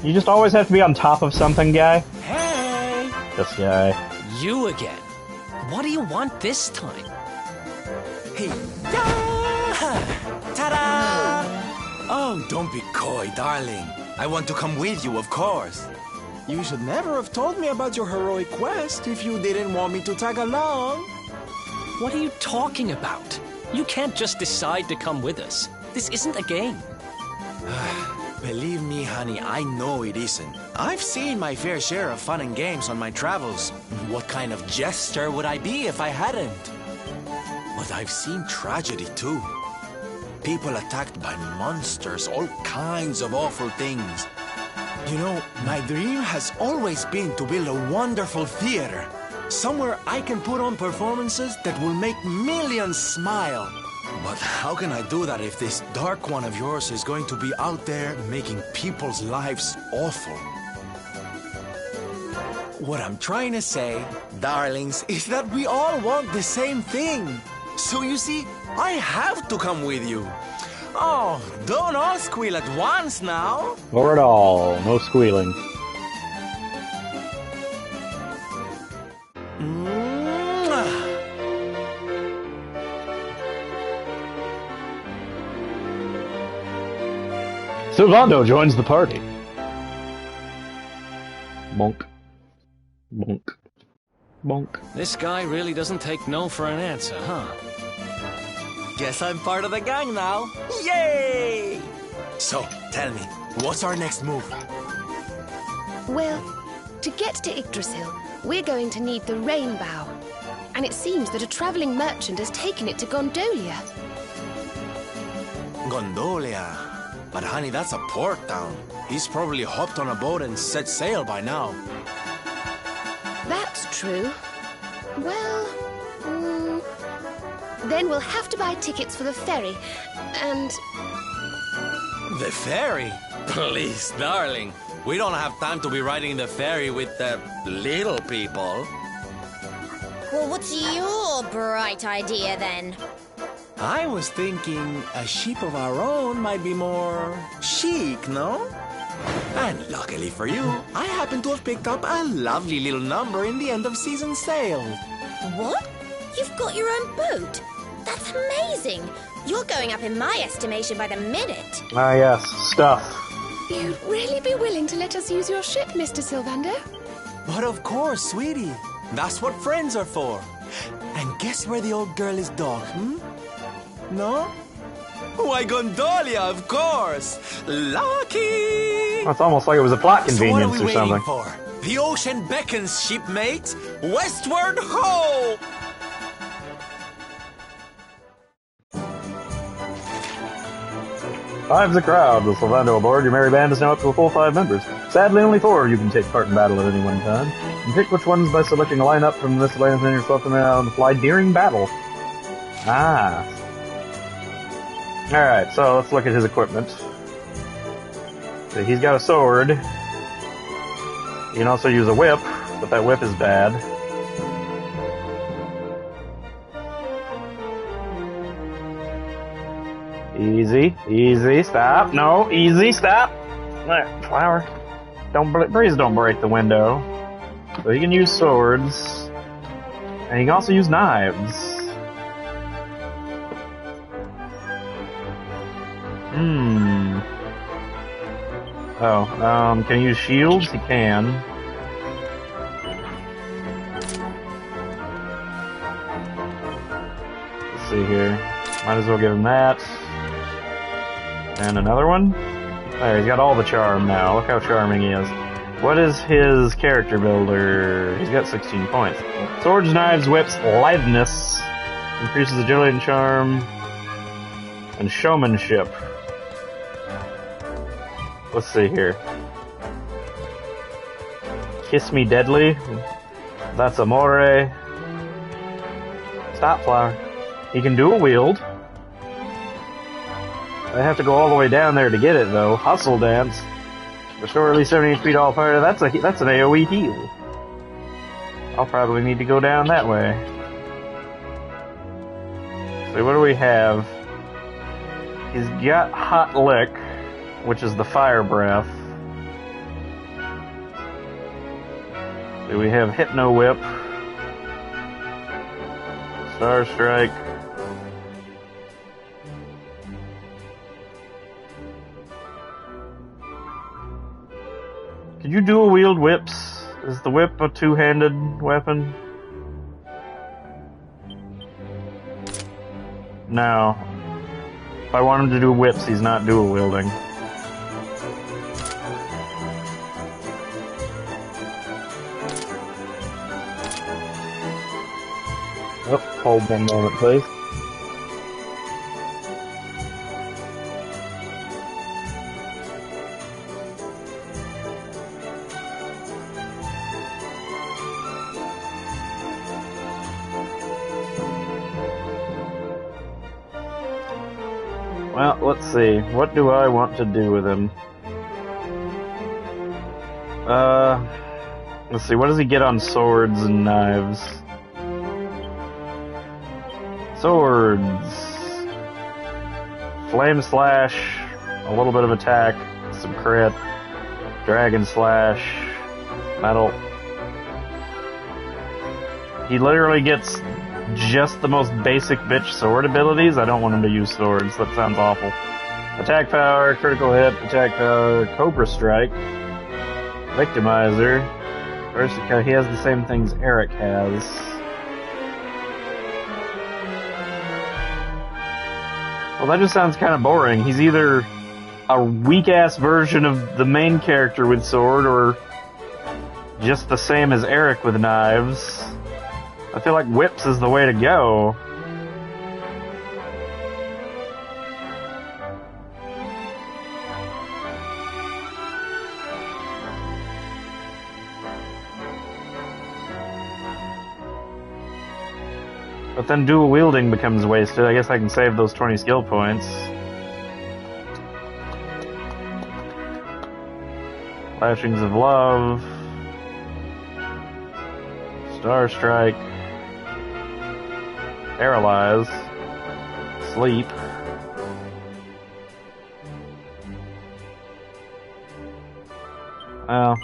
You just always have to be on top of something, guy? Hey! This guy. You again. What do you want this time? Hey! Ta-da! Oh, don't be coy, darling. I want to come with you, of course. You should never have told me about your heroic quest if you didn't want me to tag along. What are you talking about? You can't just decide to come with us. This isn't a game. Believe me, honey, I know it isn't. I've seen my fair share of fun and games on my travels. What kind of jester would I be if I hadn't? But I've seen tragedy, too. People attacked by monsters, all kinds of awful things. You know, my dream has always been to build a wonderful theater. Somewhere I can put on performances that will make millions smile. But how can I do that if this dark one of yours is going to be out there making people's lives awful? What I'm trying to say, darlings, is that we all want the same thing. So you see, I have to come with you. Oh, don't all squeal at once now. Or at all. No squealing. Sylvando joins the party. Bonk. Bonk. Bonk. This guy really doesn't take no for an answer, huh? Guess I'm part of the gang now. Yay! So, tell me, what's our next move? Well, to get to Yggdrasil, we're going to need the rainbow. And it seems that a traveling merchant has taken it to Gondolia. Gondolia? But honey, that's a port town. He's probably hopped on a boat and set sail by now. That's true. Well, then we'll have to buy tickets for the ferry, and... The ferry? Please, darling. We don't have time to be riding the ferry with the little people. Well, what's your bright idea then? I was thinking a ship of our own might be more chic, no? And luckily for you, I happen to have picked up a lovely little number in the end of season sale. What? You've got your own boat? That's amazing. You're going up in my estimation by the minute. Ah, yes, stuff. You'd really be willing to let us use your ship, Mr. Sylvander? But of course, sweetie. That's what friends are for. And guess where the old girl is docked, No? Why, Gondolia, of course! Lucky! It's almost like it was a plot convenience so what are we or something. waiting for? The ocean beckons, shipmate! Westward ho! Five's a crowd. With Sylvando aboard, your merry band is now up to a full 5 members. Sadly, only 4 of you can take part in battle at any one time. You can pick which ones by selecting a lineup from the miscellaneous and yourself on the fly during battle. Ah. Alright, so let's look at his equipment. So he's got a sword. He can also use a whip, but that whip is bad. Easy, easy, stop, no, easy, stop. Alright, flower. Please don't break the window. So he can use swords. And he can also use knives. Oh, can he use shields? He can. Let's see here. Might as well give him that. And another one? There, he's got all the charm now. Look how charming he is. What is his character builder? He's got 16 points. Swords, knives, whips, litheness. Increases agility and charm. And showmanship. Let's see here. Kiss Me Deadly. That's Amore. Stop, Flower. He can dual wield. I have to go all the way down there to get it, though. Hustle Dance. Restore at least 70 HP to all fire. That's an AoE heal. I'll probably need to go down that way. So what do we have? He's got Hot Lick, which is the fire breath. So we have Hypno Whip. Star Strike. Could you dual wield whips? Is the whip a two-handed weapon? No. If I want him to do whips, he's not dual wielding. Oh, hold one moment, please. Well, let's see. What do I want to do with him? Let's see. What does he get on swords and knives? Swords. Flame Slash. A little bit of attack. Some crit. Dragon Slash. Metal. He literally gets just the most basic bitch sword abilities. I don't want him to use swords. That sounds awful. Attack power, critical hit, attack power, Cobra Strike, Victimizer. First, he has the same things Eric has. Well, that just sounds kind of boring. He's either a weak-ass version of the main character with sword, or just the same as Eric with knives. I feel like whips is the way to go. But then dual wielding becomes wasted. I guess I can save those 20 skill points. Lashings of Love. Star Strike. Paralyze. sleep. Well,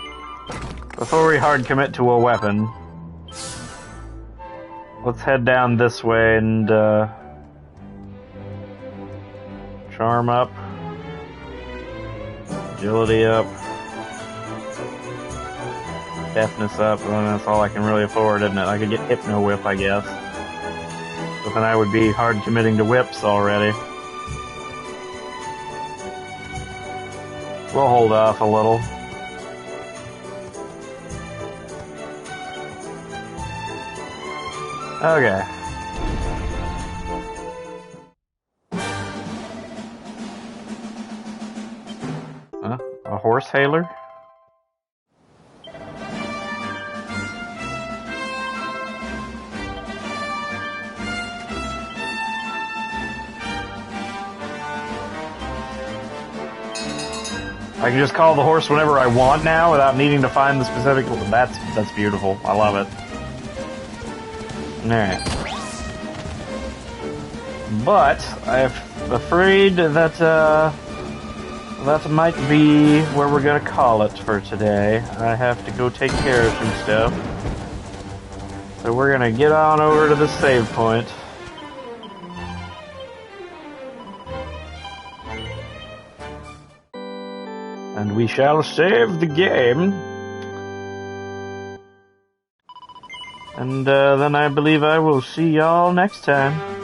before we hard commit to a weapon, let's head down this way and, charm up, agility up, deafness up, and that's all I can really afford, isn't it? I could get Hypno Whip, I guess. But then I would be hard committing to whips already. We'll hold off a little. Okay. Huh? A horse hailer? I can just call the horse whenever I want now without needing to find the specific... That's beautiful. I love it. Alright. But, I'm afraid that, that might be where we're gonna call it for today. I have to go take care of some stuff. So we're gonna get on over to the save point. And we shall save the game. And then I believe I will see y'all next time.